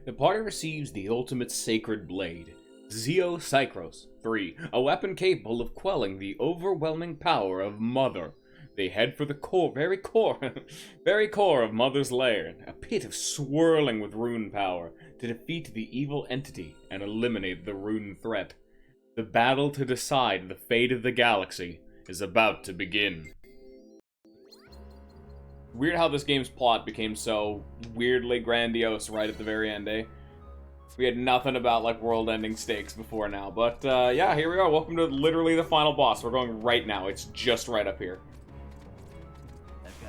The party receives the ultimate sacred blade, Xeocycros 3, a weapon capable of quelling the overwhelming power of Mother. They head for the very core of Mother's lair, a pit of swirling with rune power, to defeat the evil entity and eliminate the rune threat. The battle to decide the fate of the galaxy is about to begin. Weird how this game's plot became so weirdly grandiose right at the very end, eh? We had nothing about, like, world-ending stakes before now, but, yeah, here we are. Welcome to literally the final boss. We're going right now. It's just right up here.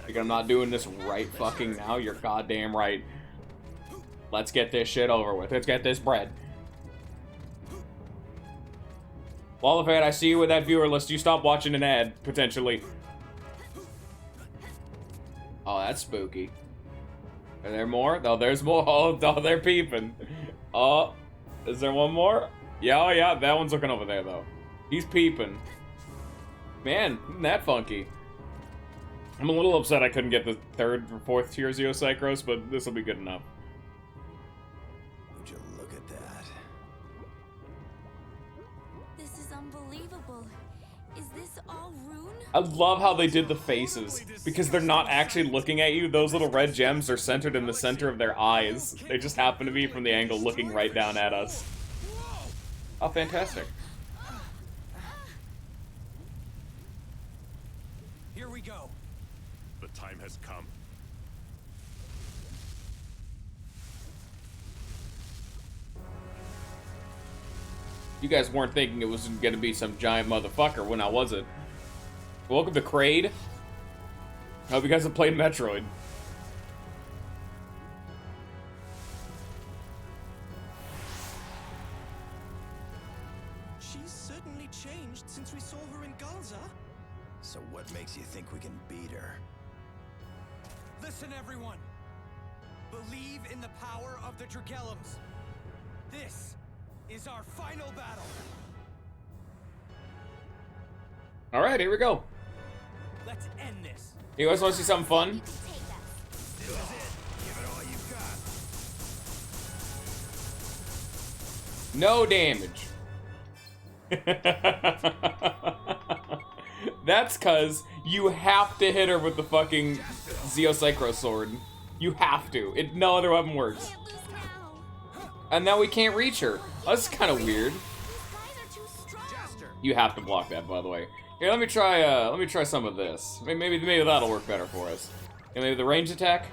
Like, I'm not doing this right fucking now. You're goddamn right. Let's get this shit over with. Let's get this bread. Wallafat, I see you with that viewer list. You stop watching an ad, potentially. Oh, that's spooky. Are there more? Oh, there's more. Oh, they're peeping. Oh, is there one more? Yeah, oh yeah, that one's looking over there, though. He's peeping. Man, isn't that funky? I'm a little upset I couldn't get the 3rd or 4th tier Xeocycros, but this will be good enough. Would you look at that? This is unbelievable. Is this all rune? I love how they did the faces, because they're not actually looking at you. Those little red gems are centered in the center of their eyes. They just happen to be from the angle looking right down at us. Oh, fantastic. Here we go. The time has come. You guys weren't thinking it was gonna be some giant motherfucker when I was it. Welcome to Kraid. Hope you guys have played Metroid. She's certainly changed since we saw her in Galza. So what makes you think we can beat her? Listen, everyone. Believe in the power of the Dragellums. This is our final battle. Alright, here we go. Let's end this. You guys want to see something fun? This is it. Give it all you've got. No damage. That's cause you have to hit her with the fucking Xeocycros sword. You have to. No other weapon works. Can't lose now. And now we can't reach her. Oh, this is kind of weird. These guys are too strong. Jester. You have to block that, by the way. Here, let me try some of this. Maybe that'll work better for us. And maybe the range attack.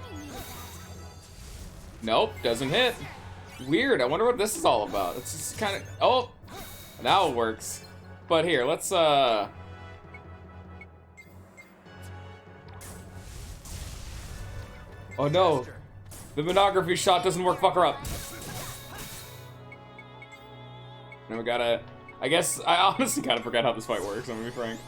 Nope, doesn't hit. Weird. I wonder what this is all about. It's just kind of. Oh, now it works. But here, let's Oh no, the monography shot doesn't work. Fuck her up. Now we gotta. I guess I honestly kind of forgot how this fight works. I'm gonna be frank.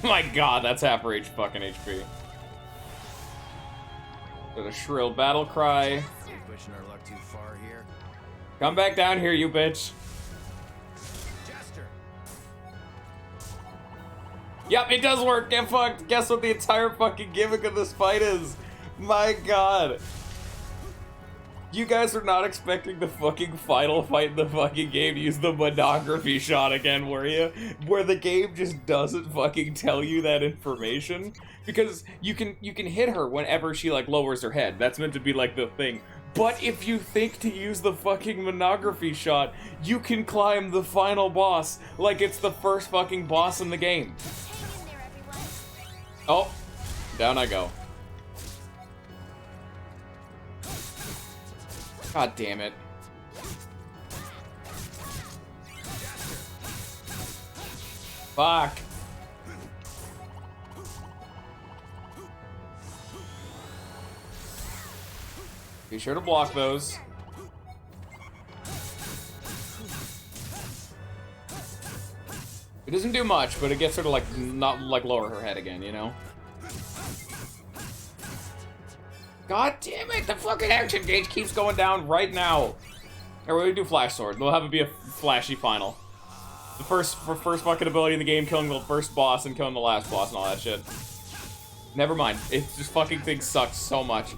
My God, that's half her fucking HP. There's a shrill battle cry. We're pushing our luck too far here. Come back down here, you bitch. Jester. Yep, it does work. Get fucked. Guess what the entire fucking gimmick of this fight is? My God. You guys are not expecting the fucking final fight in the fucking game to use the monography shot again, were you? Where the game just doesn't fucking tell you that information? Because you can hit her whenever she, like, lowers her head. That's meant to be, like, the thing. But if you think to use the fucking monography shot, you can climb the final boss like it's the first fucking boss in the game. Hang in there, everyone. Oh, down I go. God damn it. Fuck. Be sure to block those. It doesn't do much, but it gets her to, like, not, like, lower her head again, you know? God damn it, the fucking action gauge keeps going down right now. Or we're gonna do Flash Sword. We'll have it be a flashy final. The first fucking ability in the game, killing the first boss and killing the last boss and all that shit. Never mind. It just fucking thing sucks so much.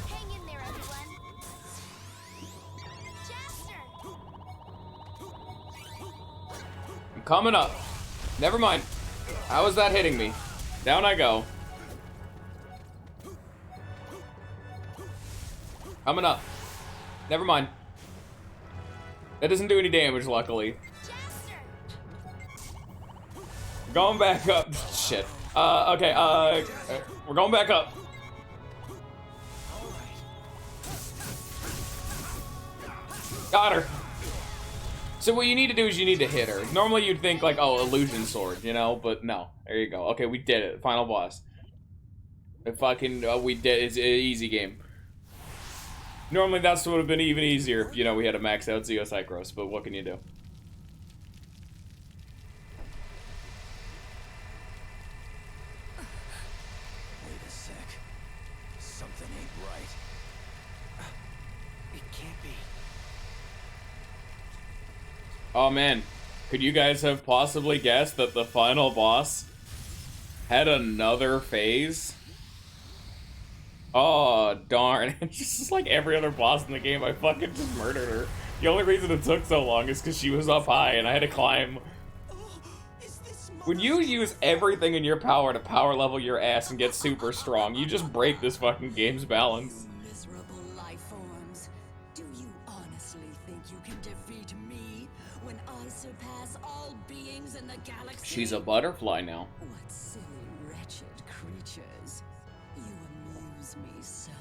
Hang in there, everyone. Jester! I'm coming up. Never mind. How is that hitting me? Down I go. Coming up. Never mind. That doesn't do any damage, luckily. Jester! Going back up. Shit. Okay, we're going back up. Got her. So what you need to do is you need to hit her. Normally you'd think like, oh, illusion sword, you know, but no. There you go. Okay, we did it. Final boss. If we did, it's an easy game. Normally that's would have been even easier if, you know, we had a max out Xeocycros, but what can you do? Wait a sec. Something ain't right. It can't be. Oh man, could you guys have possibly guessed that the final boss had another phase? Oh, darn. It's just like every other boss in the game, I fucking just murdered her. The only reason it took so long is because she was up high and I had to climb. When you use everything in your power to power level your ass and get super strong, you just break this fucking game's balance. Miserable life forms. Do you honestly think you can defeat me when I surpass all beings in the galaxy? She's a butterfly now. What silly, wretched creatures. You amuse me so.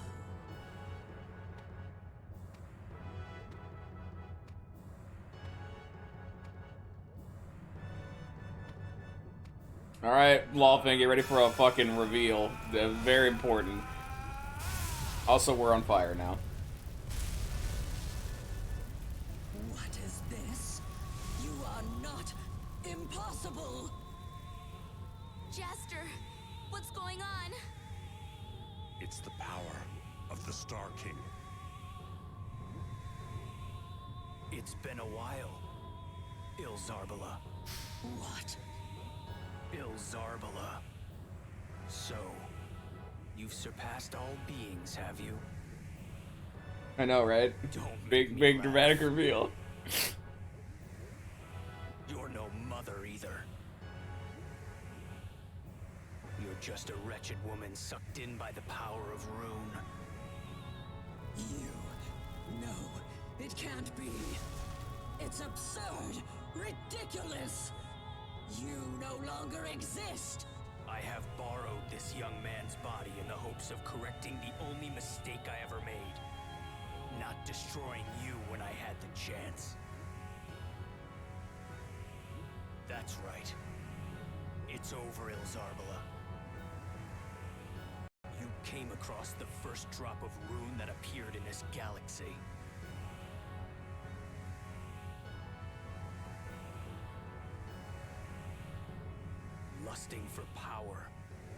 Alright, Lawfin, get ready for a fucking reveal. Very important. Also, we're on fire now. What is this? You are not impossible. Jester, what's going on? It's the power of the Star King. It's been a while, Ilzarbala. What? Ilzarbala. So, you've surpassed all beings, have you? I know, right? Don't Big make me laugh. dramatic reveal. You're no mother either. You're just a wretched woman sucked in by the power of Rune. You? No, it can't be. It's absurd, ridiculous. You no longer exist. I have borrowed this young man's body in the hopes of correcting the only mistake I ever made. Not destroying you when I had the chance. That's right. It's over, Ilzarbala. You came across the first drop of rune that appeared in this galaxy. Lusting for power,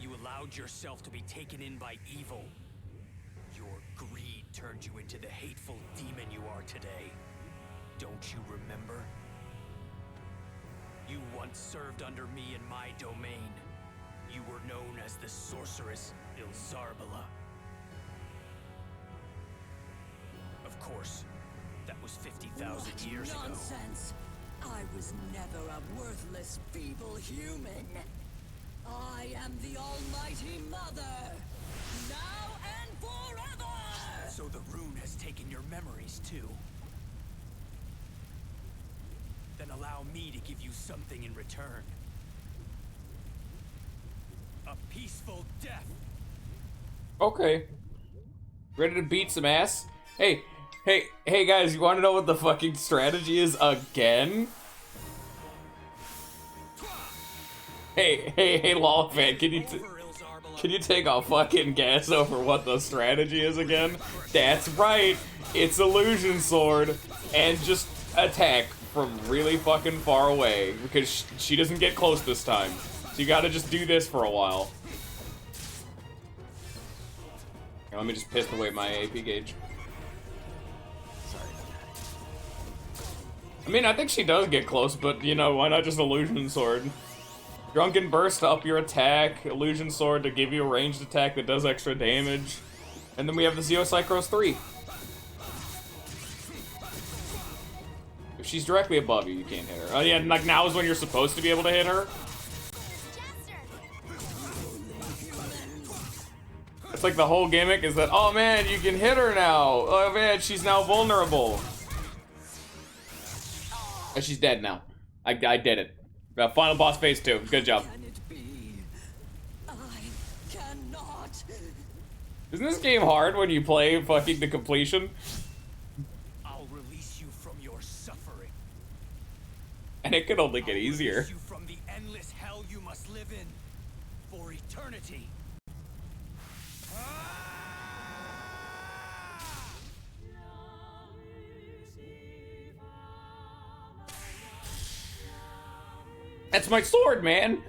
you allowed yourself to be taken in by evil. Your greed turned you into the hateful demon you are today. Don't you remember? You once served under me in my domain. You were known as the sorceress Ilzarbala. Of course, that was 50,000 years ago. Nonsense. I was never a worthless, feeble human. I am the Almighty Mother. Now and forever! So the rune has taken your memories too. Then allow me to give you something in return. A peaceful death. Okay. Ready to beat some ass? Hey guys, you wanna know what the fucking strategy is again? Hey, Lawfan, can you take a fucking guess over what the strategy is again? That's right, it's Illusion Sword, and just attack from really fucking far away, because she doesn't get close this time. So you gotta just do this for a while. Here, let me just piss away my AP gauge. I mean, I think she does get close, but, you know, why not just Illusion Sword? Drunken Burst to up your attack. Illusion Sword to give you a ranged attack that does extra damage. And then we have the Xeocycros 3. If she's directly above you, you can't hit her. Oh yeah, like now is when you're supposed to be able to hit her. It's like the whole gimmick is that, oh man, you can hit her now. Oh man, she's now vulnerable. And she's dead now. I did it. Final boss phase 2. Good job. Can it be? I cannot. Isn't this game hard when you play fucking the completion? I'll release you from your suffering. And it could only get I'll easier. release you from the endless hell you must live in for eternity. That's my sword, man.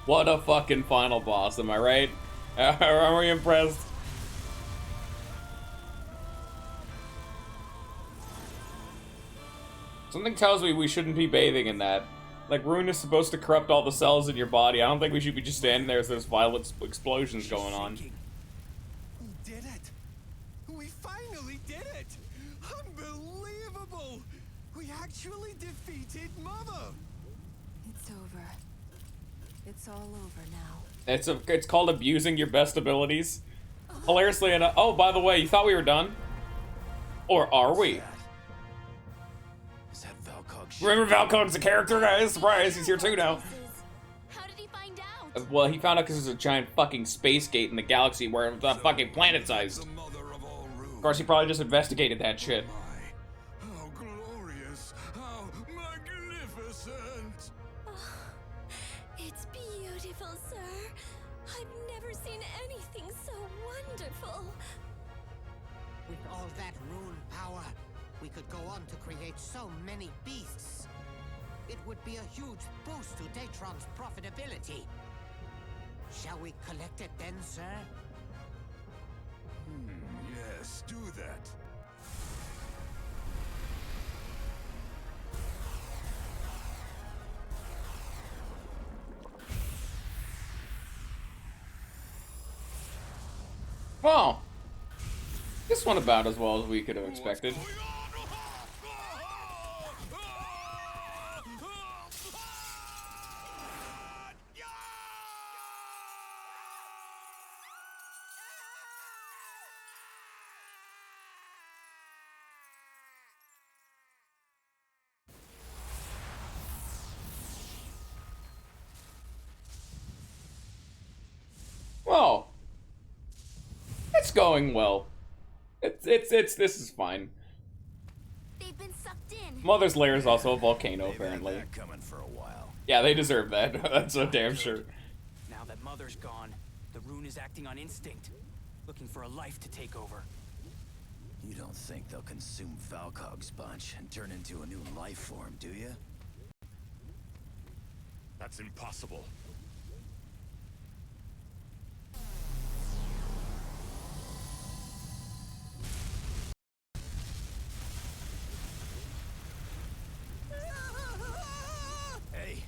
What a fucking final boss, am I right? Are we impressed? Something tells me we shouldn't be bathing in that. Like, Rune is supposed to corrupt all the cells in your body. I don't think we should be just standing there as there's violent explosions going on. We did it! We finally did it! Unbelievable! We actually defeated Mother! It's over. It's all over now. It's called abusing your best abilities. Hilariously enough. Oh, by the way, you thought we were done? Or are we? Is that Valcog? Remember Valcog's a character, guys? Surprise, he's here too now. How did he find out? Well, he found out because there's a giant fucking space gate in the galaxy where it's fucking planet-sized. The mother of all runes. Of course, he probably just investigated that shit. How glorious! How magnificent! It's beautiful, sir. I've never seen anything so wonderful. With all that rune power, we could go on to create so many beasts. It would be a huge boost to Datron's profitability. Shall we collect it then, sir? Yes, do that. Well, this went about as well as we could have expected. Well, it's going well. This is fine. They've been sucked in. Mother's Lair is also a volcano, apparently. That coming for a while. Yeah, they deserve that. That's so damn sure. Now that Mother's gone, the rune is acting on instinct, looking for a life to take over. You don't think they'll consume Valcog's bunch and turn into a new life form, do you? That's impossible. Hey,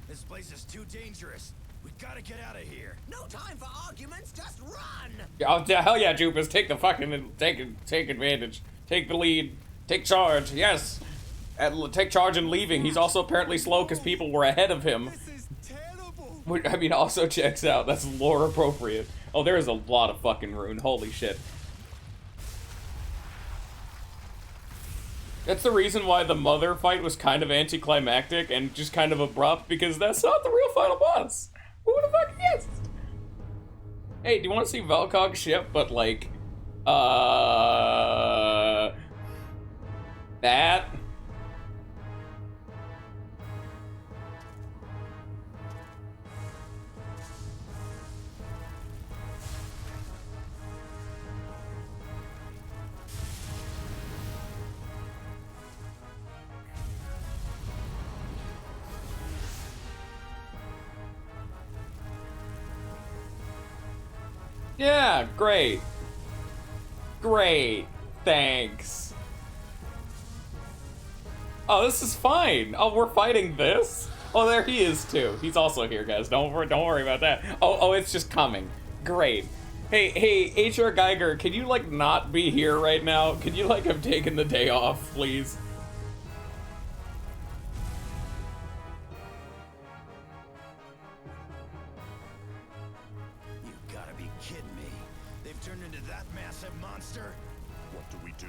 this place is too dangerous. We gotta get out of here. No time for arguments, just run! Oh, hell yeah, Jupus, take the fucking, take advantage. Take the lead. Take charge, yes. Take charge in leaving. He's also apparently slow because people were ahead of him. This is terrible. Which, I mean, also checks out. That's lore appropriate. Oh, there is a lot of fucking rune. Holy shit. That's the reason why the Mother fight was kind of anticlimactic and just kind of abrupt, because that's not the real final boss. Who would have fucking guessed? Hey, do you want to see Valcog's ship, but like, That. Yeah, great. Great. Thanks. Oh, this is fine. Oh, we're fighting this? Oh, there he is too. He's also here, guys. Don't worry about that. Oh, it's just coming. Great. Hey, HR Geiger, can you like not be here right now? Can you like have taken the day off, please? You gotta be kidding me. They've turned into that massive monster? What do?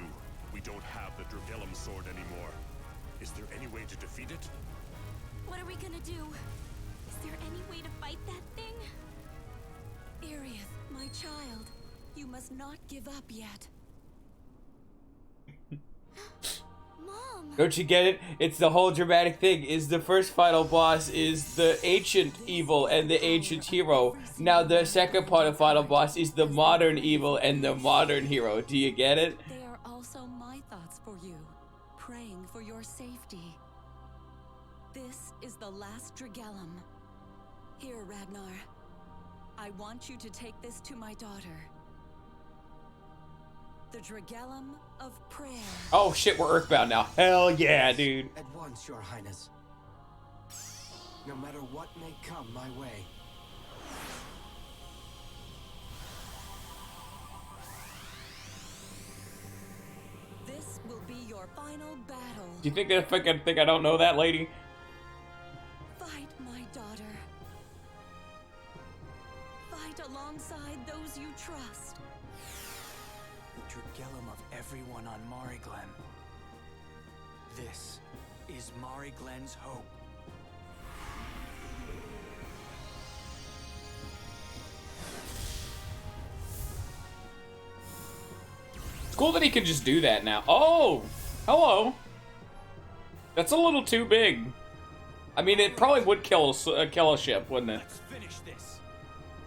We don't have the Dragellum sword anymore. Is there any way to defeat it? What are we gonna do? Is there any way to fight that thing? Arieth, my child, you must not give up yet. Mom! Don't you get it? It's the whole dramatic thing. Is the first final boss is the ancient evil and the ancient hero. Now the second part of final boss is the modern evil and the modern hero. Do you get it? They are also my thoughts for you, praying for your safety. This is the last Dragellum. Here, Ragnar. I want you to take this to my daughter. The Dragellum of Prayer. Oh shit, we're earthbound now. Hell yeah, dude. At once, Your Highness. No matter what may come my way. This will be your final battle. Do you think I fucking think I don't know that, lady? Fight, my daughter. Fight alongside those you trust. The Dragellum of everyone on Mari Glen. This is Mari Glen's hope. It's cool that he can just do that now. Oh, hello. That's a little too big. I mean, it probably would kill a ship, wouldn't it? Let's finish this.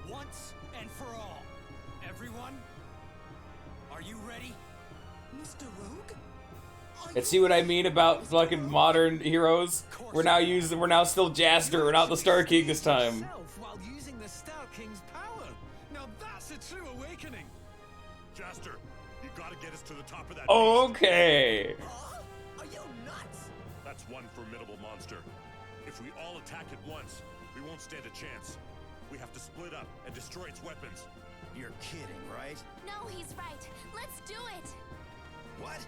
Once and for all. Everyone, are you ready? Mr. Rogue? And see what I mean about fucking modern heroes? We're now still Jaster. We're not the Star King this time. While using the Star King's power. Now that's a true awakening. Jaster, you gotta get us to the top of that beast. Okay. Are you nuts? That's one formidable monster. If we all attack at once, we won't stand a chance. We have to split up and destroy its weapons. You're kidding, right? No, he's right. Let's do it! What?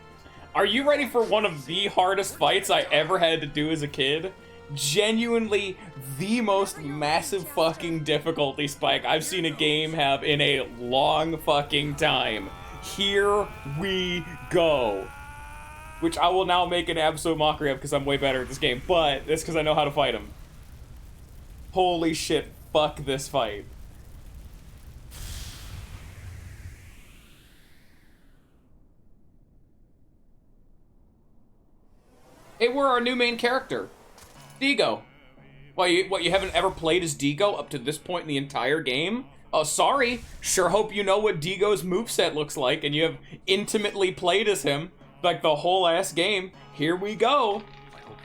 Are you ready for one of the hardest fights I ever had to do as a kid? Genuinely the most massive fucking difficulty spike I've seen a game have in a long fucking time. Here we go. Which I will now make an absolute mockery of because I'm way better at this game, but it's because I know how to fight him. Holy shit, fuck this fight. Hey, we're our new main character, Digo. What, you haven't ever played as Digo up to this point in the entire game? Oh, sorry. Sure hope you know what Digo's moveset looks like and you have intimately played as him, like the whole ass game. Here we go.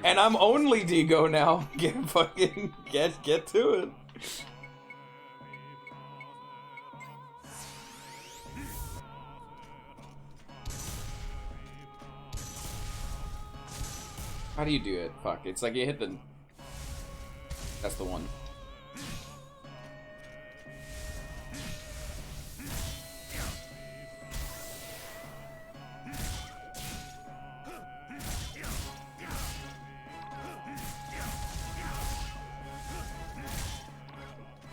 And I'm only Digo now. Get to it. How do you do it? Fuck, it's like you hit the... That's the one.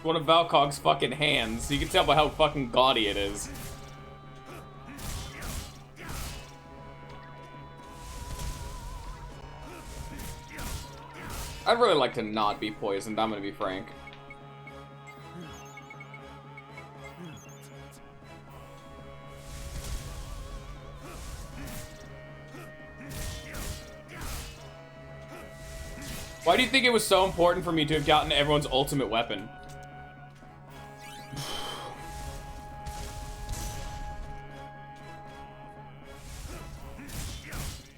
One of Valkog's fucking hands. You can tell by how fucking gaudy it is. I'd really like to not be poisoned, I'm gonna be frank. Why do you think it was so important for me to have gotten everyone's ultimate weapon?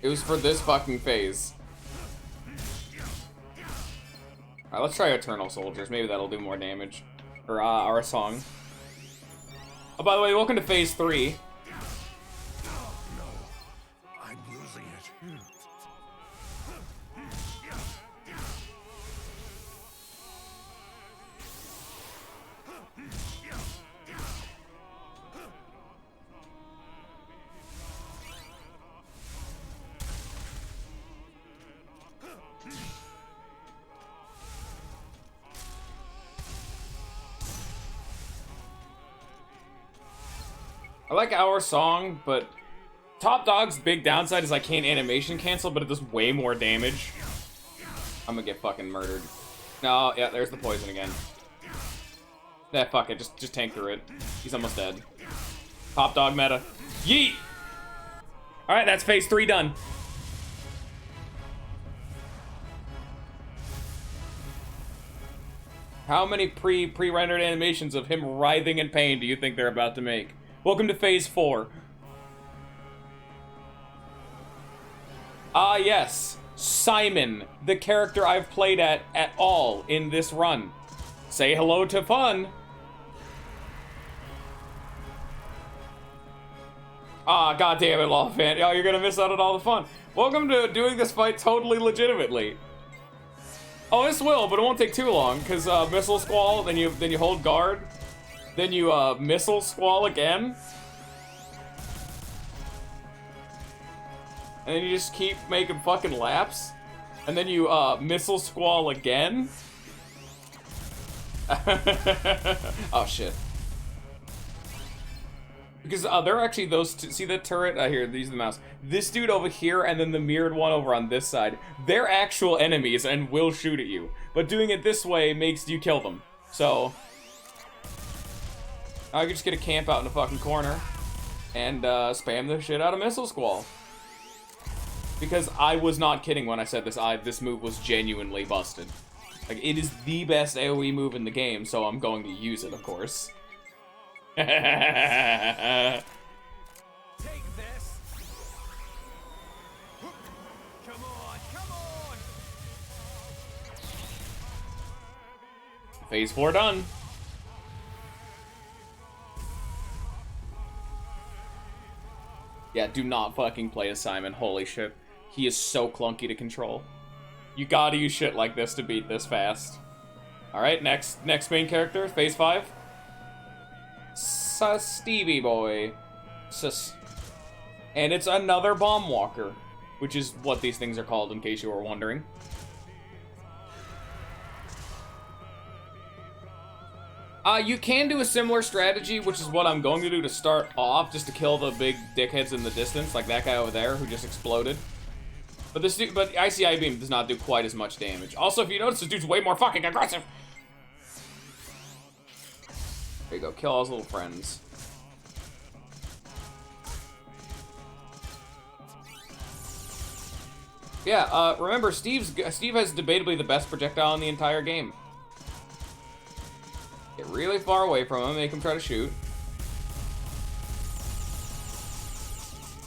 It was for this fucking phase. Alright, let's try Eternal Soldiers. Maybe that'll do more damage. Or, our song. Oh, by the way, welcome to phase 3. I'm losing it. I like our song, but Top Dog's big downside is I can't animation cancel, but it does way more damage. I'm gonna get fucking murdered. No, yeah, there's the poison again. Yeah, fuck it, just tank through it. He's almost dead. Top Dog meta. Yeet! Alright, that's phase 3 done. How many pre-rendered animations of him writhing in pain do you think they're about to make? Welcome to phase 4. Ah, yes. Simon, the character I've played at all in this run. Say hello to fun. Ah, goddamn it, Lawfan. Oh, you're gonna miss out on all the fun. Welcome to doing this fight totally legitimately. Oh, this will, but it won't take too long, because Missile Squall, then you hold guard. Then you, Missile Squall again. And then you just keep making fucking laps. And then you, Missile Squall again. Oh, shit. Because, they're actually those two, see the turret? Here, these are the mouse. This dude over here, and then the mirrored one over on this side. They're actual enemies and will shoot at you. But doing it this way makes you kill them. So... I could just get a camp out in the fucking corner and spam the shit out of Missile Squall. Because I was not kidding when I said this move was genuinely busted. Like, it is the best AoE move in the game, so I'm going to use it, of course. Take this. Come on, come on. Phase 4 done. Yeah, do not fucking play as Simon. Holy shit. He is so clunky to control. You gotta use shit like this to beat this fast. Alright, next main character, phase 5. Stevie boy. And it's another bomb walker, which is what these things are called in case you were wondering. You can do a similar strategy, which is what I'm going to do to start off, just to kill the big dickheads in the distance, like that guy over there who just exploded. But ICI beam does not do quite as much damage. Also, if you notice, this dude's way more fucking aggressive. There you go, kill all his little friends. Yeah, remember, Steve has debatably the best projectile in the entire game. Get really far away from him, make him try to shoot.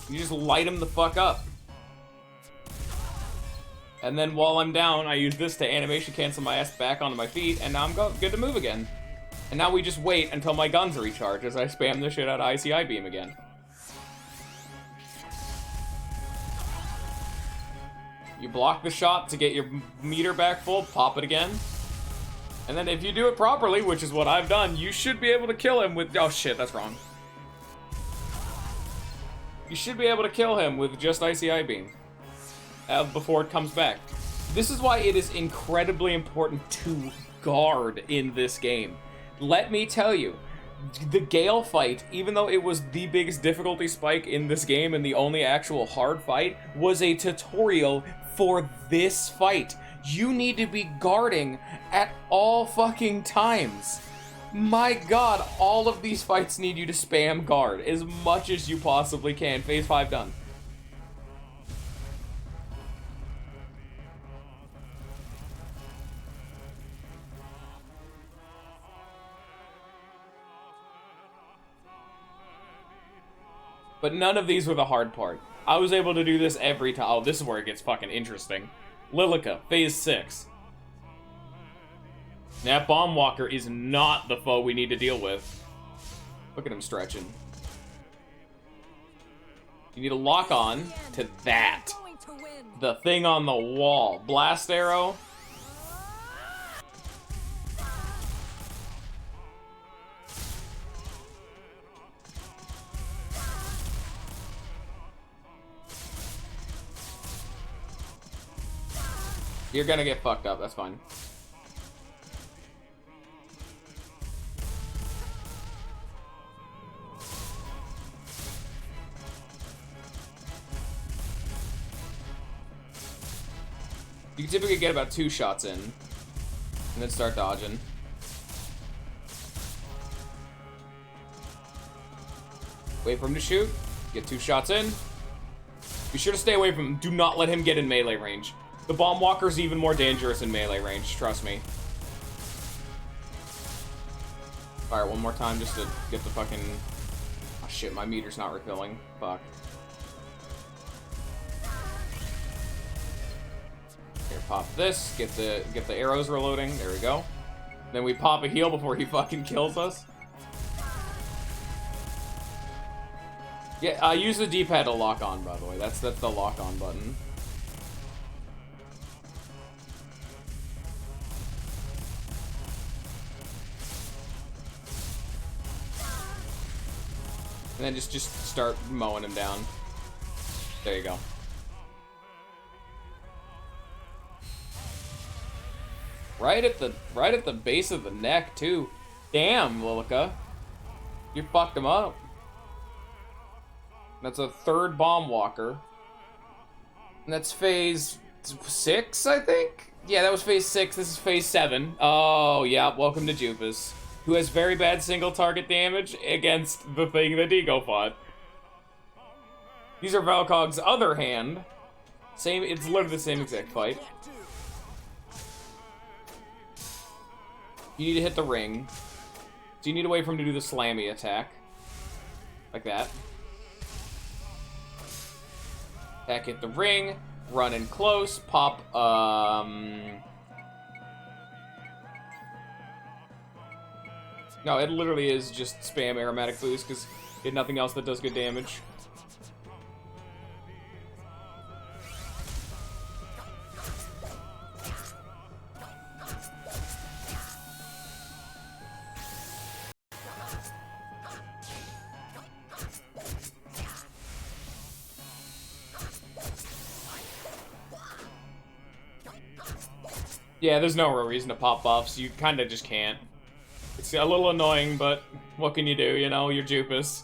You just light him the fuck up. And then while I'm down, I use this to animation cancel my ass back onto my feet, and now I'm good to move again. And now we just wait until my guns are recharged as I spam the shit out of ICI beam again. You block the shot to get your meter back full, pop it again. And then if you do it properly, which is what I've done, you should be able to kill him with... Oh shit, that's wrong. You should be able to kill him with just ICI beam. Before it comes back. This is why it is incredibly important to guard in this game. Let me tell you, the Gale fight, even though it was the biggest difficulty spike in this game and the only actual hard fight, was a tutorial for this fight. You need to be guarding at all fucking times. My god, all of these fights need you to spam guard as much as you possibly can. Phase 5 done. But none of these were the hard part. I was able to do this every time. Oh, this is where it gets fucking interesting. Lilica, phase 6. That Bomb Walker is not the foe we need to deal with. Look at him stretching. You need to lock on to that. The thing on the wall. Blast arrow. You're gonna get fucked up, that's fine. You can typically get about 2 shots in, and then start dodging. Wait for him to shoot, get 2 shots in. Be sure to stay away from him, do not let him get in melee range. The Bomb Walker's even more dangerous in melee range, trust me. Fire one more time just to get the fucking... Oh shit, my meter's not refilling. Fuck. Here, pop this, get the arrows reloading, there we go. Then we pop a heal before he fucking kills us. Yeah, use the D-pad to lock on, by the way. That's the lock on button. And then just start mowing him down. There you go. Right at the base of the neck too. Damn, Lilica. You fucked him up. That's a 3rd Bomb Walker. And that's phase 6, I think? Yeah, that was phase 6. This is phase 7. Oh, yeah, welcome to Jupus, who has very bad single target damage against the thing that Digo fought. These are Valkog's other hand. Same, it's literally the same exact fight. You need to hit the ring. So you need to wait for him to do the slammy attack. Like that. Attack, hit the ring, run in close, pop, No, it literally is just spam aromatic boost, because he had nothing else that does good damage. Yeah, there's no real reason to pop buffs. You kind of just can't. It's a little annoying, but what can you do, you know? You're Jupus.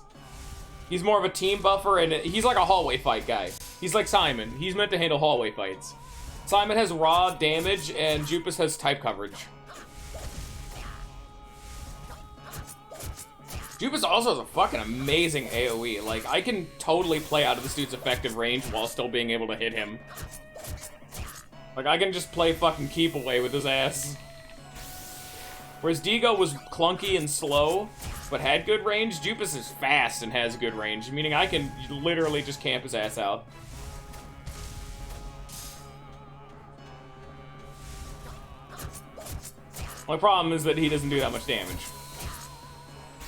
He's more of a team buffer, and he's like a hallway fight guy. He's like Simon. He's meant to handle hallway fights. Simon has raw damage, and Jupus has type coverage. Jupus also has a fucking amazing AoE. Like, I can totally play out of this dude's effective range while still being able to hit him. Like, I can just play fucking keep away with his ass. Whereas Digo was clunky and slow, but had good range, Jupus is fast and has good range, meaning I can literally just camp his ass out. My problem is that he doesn't do that much damage.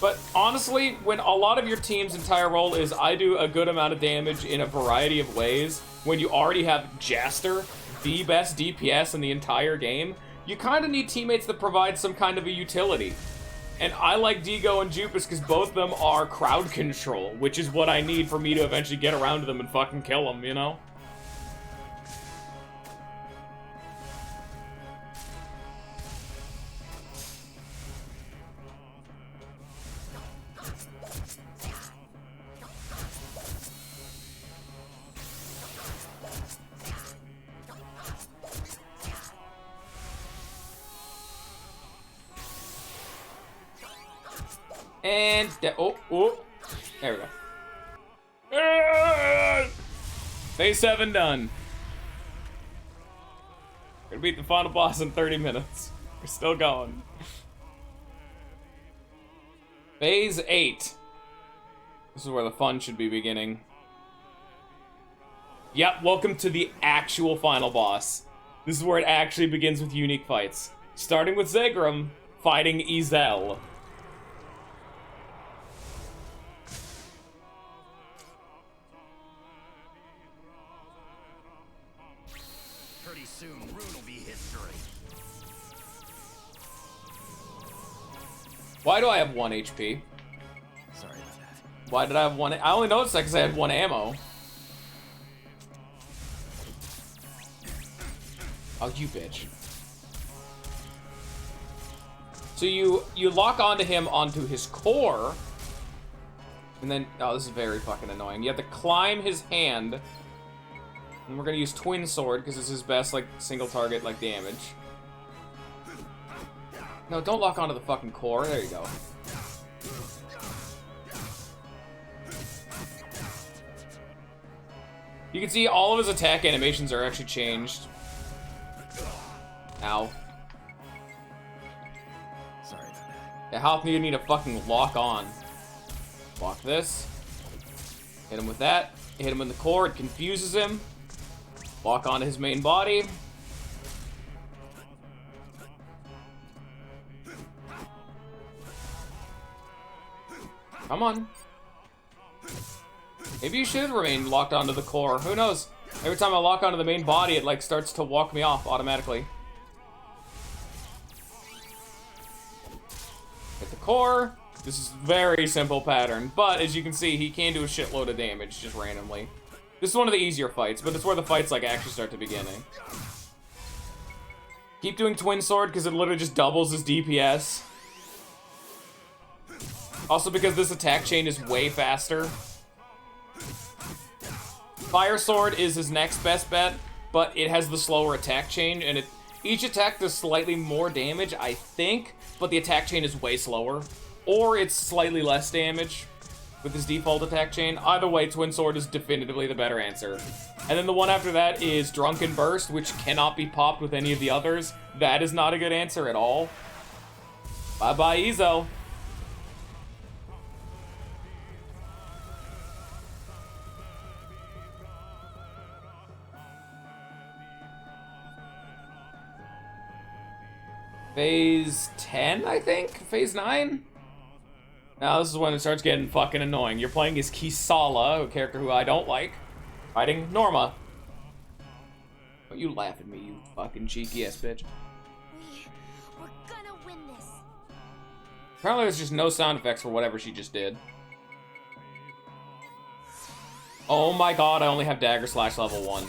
But honestly, when a lot of your team's entire role is I do a good amount of damage in a variety of ways, when you already have Jaster, the best DPS in the entire game, you kind of need teammates that provide some kind of a utility. And I like Digo and Jupus because both of them are crowd control, which is what I need for me to eventually get around to them and fucking kill them, you know? And oh, there we go. Phase 7 done. Gonna beat the final boss in 30 minutes. We're still going. Phase 8. This is where the fun should be beginning. Yep, welcome to the actual final boss. This is where it actually begins with unique fights. Starting with Zegrum fighting Ezel. Pretty soon, Rune will be history. Why do I have 1 HP? Sorry about that. Why did I have 1? I only noticed that because I had 1 ammo. Oh, you bitch. So you lock onto him onto his core, and then, oh, this is very fucking annoying. You have to climb his hand, and we're gonna use Twin Sword because it's his best, like, single target, like, damage. No, don't lock onto the fucking core. There you go. You can see all of his attack animations are actually changed. Ow. Sorry about that. Yeah, how often do you need to fucking lock on? Block this. Hit him with that. Hit him in the core, it confuses him. Lock onto his main body. Come on. Maybe you should remain locked onto the core. Who knows? Every time I lock onto the main body, it like starts to walk me off automatically. Hit the core. This is a very simple pattern, but as you can see, he can do a shitload of damage just randomly. This is one of the easier fights, but it's where the fights like actually start to beginning. Keep doing Twin Sword because it literally just doubles his DPS. Also because this attack chain is way faster. Fire Sword is his next best bet, but it has the slower attack chain, and each attack does slightly more damage, I think, but the attack chain is way slower. Or it's slightly less damage with his default attack chain. Either way, Twin Sword is definitively the better answer. And then the one after that is Drunken Burst, which cannot be popped with any of the others. That is not a good answer at all. Bye-bye, Ezo. Phase 10, I think? Phase 9? Now this is when it starts getting fucking annoying. You're playing as Kisala, a character who I don't like, fighting Norma. Don't you laugh at me, you fucking cheeky ass bitch. We're gonna win this. Apparently there's just no sound effects for whatever she just did. Oh my god, I only have Dagger Slash level 1.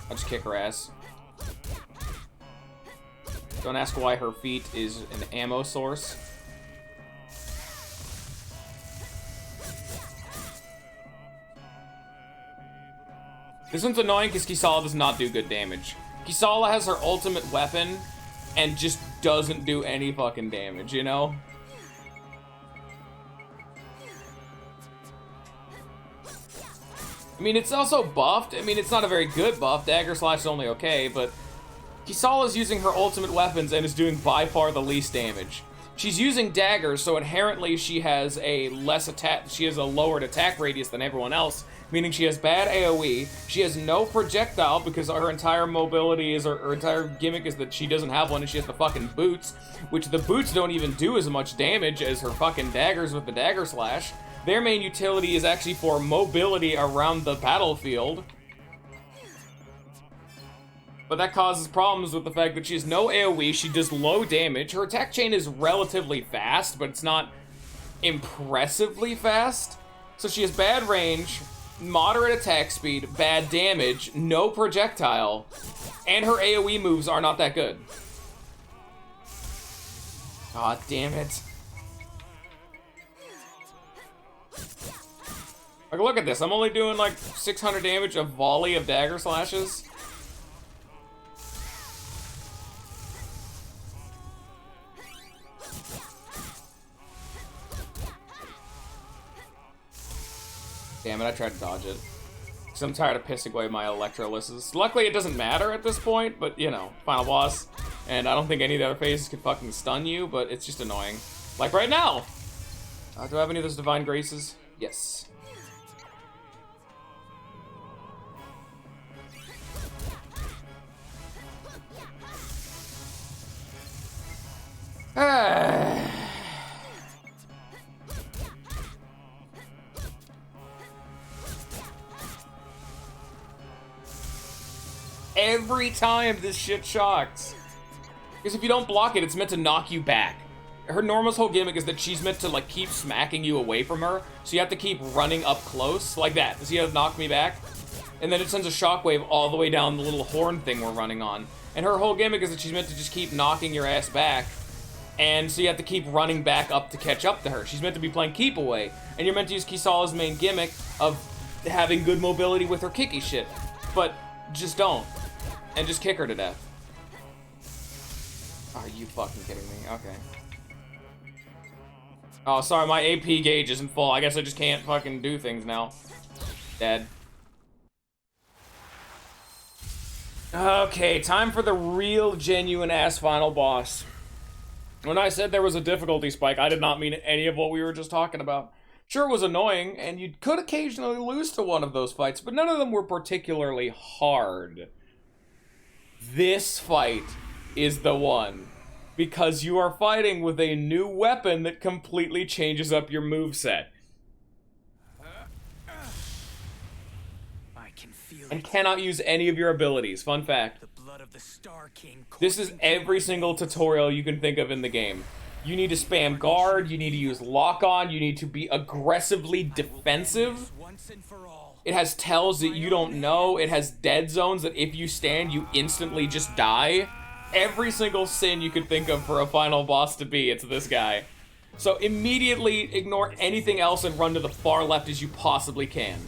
I'll just kick her ass. Don't ask why her feet is an ammo source. This one's annoying because Kisala does not do good damage. Kisala has her ultimate weapon and just doesn't do any fucking damage, you know? I mean, it's also buffed. I mean, it's not a very good buff. Dagger Slash is only okay, but Kisala's using her ultimate weapons and is doing by far the least damage. She's using daggers, so inherently she has a lowered attack radius than everyone else, meaning she has bad AoE. She has no projectile because her entire mobility is, her entire gimmick is that she doesn't have one and she has the fucking boots, which the boots don't even do as much damage as her fucking daggers with the Dagger Slash. Their main utility is actually for mobility around the battlefield. But that causes problems with the fact that she has no AoE, she does low damage. Her attack chain is relatively fast, but it's not impressively fast. So she has bad range, moderate attack speed, bad damage, no projectile, and her AoE moves are not that good. God damn it. Like, look at this. I'm only doing like 600 damage a volley of Dagger Slashes. Damn it, I tried to dodge it. Because I'm tired of pissing away my Electrolysses. Luckily, it doesn't matter at this point, but, you know, final boss. And I don't think any of the other phases could fucking stun you, but it's just annoying. Like right now. Do I have any of those divine graces? Yes. Every time this shit shocks. Because if you don't block it, it's meant to knock you back. Her Norma's whole gimmick is that she's meant to like keep smacking you away from her, so you have to keep running up close, like that. Does he have knock me back? And then it sends a shockwave all the way down the little horn thing we're running on. And her whole gimmick is that she's meant to just keep knocking your ass back, and so you have to keep running back up to catch up to her. She's meant to be playing keep away, and you're meant to use Kisala's main gimmick of having good mobility with her kicky shit. But just don't. And just kick her to death. Are you fucking kidding me? Okay. Oh, sorry, my AP gauge isn't full. I guess I just can't fucking do things now. Dead. Okay, time for the real, genuine-ass final boss. When I said there was a difficulty spike, I did not mean any of what we were just talking about. Sure, it was annoying, and you could occasionally lose to one of those fights, but none of them were particularly hard. This fight is the one. Because you are fighting with a new weapon that completely changes up your moveset. I can feel And cannot use any of your abilities. Fun fact. the blood of the Star King. This is every single tutorial you can think of in the game. You need to spam guard, you need to use lock-on, you need to be aggressively defensive. Once and for all. It has tells that you don't know. It has dead zones that if you stand, you instantly just die. Every single sin you could think of for a final boss to be, it's this guy. So immediately ignore anything else and run to the far left as you possibly can.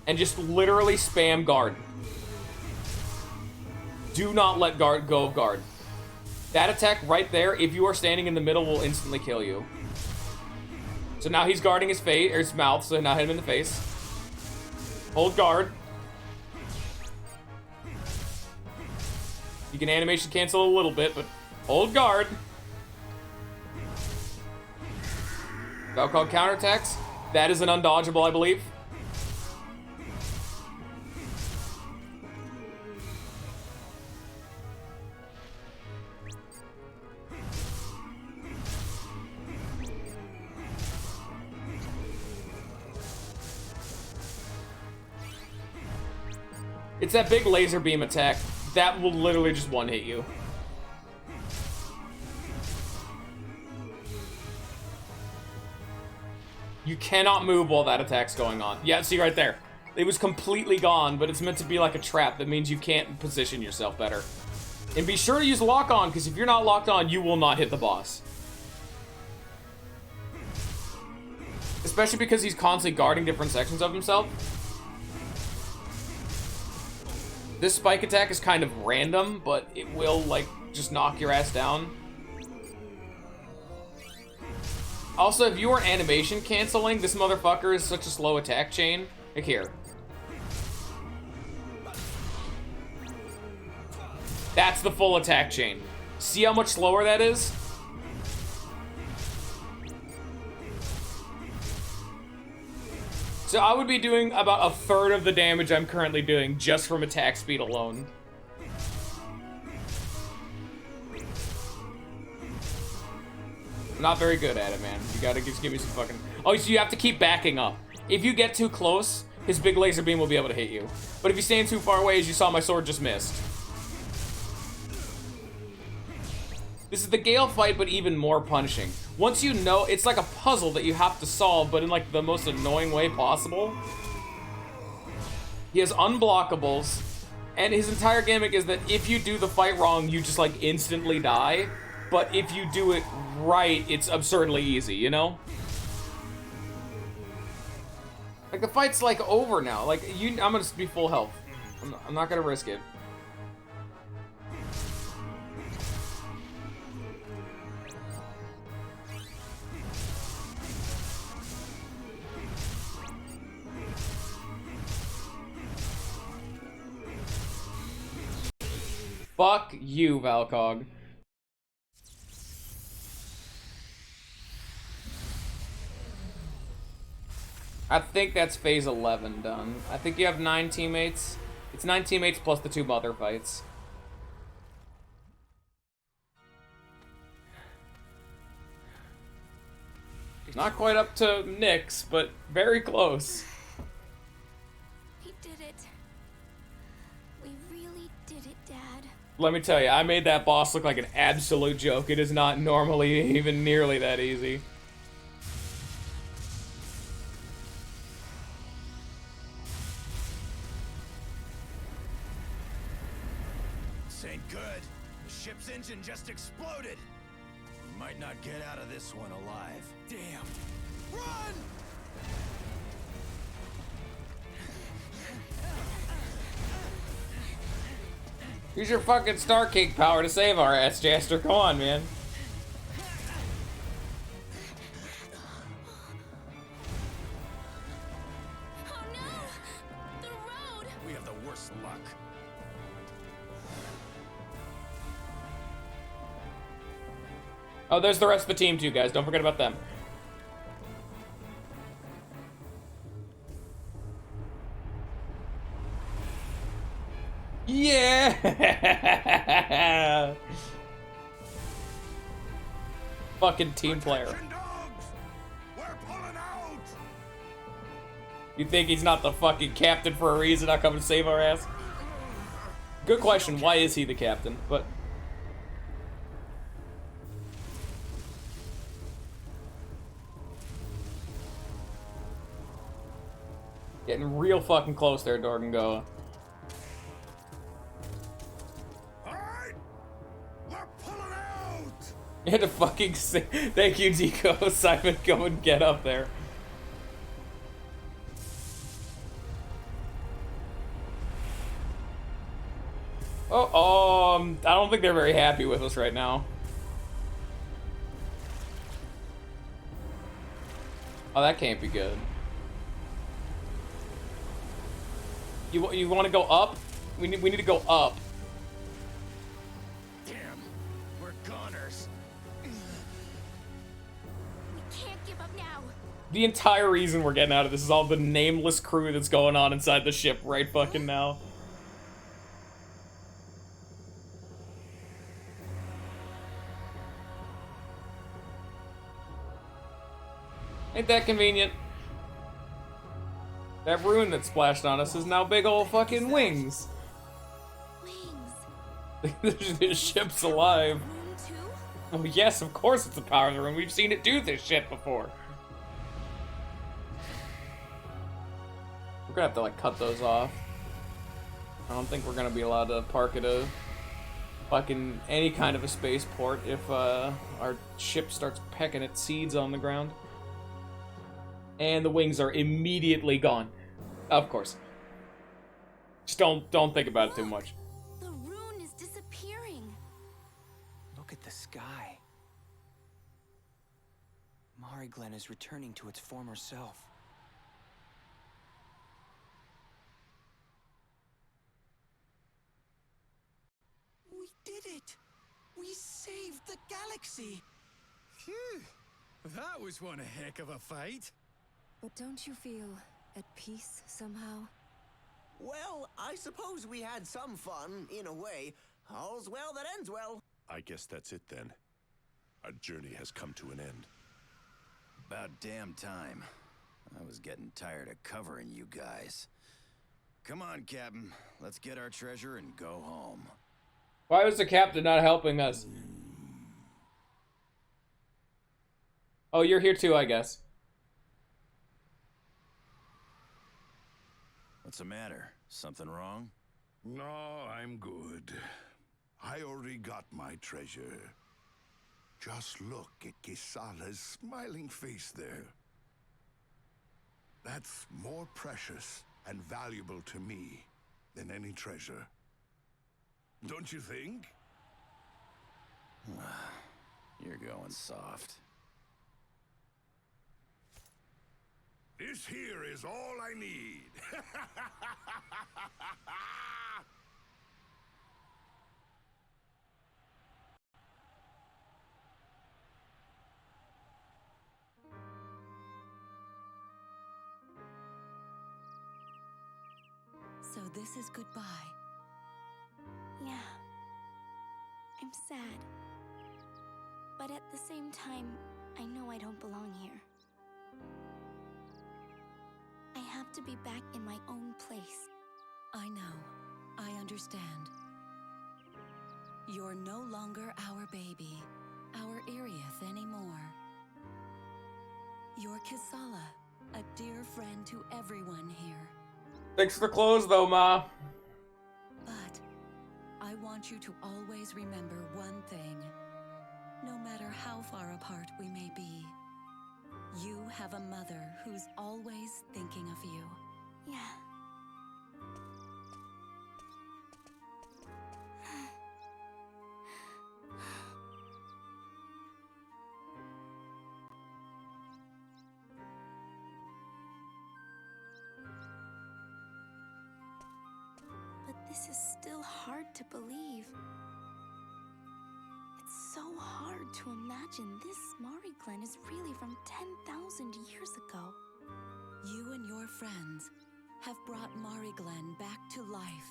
And just literally spam guard. Do not let guard go of guard. That attack right there, if you are standing in the middle, will instantly kill you. So now he's guarding his face or his mouth, so now hit him in the face. Hold guard. You can animation cancel a little bit, but hold guard. Valkog counterattacks. That is an undodgeable, I believe. It's that big laser beam attack. That will literally just one-hit you. You cannot move while that attack's going on. Yeah, see right there. It was completely gone, but it's meant to be like a trap. That means you can't position yourself better. And be sure to use lock-on, because if you're not locked on, you will not hit the boss. Especially because he's constantly guarding different sections of himself. This spike attack is kind of random, but it will, like, just knock your ass down. Also, if you are animation canceling, this motherfucker is such a slow attack chain. Like here. That's the full attack chain. See how much slower that is? So I would be doing about a third of the damage I'm currently doing just from attack speed alone. I'm not very good at it, man. You gotta just give me some fucking... Oh, so you have to keep backing up. If you get too close, his big laser beam will be able to hit you. But if you stand too far away, as you saw, my sword just missed. This is the Gale fight, but even more punishing. Once you know, it's like a puzzle that you have to solve, but in like the most annoying way possible. He has unblockables, and his entire gimmick is that if you do the fight wrong, you just like instantly die. But if you do it right, it's absurdly easy, you know? Like the fight's like over now. Like I'm gonna be full health. I'm not gonna risk it. Fuck you, Valkog. I think that's phase 11 done. I think you have 9 teammates. It's 9 teammates plus the 2 mother fights. Not quite up to Nyx, but very close. We did it. We really did it, Dad. Let me tell you, I made that boss look like an absolute joke. It is not normally even nearly that easy. This ain't good. The ship's engine just exploded. We might not get out of this one alive. Damn. Run! Use your fucking Star King power to save our ass, Jaster. Come on, man. Oh no! The road! We have the worst luck. Oh, there's the rest of the team too, guys. Don't forget about them. Yeah! Fucking team player. Dogs! We're pulling out! You think he's not the fucking captain for a reason? Not coming to save our ass? Good question. Why is he the captain? But getting real fucking close there, Dorgangoa. Alright! We're pulling out! You had to fucking say, thank you, Deco. Simon, go and get up there. I don't think they're very happy with us right now. Oh, that can't be good. You want to go up? We need to go up. Damn, we're goners. We can't give up now. The entire reason we're getting out of this is all the nameless crew that's going on inside the ship right fucking now. Ain't that convenient? That rune that splashed on us is now big ol' fucking wings. Wings. The ship's alive. Room 2? Oh yes, of course it's a power of the rune. We've seen it do this shit before. We're gonna have to like cut those off. I don't think we're gonna be allowed to park at a fucking any kind of a spaceport if our ship starts pecking at seeds on the ground. And the wings are immediately gone. Of course. Just don't think about it too much. The rune is disappearing. Look at the sky. Mari Glen is returning to its former self. We did it! We saved the galaxy! Phew. That was one heck of a fight. But don't you feel at peace somehow? Well, I suppose we had some fun, in a way. All's well that ends well. I guess that's it then. Our journey has come to an end. About damn time. I was getting tired of covering you guys. Come on, Captain. Let's get our treasure and go home. Why was the captain not helping us? Oh, you're here too, I guess. What's the matter? Something wrong? No, I'm good. I already got my treasure. Just look at Kisala's smiling face there. That's more precious and valuable to me than any treasure. Don't you think? You're going soft. This here is all I need. this is goodbye. Yeah. I'm sad. But at the same time, I know I don't belong here. I have to be back in my own place. I know. I understand. You're no longer our baby, our Iriath anymore. You're Kisala, a dear friend to everyone here. Thanks for the clothes, though, Ma. But I want you to always remember one thing. No matter how far apart we may be, you have a mother who's always thinking of you. Yeah. But this is still hard to believe. It's so hard to imagine this Mari Glen is really from 10,000 years ago. You and your friends have brought Mari Glen back to life.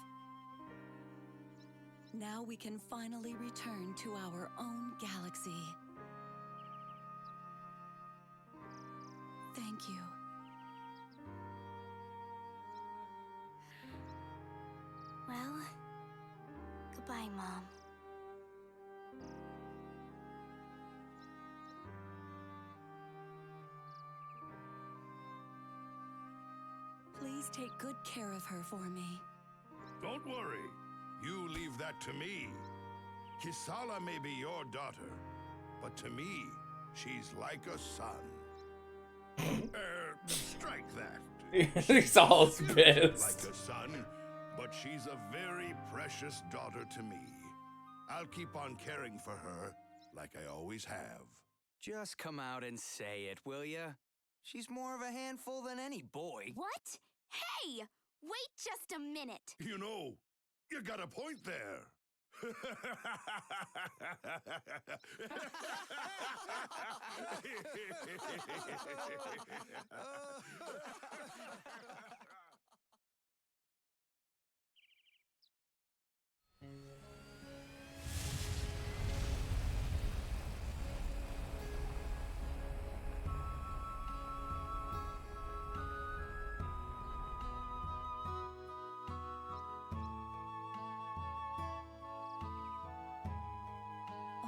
Now we can finally return to our own galaxy. Thank you. Well, goodbye, Mom. Please take good care of her for me. Don't worry. You leave that to me. Kisala may be your daughter, but to me, she's like a son. Strike that. He's all Like pissed. a son, but she's a very precious daughter to me. I'll keep on caring for her like I always have. Just come out and say it, will ya? She's more of a handful than any boy. What? Hey! Wait just a minute! You know, you got a point there.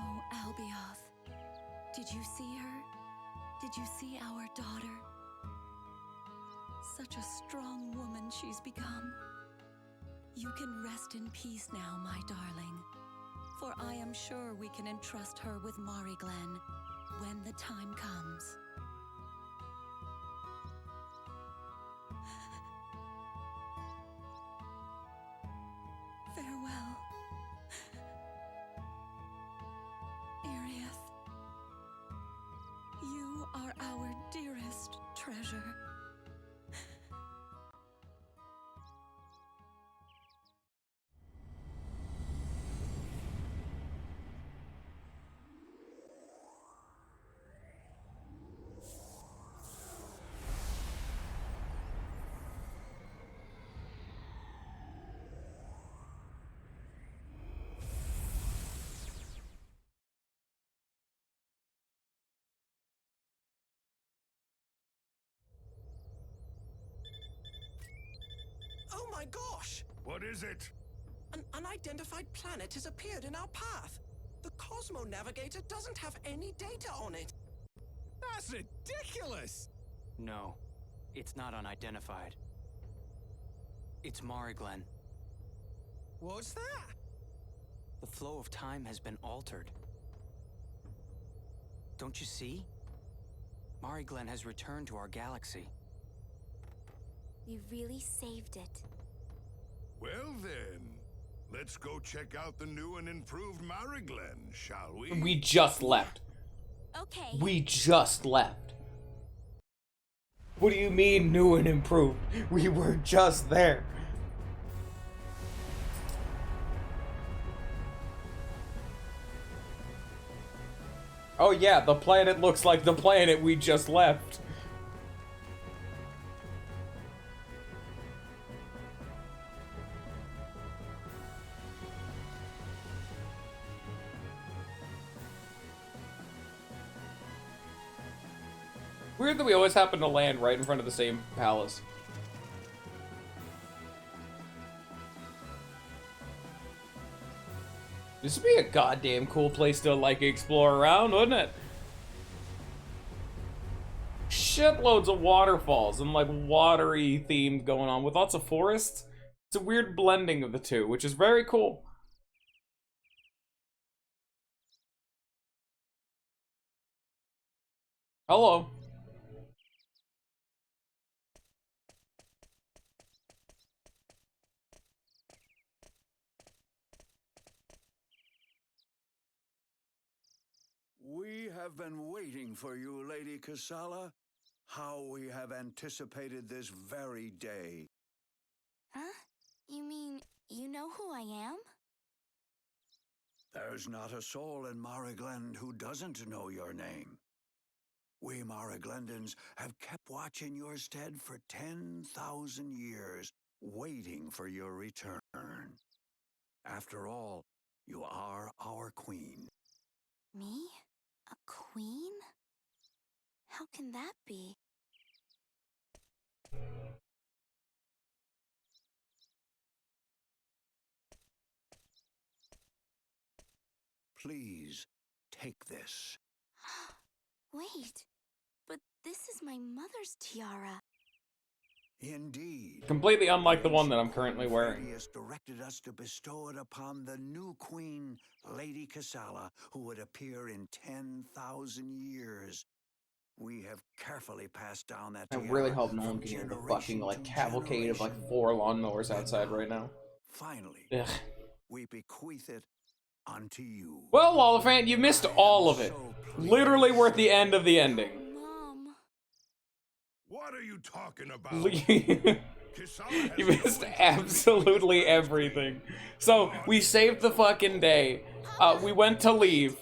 Oh, Albioth, did you see her? Did you see our daughter? Such a strong woman she's become. You can rest in peace now, my darling, for I am sure we can entrust her with Mari Glen when the time comes. Farewell, Iriath. You are our dearest treasure. Oh my gosh! What is it? An unidentified planet has appeared in our path. The Cosmo Navigator doesn't have any data on it. That's ridiculous! No, it's not unidentified. It's Mari Glen. What's that? The flow of time has been altered. Don't you see? Mari Glen has returned to our galaxy. We really saved it. Well then, let's go check out the new and improved Mari Glen, shall we? We just left. Okay. We just left. What do you mean, new and improved? We were just there. Oh yeah, the planet looks like the planet we just left. Weird that we always happen to land right in front of the same palace. This would be a goddamn cool place to, like, explore around, wouldn't it? Shitloads of waterfalls and, like, watery themed going on with lots of forests. It's a weird blending of the two, which is very cool. Hello. We have been waiting for you, Lady Kasala. How we have anticipated this very day. Huh? You mean you know who I am? There's not a soul in Mariglend who doesn't know your name. We Mariglendans have kept watch in your stead for 10,000 years, waiting for your return. After all, you are our queen. Me? A queen? How can that be? Please, take this. Wait, but this is my mother's tiara. Indeed. Completely unlike the one that I'm currently wearing. Radius directed us to bestow it upon the new queen, Lady Kasala, who would appear in 10,000 years. We have carefully passed down that I tiara really hope no one from can hear the generation fucking, like, to cavalcade of, like, generation. 4 lawnmowers outside right now. Finally, Ugh. we bequeath it unto you. Well, Oliphant, you missed all of it. Literally, we're at the end of the ending. Mom. What are you talking about? You missed absolutely everything. So, we saved the fucking day. We went to leave.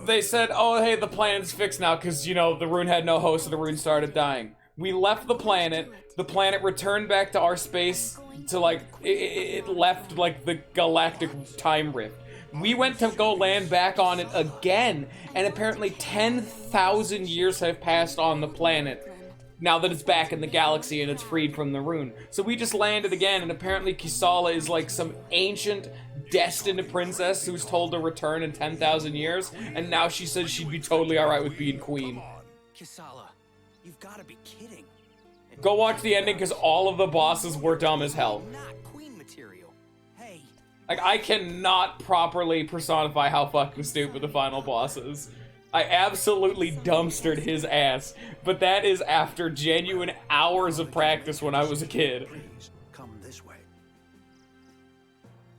They said, oh, hey, the planet's fixed now because, you know, the rune had no host, so the rune started dying. We left the planet returned back to our space to, like, it left, like, the galactic time rift. We went to go land back on it again, and apparently 10,000 years have passed on the planet now that it's back in the galaxy and it's freed from the rune. So we just landed again, and apparently Kisala is like some ancient, destined princess who's told to return in 10,000 years, and now she says she'd be totally alright with being queen. Kisala, you've got to be kidding. Go watch the ending, because all of the bosses were dumb as hell. Not queen material. Hey. Like, I cannot properly personify how fucking stupid the final boss is. I absolutely dumpstered his ass, but that is after genuine hours of practice when I was a kid. Please, come this way.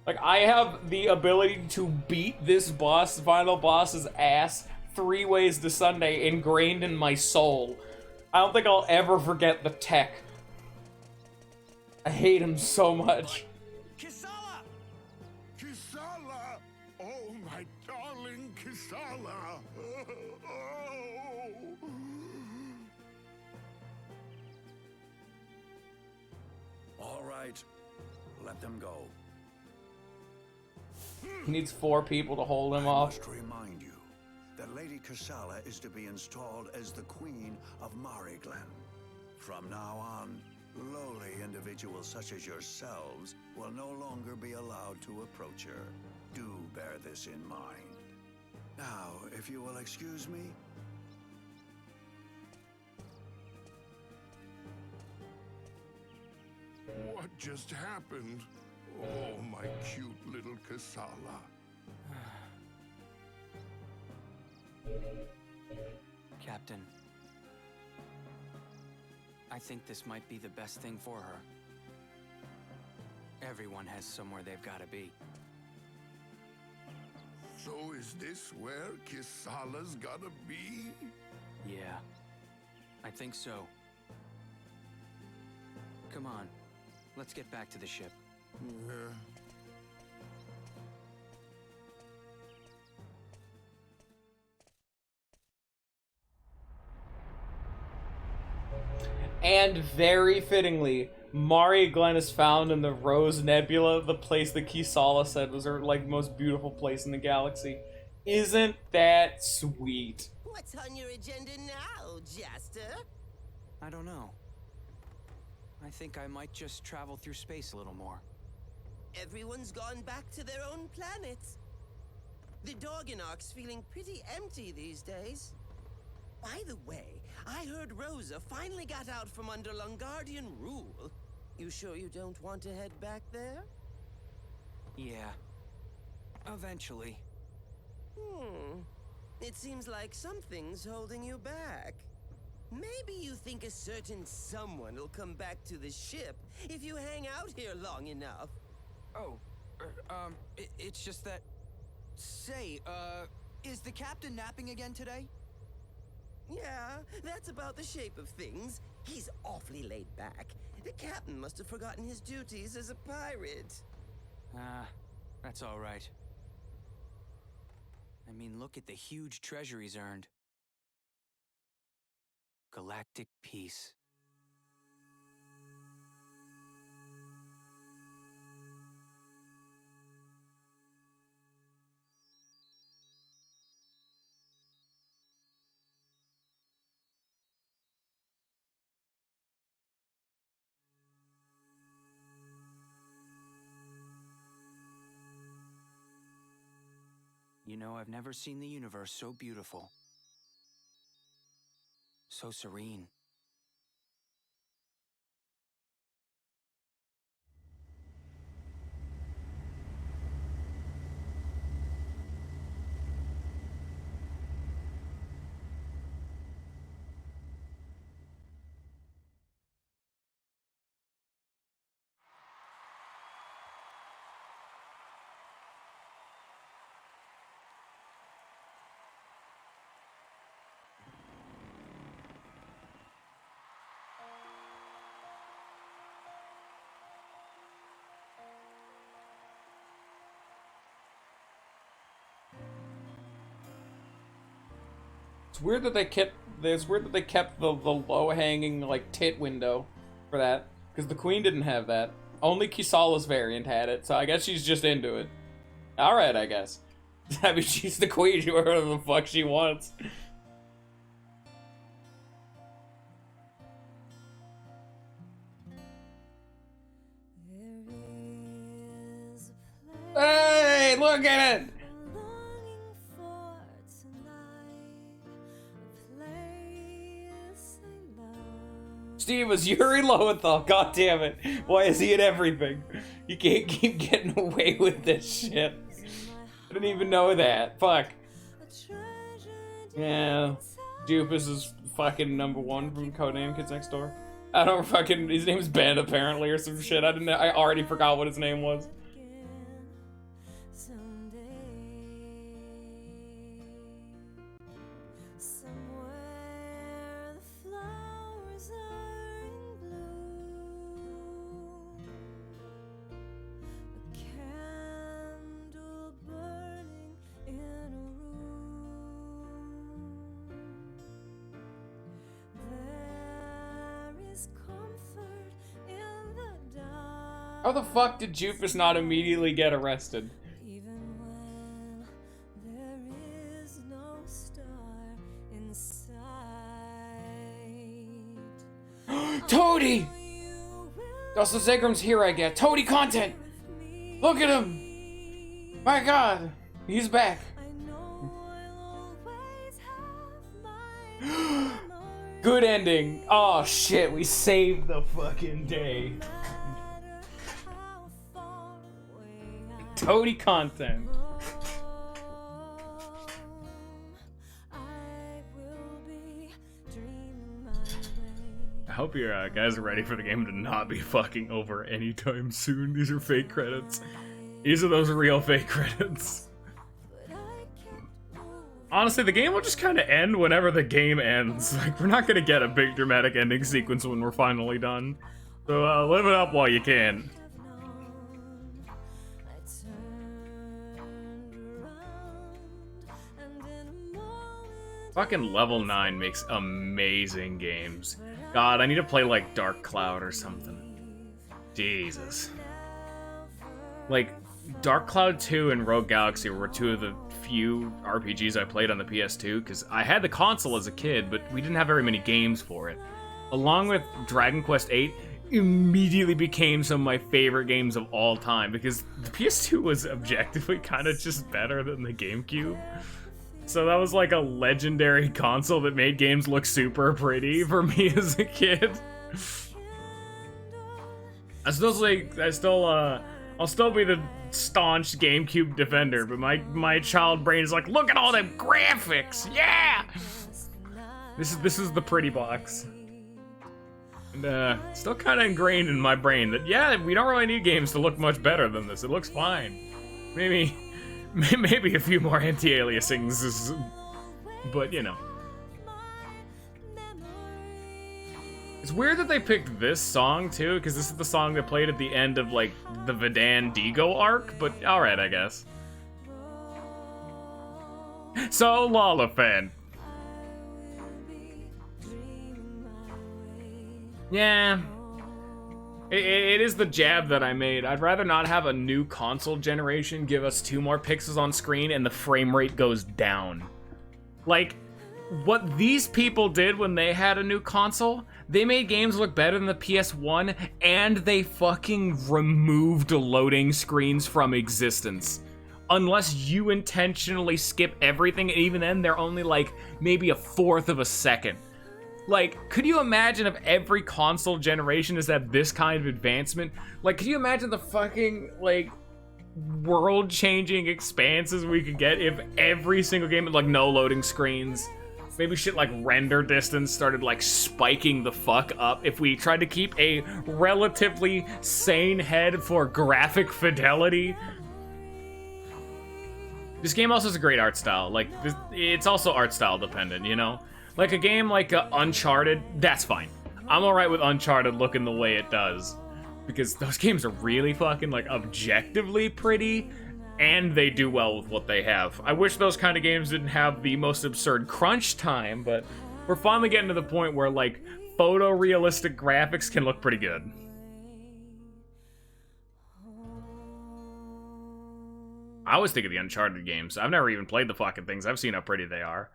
Like, I have the ability to beat this boss, final boss's ass 3 ways to Sunday ingrained in my soul. I don't think I'll ever forget the tech. I hate him so much. Kisala! Kisala! Oh, my darling Kisala! All right, let them go. He needs 4 people to hold him I off. must remind you that Lady Kasala is to be installed as the Queen of Mariglend. From now on, lowly individuals such as yourselves will no longer be allowed to approach her. Do bear this in mind. Now, if you will excuse me. What just happened? Oh, my cute little Kasala. Captain, I think this might be the best thing for her. Everyone has somewhere they've got to be. So is this where Kisala's gotta be? Yeah, I think so. Come on, let's get back to the ship. Yeah. And very fittingly, Mari Glen is found in the Rose Nebula, the place that Kisala said was her, like, most beautiful place in the galaxy. Isn't that sweet? What's on your agenda now, Jaster? I don't know. I think I might just travel through space a little more. Everyone's gone back to their own planets. The Dorganarch's feeling pretty empty these days. By the way, I heard Rosa finally got out from under Lungardian rule. You sure you don't want to head back there? Yeah. Eventually. It seems like something's holding you back. Maybe you think a certain someone will come back to the ship if you hang out here long enough. Oh, it's just that... Say, is the captain napping again today? Yeah, that's about the shape of things. He's awfully laid back. The captain must have forgotten his duties as a pirate. That's all right. I mean, look at the huge treasure he's earned. Galactic peace. You know, I've never seen the universe so beautiful. So serene. It's weird that they kept the low-hanging like tit window for that, because the queen didn't have that. Only Kisala's variant had it, so I guess she's just into it. All right, I guess. I mean, she's the queen. She wears whatever the fuck she wants. Hey, look at it! Steve was Yuri Lowenthal, god damn it. Why is he in everything? You can't keep getting away with this shit. I didn't even know that. Fuck. Yeah. Dupus is fucking #1 from Codename Kids Next Door. I don't fucking, his name's Ben apparently or some shit. I already forgot what his name was. How the fuck did Jupus not immediately get arrested? Toady! Dustin Zegram's here, I get. Toady content! Look at him! My god! He's back. Good ending. Oh shit, we saved the fucking day. Toady content. I hope you guys are ready for the game to not be fucking over anytime soon. These are fake credits. These are those real fake credits. Honestly, the game will just kind of end whenever the game ends. Like, we're not gonna get a big dramatic ending sequence when we're finally done. So, live it up while you can. Fucking Level 9 makes amazing games. God, I need to play like Dark Cloud or something. Jesus. Like, Dark Cloud 2 and Rogue Galaxy were two of the few RPGs I played on the PS2, because I had the console as a kid, but we didn't have very many games for it. Along with Dragon Quest VIII, immediately became some of my favorite games of all time, because the PS2 was objectively kind of just better than the GameCube. So that was like a legendary console that made games look super pretty for me as a kid. I'll still be the staunch GameCube defender, but my child brain is like, look at all them graphics, yeah! This is the pretty box. And still kind of ingrained in my brain that, yeah, we don't really need games to look much better than this. It looks fine. Maybe a few more anti-aliasings, but you know. It's weird that they picked this song, too, because this is the song that played at the end of, like, the Vidan Digo arc, but alright, I guess. So, Lollafan. Yeah. It is the jab that I made. I'd rather not have a new console generation give us 2 more pixels on screen and the frame rate goes down. Like, what these people did when they had a new console, they made games look better than the PS1, and they fucking removed loading screens from existence. Unless you intentionally skip everything, and even then, they're only like maybe a 1/4 of a second. Like, could you imagine if every console generation has had this kind of advancement? Like, could you imagine the fucking, like, world-changing expanses we could get if every single game had, like, no loading screens? Maybe shit like render distance started, like, spiking the fuck up if we tried to keep a relatively sane head for graphic fidelity. This game also has a great art style. Like, it's also art style dependent, you know? Like a game like Uncharted, that's fine. I'm alright with Uncharted looking the way it does. Because those games are really fucking, like, objectively pretty, and they do well with what they have. I wish those kind of games didn't have the most absurd crunch time, but we're finally getting to the point where, like, photorealistic graphics can look pretty good. I always think of the Uncharted games. I've never even played the fucking things. I've seen how pretty they are.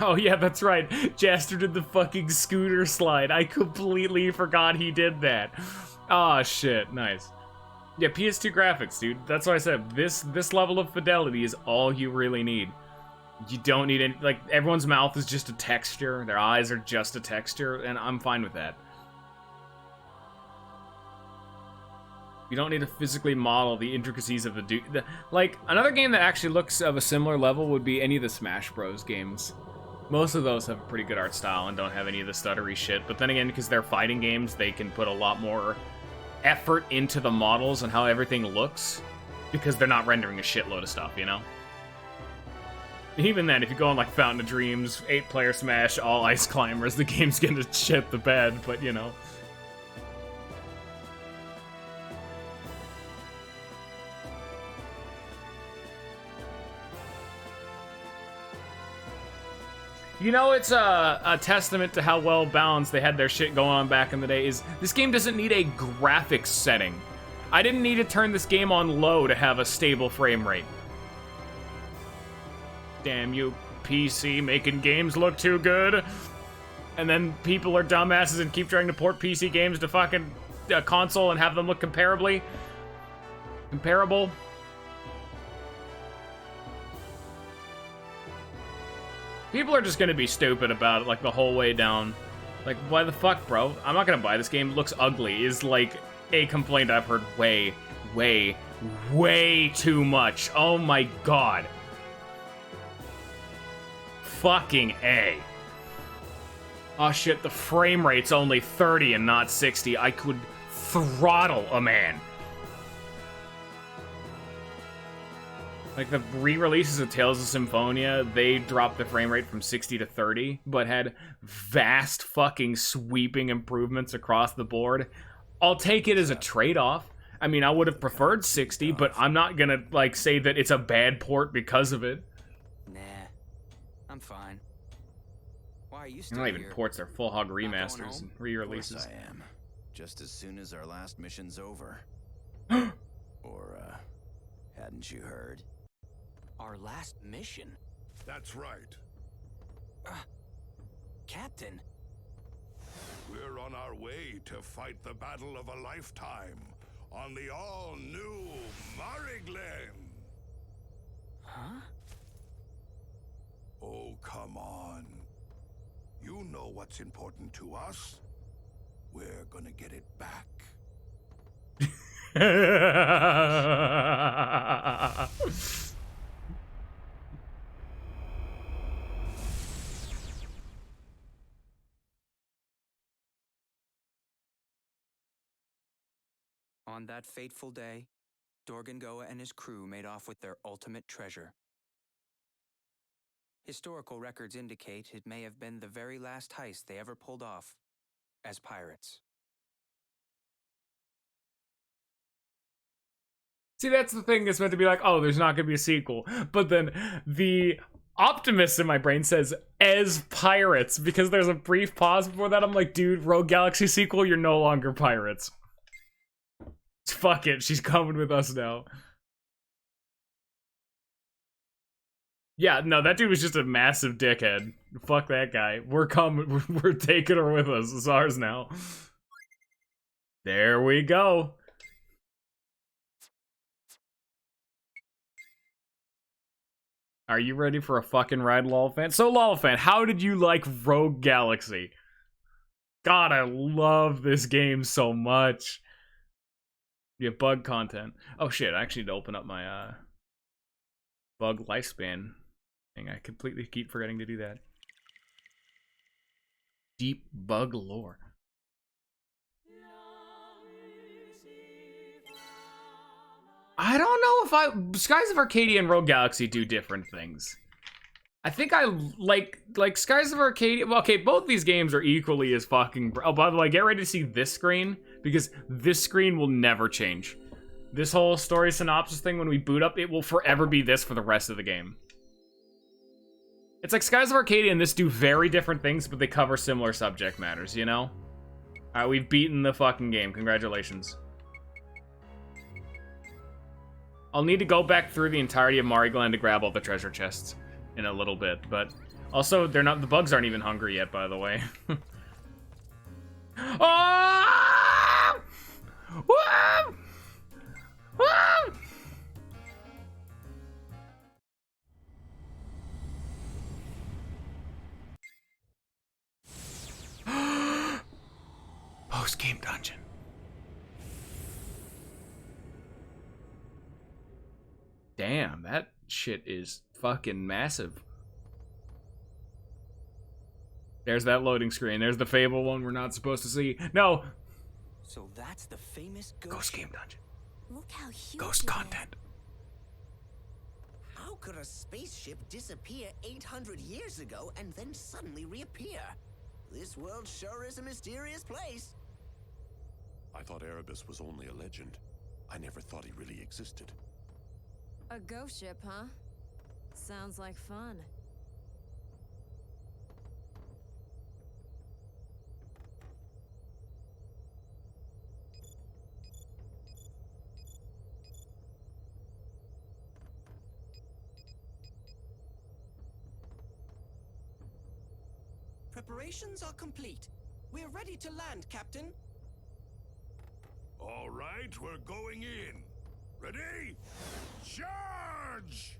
Oh yeah, that's right. Jaster did the fucking scooter slide. I completely forgot he did that. Ah, shit. Nice. Yeah, PS2 graphics, dude. That's why I said this level of fidelity is all you really need. You don't need any, like, everyone's mouth is just a texture, their eyes are just a texture, and I'm fine with that. You don't need to physically model the intricacies of like, another game that actually looks of a similar level would be any of the Smash Bros. Games. Most of those have a pretty good art style and don't have any of the stuttery shit, but then again, because they're fighting games, they can put a lot more effort into the models and how everything looks, because they're not rendering a shitload of stuff, you know? Even then, if you go on, like, Fountain of Dreams, 8-player Smash, all Ice Climbers, the game's gonna shit the bed, but, you know. You know, it's a testament to how well balanced they had their shit going on back in the day, is this game doesn't need a graphics setting. I didn't need to turn this game on low to have a stable frame rate. Damn you, PC, making games look too good. And then people are dumbasses and keep trying to port PC games to fucking console and have them look comparable. People are just gonna be stupid about it, like, the whole way down. Like, why the fuck, bro? I'm not gonna buy this game. It looks ugly, is, like, a complaint I've heard way too much. Oh my god. Fucking A. Oh shit, the frame rate's only 30 and not 60. I could throttle a man. Like, the re-releases of Tales of Symphonia, they dropped the frame rate from 60 to 30, but had vast fucking sweeping improvements across the board. I'll take it as a trade-off. I mean, I would have preferred 60, but I'm not gonna, like, say that it's a bad port because of it. Nah, I'm fine. Why are you They're still not even here? ports, they're full hog Not going remasters home? and re-releases. Of course I am. Just as soon as our last mission's over. Or, hadn't you heard? Our last mission? That's right. Captain? We're on our way to fight the battle of a lifetime on the all-new Mariglen. Huh? Oh, come on. You know what's important to us. We're gonna get it back. On that fateful day, Dorgangoa and his crew made off with their ultimate treasure. Historical records indicate it may have been the very last heist they ever pulled off as pirates. See, that's the thing that's meant to be like, oh, there's not going to be a sequel. But then the optimist in my brain says, as pirates, because there's a brief pause before that. I'm like, dude, Rogue Galaxy sequel, you're no longer pirates. Fuck it, she's coming with us now. Yeah, no, that dude was just a massive dickhead. Fuck that guy. We're coming, we're taking her with us. It's ours now. There we go. Are you ready for a fucking ride, Lolfan? So, Lolfan, how did you like Rogue Galaxy? God, I love this game so much. You have bug content. Oh shit, I actually need to open up my bug lifespan thing. I completely keep forgetting to do that. Deep bug lore. I don't know if Skies of Arcadia and Rogue Galaxy do different things. I think I like Skies of Arcadia. Well, okay, both these games are equally as fucking. Oh, by the way, get ready to see this screen because this screen will never change. This whole story synopsis thing, when we boot up, it will forever be this for the rest of the game. It's like Skies of Arcadia and this do very different things, but they cover similar subject matters, you know? Alright, we've beaten the fucking game. Congratulations. I'll need to go back through the entirety of Mariglen to grab all the treasure chests in a little bit, but also the bugs aren't even hungry yet, by the way. Oh! Woo! Woo! Post-game dungeon. Damn, that shit is fucking massive. There's that loading screen. There's the Fable one we're not supposed to see. No! So that's the famous Ghost game dungeon. Look how huge Ghost it content. How could a spaceship disappear 800 years ago and then suddenly reappear? This world sure is a mysterious place. I thought Erebus was only a legend. I never thought he really existed. A ghost ship, huh? Sounds like fun. Preparations are complete. We're ready to land, Captain. All right, we're going in. Ready? Charge!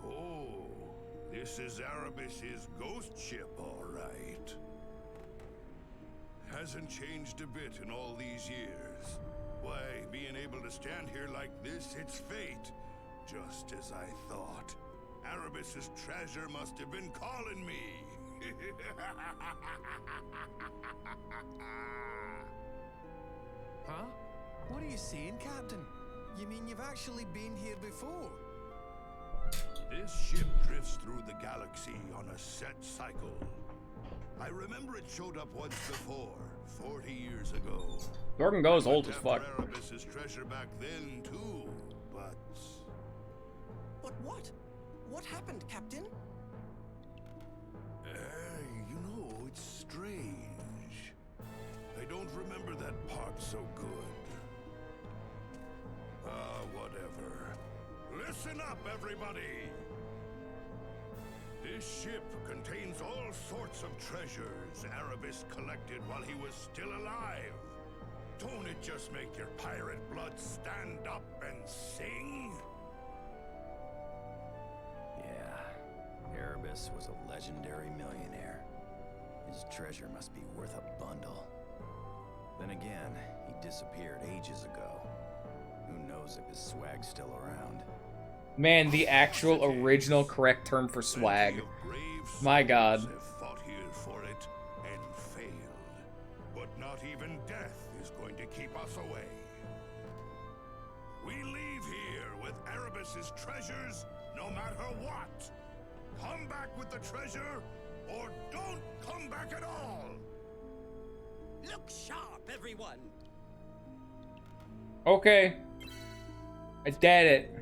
Oh, this is Erebus's ghost ship, all right. Hasn't changed a bit in all these years. Why, being able to stand here like this, it's fate. Just as I thought. Erebus's treasure must have been calling me. Huh? What are you saying, Captain? You mean you've actually been here before? This ship drifts through the galaxy on a set cycle. I remember it showed up once before, 40 years ago. Dorgan Go is old as After fuck. Erebus's treasure back then too, but But what? What happened, Captain? you know, it's strange. I don't remember that part so good. Whatever. Listen up, everybody! This ship contains all sorts of treasures Erebus collected while he was still alive. Don't it just make your pirate blood stand up and sing? Yeah, Erebus was a legendary millionaire. His treasure must be worth a bundle. Then again, he disappeared ages ago. Who knows if his swag's still around? Man, the actual original correct term for swag. My god. Have fought here for it and failed. But not even death is going to keep us away. We leave here with Erebus's treasures no matter what. Come back with the treasure or don't come back at all. Look sharp, everyone! Okay. I did it.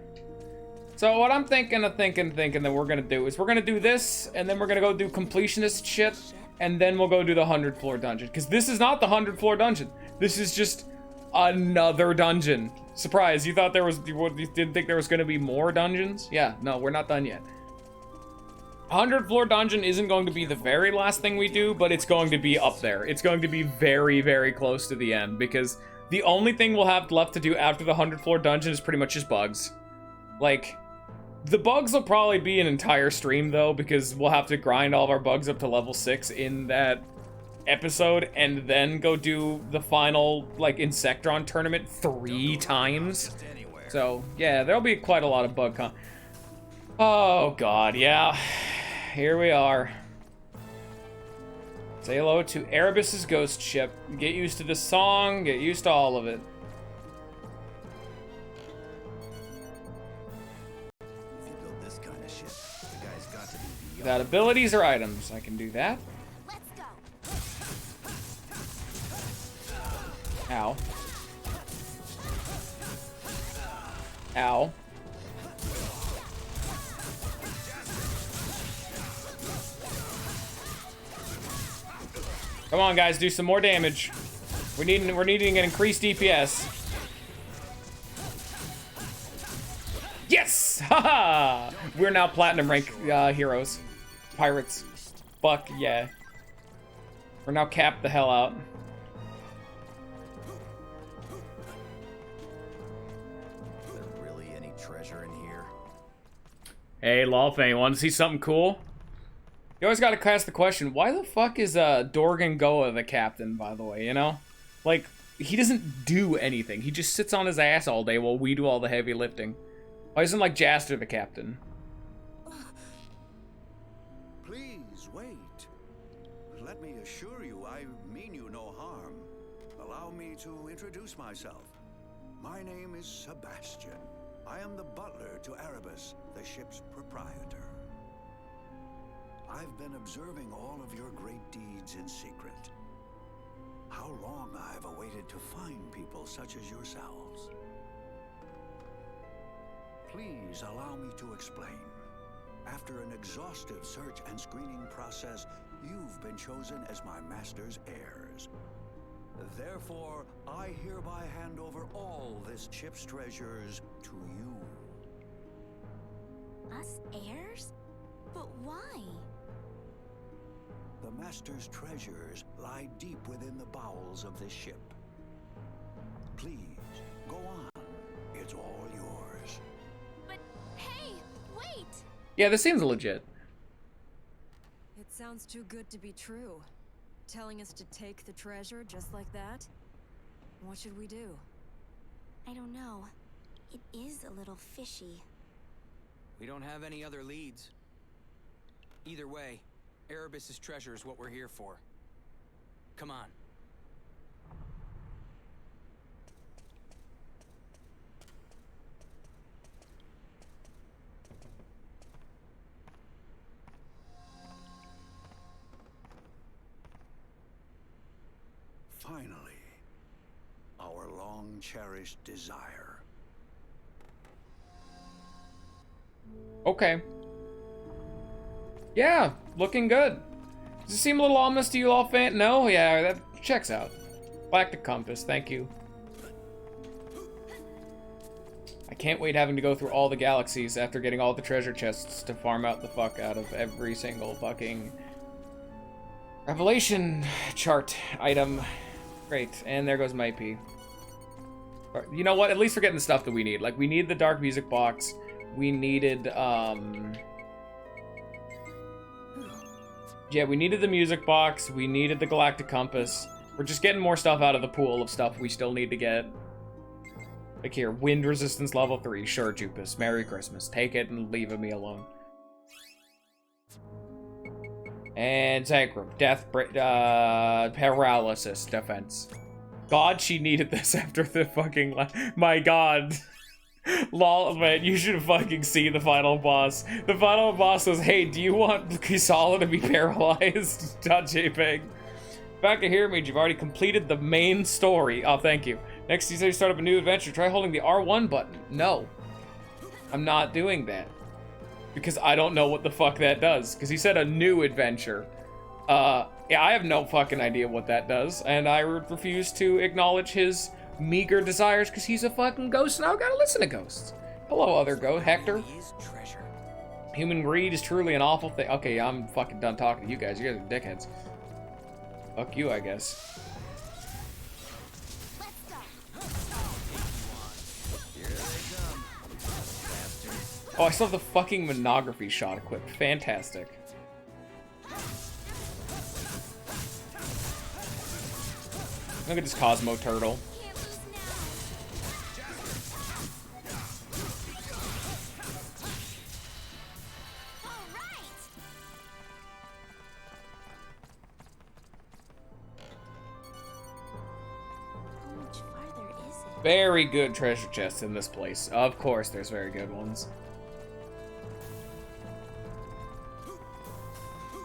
So what I'm thinking that we're gonna do is we're gonna do this, and then we're gonna go do completionist shit, and then we'll go do the 100th floor dungeon. Because this is not the 100th floor dungeon. This is just another dungeon. Surprise, you thought there was, you didn't think there was gonna be more dungeons? Yeah, no, we're not done yet. 100th floor dungeon isn't going to be the very last thing we do, but it's going to be up there. It's going to be very, very close to the end, because the only thing we'll have left to do after the 100th floor dungeon is pretty much just bugs. Like, the bugs will probably be an entire stream, though, because we'll have to grind all of our bugs up to level 6 in that episode, and then go do the final, like, Insectron tournament 3 times. So, yeah, there'll be quite a lot of bug con. Oh, God, yeah. Here we are. Say hello to Erebus's ghost ship. Get used to the song, get used to all of it. Without abilities or items, I can do that. Ow. Ow. Come on, guys, do some more damage. We're needing an increased DPS. Yes! Haha! We're now platinum rank heroes. Pirates. Fuck yeah. We're now capped the hell out. Is there really any treasure in here? Hey, Lawfane, want to see something cool? You always gotta ask the question, why the fuck is Dorgan Goa the captain, by the way, you know? Like, he doesn't do anything. He just sits on his ass all day while we do all the heavy lifting. Why isn't, like, Jaster the captain? Please, wait. Let me assure you, I mean you no harm. Allow me to introduce myself. My name is Sebastian. I am the butler to Erebus, the ship's proprietor. I've been observing all of your great deeds in secret. How long I've awaited to find people such as yourselves. Please allow me to explain. After an exhaustive search and screening process, you've been chosen as my master's heirs. Therefore, I hereby hand over all this ship's treasures to you. Us heirs? But why? The Master's treasures lie deep within the bowels of this ship. Please, go on. It's all yours. But, hey, wait! Yeah, this seems legit. It sounds too good to be true. Telling us to take the treasure just like that? What should we do? I don't know. It is a little fishy. We don't have any other leads. Either way, Erebus's treasure is what we're here for. Come on. finally, our long-cherished desire. Okay. Yeah, looking good. Does it seem a little ominous to you all, fan? No? Yeah, that checks out. Galactic compass, thank you. I can't wait having to go through all the galaxies after getting all the treasure chests to farm out the fuck out of every single fucking revelation chart item. Great, and there goes my P. You know what? At least we're getting the stuff that we need. Like, we need the dark music box. We needed, yeah, we needed the music box. We needed the galactic compass. We're just getting more stuff out of the pool of stuff we still need to get. Like here, wind resistance level 3. Sure, Jupus. Merry Christmas. Take it and leave me alone. And Zagram. Death, paralysis, defense. God, she needed this after the fucking... My god. Lol, man, you should fucking see the final boss. The final boss says, hey, do you want Kisala to be paralyzed? .jpg. Back to here means you've already completed the main story. Oh, thank you. Next, you say start up a new adventure. Try holding the R1 button. No. I'm not doing that. Because I don't know what the fuck that does. Because he said a new adventure. Yeah, I have no fucking idea what that does. And I refuse to acknowledge his meager desires because he's a fucking ghost and I gotta listen to ghosts. Hello, other ghost. Hector. Human greed is truly an awful thing. Okay, I'm fucking done talking to you guys. You guys are dickheads. Fuck you, I guess. Oh, I still have the fucking monography shot equipped. Fantastic. Look at this Cosmo Turtle. Very good treasure chests in this place. Of course, there's very good ones.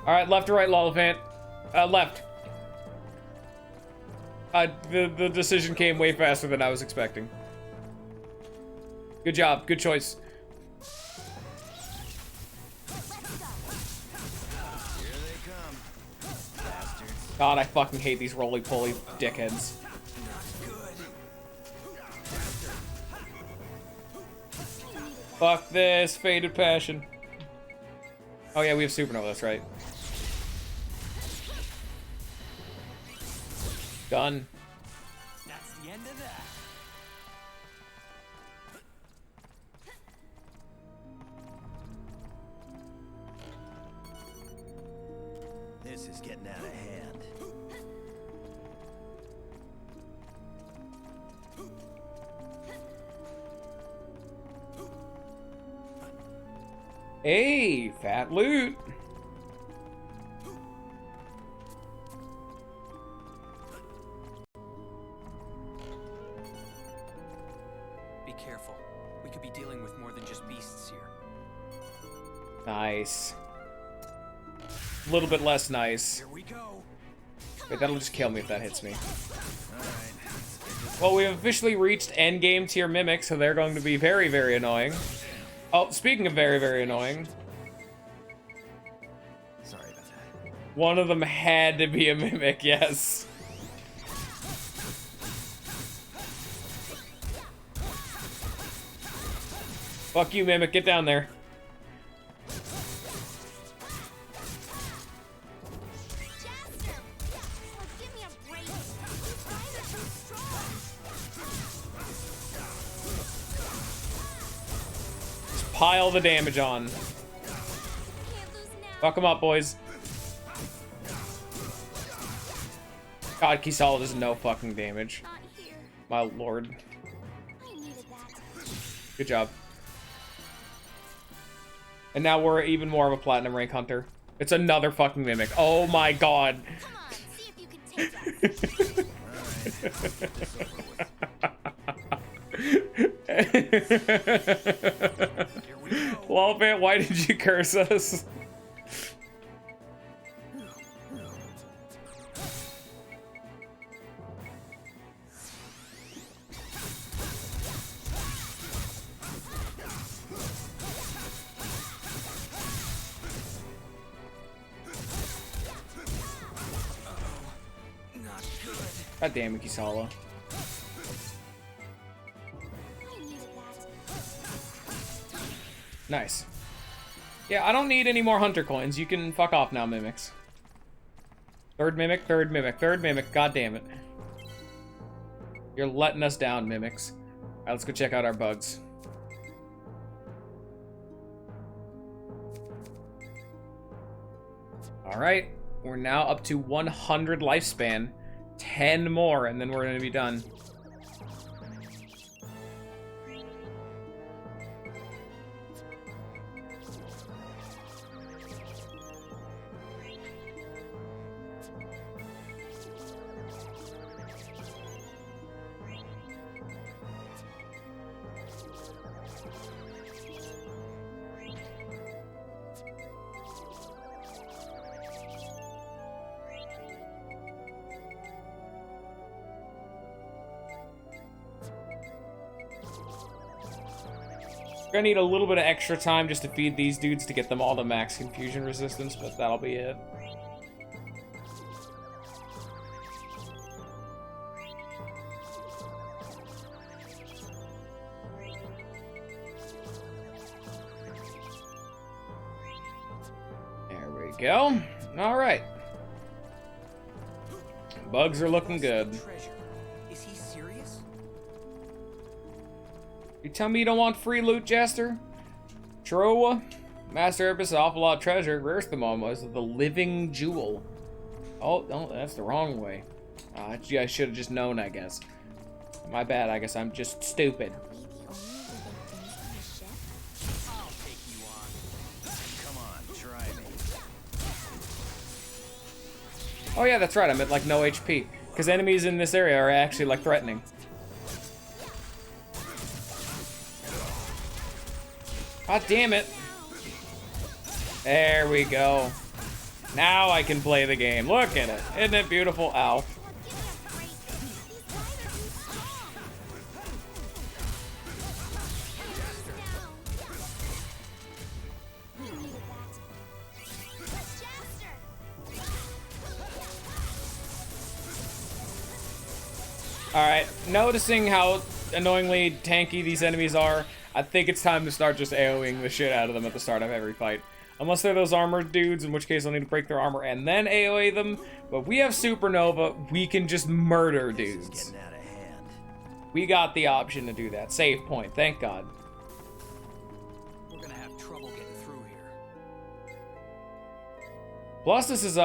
Alright, left or right, Lollivant? Left. The decision came way faster than I was expecting. Good job. Good choice. God, I fucking hate these roly-poly dickheads. Fuck this, faded passion. Oh yeah, we have supernova, that's right. Done. That's the end of that. This is getting out of hand. Hey, fat loot. Be careful. We could be dealing with more than just beasts here. Nice. A little bit less nice. Here we go. Wait, that'll just kill me if that hits me. Well, we've officially reached endgame tier mimics, so they're going to be very, very annoying. Oh, speaking of very, very annoying. Sorry about that. One of them had to be a mimic, yes. Fuck you, mimic, get down there. Pile the damage on. Fuck them up, boys. God, Kisala does no fucking damage. My lord. Good job. And now we're even more of a platinum rank hunter. It's another fucking mimic. Oh my god. Lollivant, why did you curse us? God damn it, Kisala. Nice. Yeah, I don't need any more hunter coins. You can fuck off now, mimics. Third mimic, third mimic, third mimic. God damn it. You're letting us down, mimics. Alright, let's go check out our bugs. Alright, we're now up to 100 lifespan. 10 more, and then we're gonna be done. Gonna need a little bit of extra time just to feed these dudes to get them all to max confusion resistance, but that'll be it. There we go. All right. Bugs are looking good. Is he serious? You tell me you don't want free loot, Jester? True. Master Erebus is an awful lot of treasure. Rarest of them all was the living jewel. Oh, no, that's the wrong way. I should have just known, I guess. My bad, I guess I'm just stupid. I'll take you on. Come on, try me. Oh yeah, that's right, I'm at like no HP. Because enemies in this area are actually like threatening. God damn it. There we go. Now I can play the game. Look at it. Isn't it beautiful? Ow. Alright, noticing how annoyingly tanky these enemies are, I think it's time to start just AoEing the shit out of them at the start of every fight. Unless they're those armored dudes, in which case I'll need to break their armor and then AoE them. But we have Supernova, we can just murder dudes. We got the option to do that. Save point, thank God. We're gonna have trouble getting through here. Plus this is,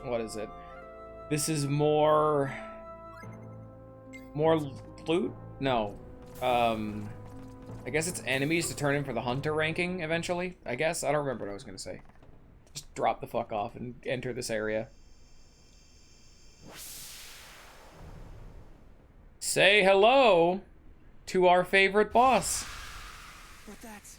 what is it? This is more loot? No. I guess it's enemies to turn in for the hunter ranking eventually, I guess. I don't remember what I was gonna say. Just drop the fuck off and enter this area. Say hello to our favorite boss. But that's...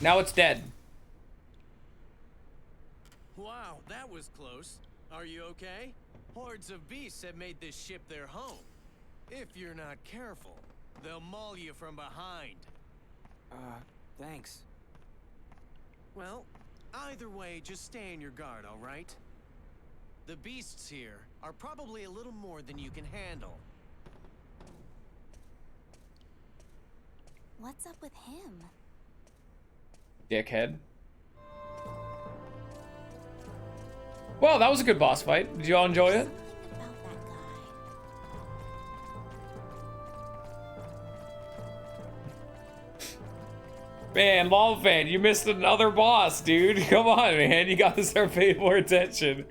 Now it's dead. Wow, that was close. Are you okay? Hordes of beasts have made this ship their home. If you're not careful, they'll maul you from behind. Thanks. Well, either way, just stay on your guard, all right? The beasts here are probably a little more than you can handle. What's up with him? Dickhead. Well, that was a good boss fight. Did you all enjoy it? Man, Lolfan, you missed another boss, dude. Come on, man. You gotta start paying more attention.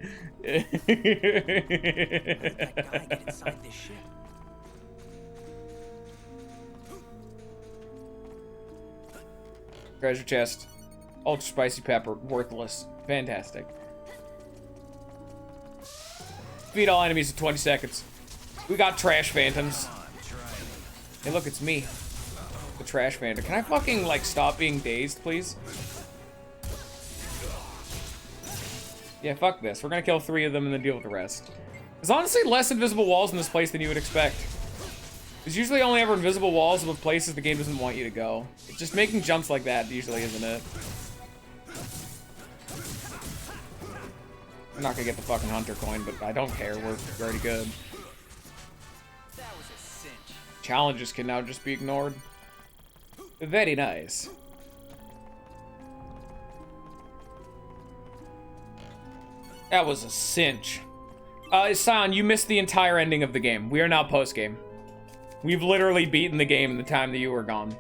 Treasure chest. Ultra spicy pepper. Worthless. Fantastic. Feed all enemies in 20 seconds. We got trash phantoms. Hey, look, it's me. The trash phantom. Can I fucking, like, stop being dazed, please? Yeah, fuck this. We're gonna kill 3 of them and then deal with the rest. There's honestly less invisible walls in this place than you would expect. There's usually only ever invisible walls with places the game doesn't want you to go. Just making jumps like that usually isn't it. I'm not gonna get the fucking hunter coin, but I don't care. We're already good. That was a cinch. Challenges can now just be ignored. Very nice. That was a cinch. Sion, you missed the entire ending of the game. We are now post-game. We've literally beaten the game in the time that you were gone.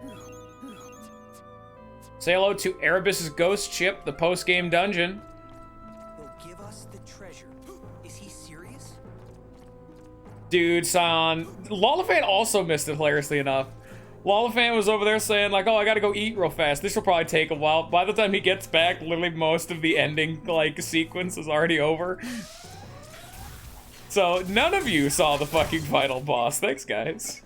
Say hello to Erebus's ghost ship, the post-game dungeon. Will give us the treasure. Is he serious? Dude, Sion. Lollifan also missed it, hilariously enough. Lollifan was over there saying, like, oh, I gotta go eat real fast. This will probably take a while. By the time he gets back, literally most of the ending, like, sequence is already over. So, none of you saw the fucking final boss. Thanks, guys.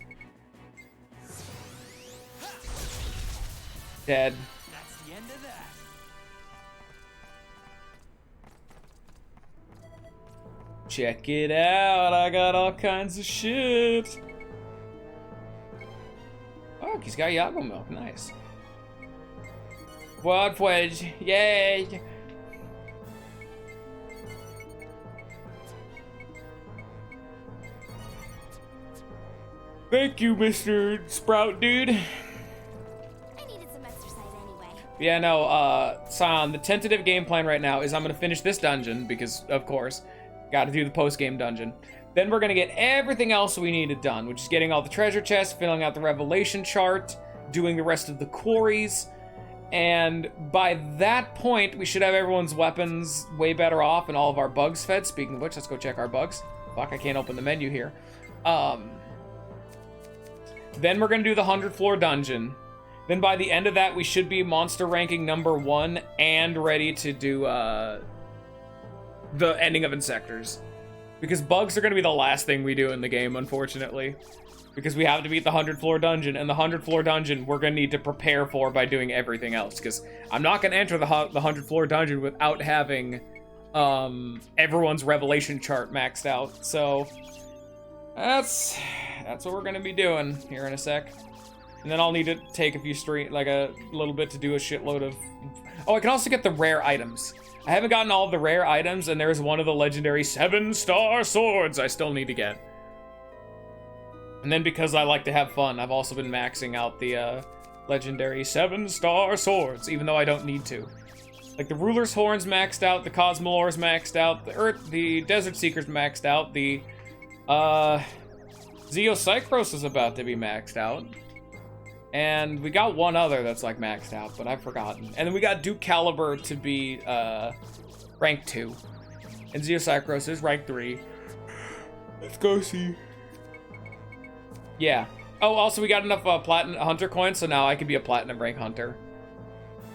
Dead. That's the end of that. Check it out. I got all kinds of shit. Oh, he's got Yago milk. Nice. World Wedge. Yay. Thank you, Mr. Sprout Dude. I needed some exercise anyway. Yeah, no, Sion, the tentative game plan right now is I'm gonna finish this dungeon, because, of course, gotta do the post-game dungeon. Then we're gonna get everything else we needed done, which is getting all the treasure chests, filling out the revelation chart, doing the rest of the quarries, and by that point, we should have everyone's weapons way better off and all of our bugs fed. Speaking of which, let's go check our bugs. Fuck, I can't open the menu here. Then we're gonna do the 100th floor dungeon. Then by the end of that, we should be monster ranking #1 and ready to do the ending of Insectors. Because bugs are gonna be the last thing we do in the game, unfortunately. Because we have to beat the 100th floor dungeon, and the 100th floor dungeon we're gonna need to prepare for by doing everything else. Because I'm not gonna enter the 100th floor dungeon without having everyone's revelation chart maxed out. So that's what we're gonna be doing here in a sec. And then I'll need to take a little bit to do a shitload of... Oh, I can also get the rare items. I haven't gotten all of the rare items, and there's one of the legendary 7-star swords I still need to get. And then because I like to have fun, I've also been maxing out the legendary 7-star swords, even though I don't need to. Like the Ruler's Horn's maxed out, the Cosmolore's maxed out, the Desert Seeker's maxed out, the Zeocycros is about to be maxed out. And we got one other that's like maxed out, but I've forgotten. And then we got Duke Caliber to be rank 2. And Zeocycros is rank 3. Let's go see. Yeah. Oh, also we got enough platinum hunter coins, so now I can be a platinum rank hunter.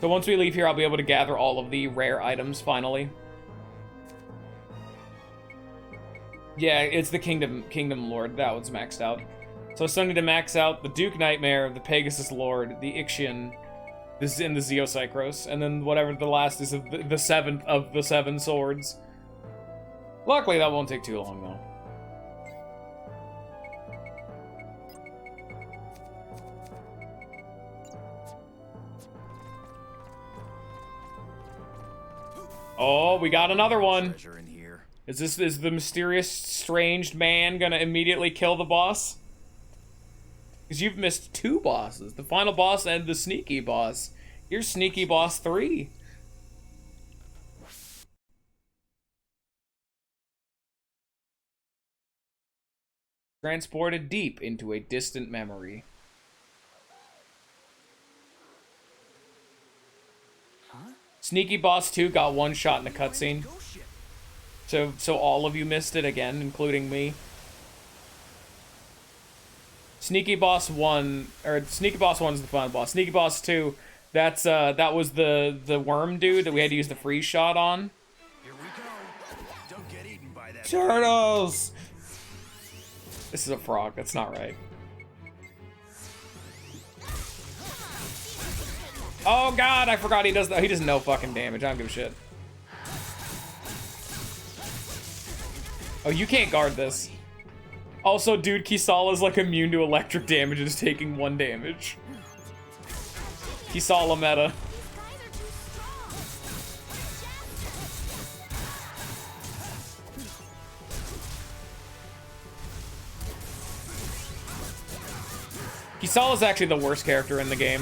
So once we leave here, I'll be able to gather all of the rare items finally. Yeah, it's the Kingdom Lord. That one's maxed out. So I still need to max out the Duke Nightmare, the Pegasus Lord, the Ixion, this is in the Zeocycros, and then whatever the last is of the 7th of the 7 swords. Luckily, that won't take too long, though. Oh, we got another one. Is the mysterious, strange man gonna immediately kill the boss? Because you've missed 2 bosses. The final boss and the sneaky boss. Here's sneaky boss 3. Transported deep into a distant memory. Huh? Sneaky boss 2 got 1 shot in the cutscene. So all of you missed it again, including me. Sneaky Boss 1, or Sneaky Boss 1 is the final boss. Sneaky Boss 2, that was the worm dude that we had to use the freeze shot on. Here we go. Don't get eaten by that. Turtles! This is a frog, that's not right. Oh god, I forgot he does no fucking damage, I don't give a shit. Oh, you can't guard this. Also, dude, Kisala's like immune to electric damage and is taking 1 damage. Kisala meta. Kisala's actually the worst character in the game.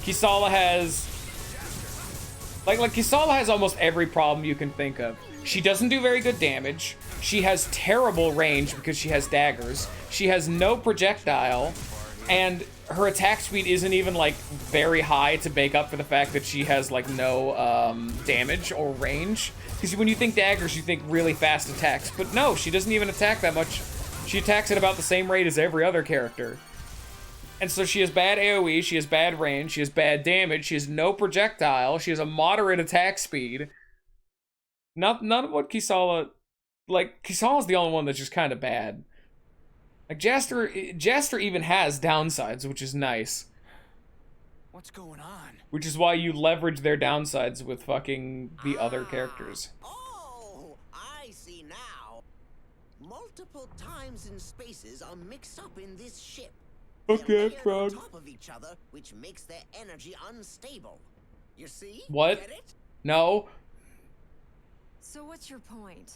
Kisala has... Like Kisala has almost every problem you can think of. She doesn't do very good damage. She has terrible range because she has daggers. She has no projectile. And her attack speed isn't even, like, very high to make up for the fact that she has, like, no damage or range. Because when you think daggers, you think really fast attacks. But no, she doesn't even attack that much. She attacks at about the same rate as every other character. And so she has bad AoE, she has bad range, she has bad damage, she has no projectile, she has a moderate attack speed. None of what Kisala... Like, Kisala's the only one that's just kind of bad. Like, Jaster even has downsides, which is nice. What's going on? Which is why you leverage their downsides with fucking the other characters. Oh, I see now. Multiple times and spaces are mixed up in this ship. Okay, They're frog. on top of each other, which makes their energy unstable. You see? What? Get it? No. So what's your point?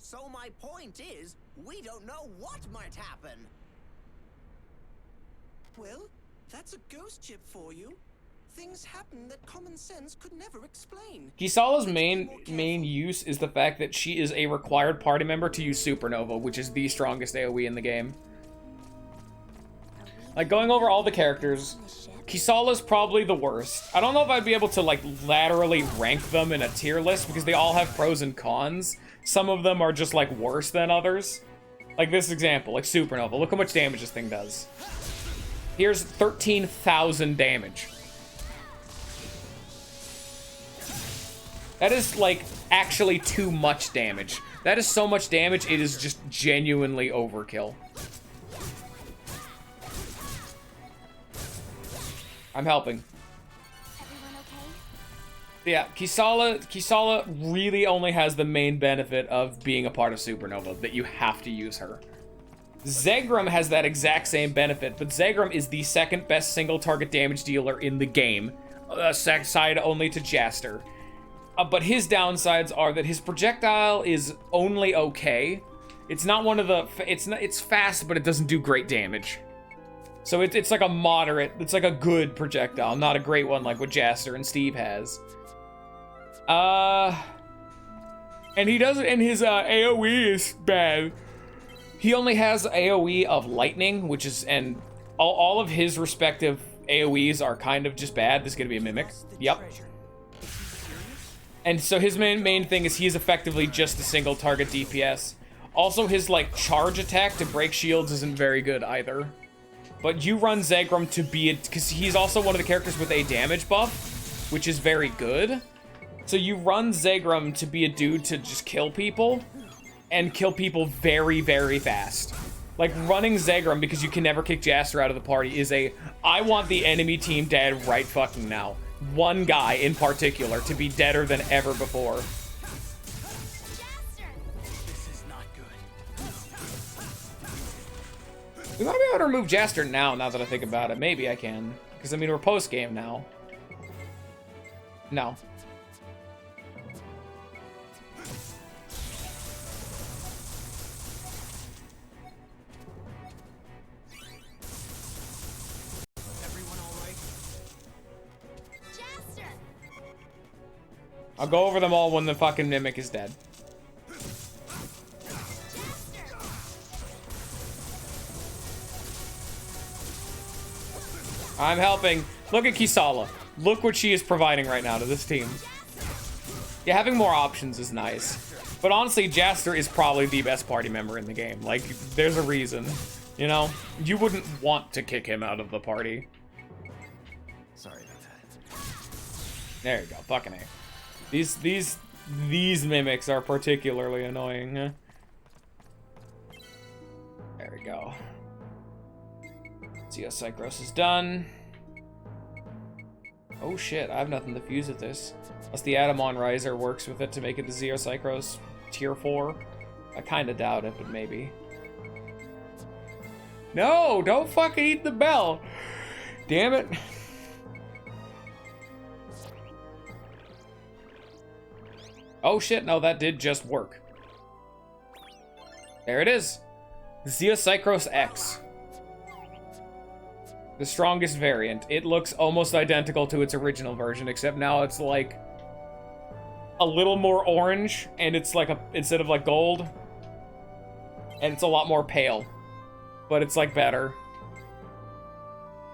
So my point is, we don't know what might happen. Well, that's a ghost ship for you. Things happen that common sense could never explain. Kisala's main use is the fact that she is a required party member to use Supernova, which is the strongest AoE in the game. Like, going over all the characters, Kisala's probably the worst. I don't know if I'd be able to, like, laterally rank them in a tier list, because they all have pros and cons. Some of them are just, like, worse than others. Like this example, like Supernova. Look how much damage this thing does. Here's 13,000 damage. That is, like, actually too much damage. That is so much damage, it is just genuinely overkill. I'm helping. Yeah, Kisala really only has the main benefit of being a part of Supernova, that you have to use her. Zegram has that exact same benefit, but Zegram is the second best single target damage dealer in the game, side only to Jaster. But his downsides are that his projectile is only okay. It's not one of the, it's fast, but it doesn't do great damage. So it's like a moderate, it's like a good projectile, not a great one like what Jaster and Steve has. And he doesn't, and his AoE is bad. He only has AoE of lightning, which is, and all of his respective AoEs are kind of just bad. This is gonna be a mimic. Yep. And so his main thing is he's effectively just a single target DPS. Also, his like charge attack to break shields isn't very good either. But you run Zegram to be it, because he's also one of the characters with a damage buff, which is very good. So you run Zegram to be a dude to just kill people, and kill people very, very fast. Like, running Zegram because you can never kick Jaster out of the party is a, I want the enemy team dead right fucking now. One guy in particular to be deader than ever before. We might be able to remove Jaster now that I think about it. Maybe I can. Because, I mean, we're post-game now. No. I'll go over them all when the fucking Mimic is dead. I'm helping. Look at Kisala. Look what she is providing right now to this team. Yeah, having more options is nice. But honestly, Jaster is probably the best party member in the game. Like, there's a reason. You know? You wouldn't want to kick him out of the party. Sorry about that. There you go. Fucking A. These mimics are particularly annoying. Huh? There we go. Xeocycros is done. Oh shit, I have nothing to fuse with this. Unless the Atomon Riser works with it to make it the Xeocycros tier 4. I kinda doubt it, but maybe. No, don't fucking eat the bell. Damn it. Oh shit, no, that did just work. There it is. Zeocycros X. The strongest variant. It looks almost identical to its original version, except now it's like a little more orange, and it's like instead of like gold, and it's a lot more pale, but it's like better.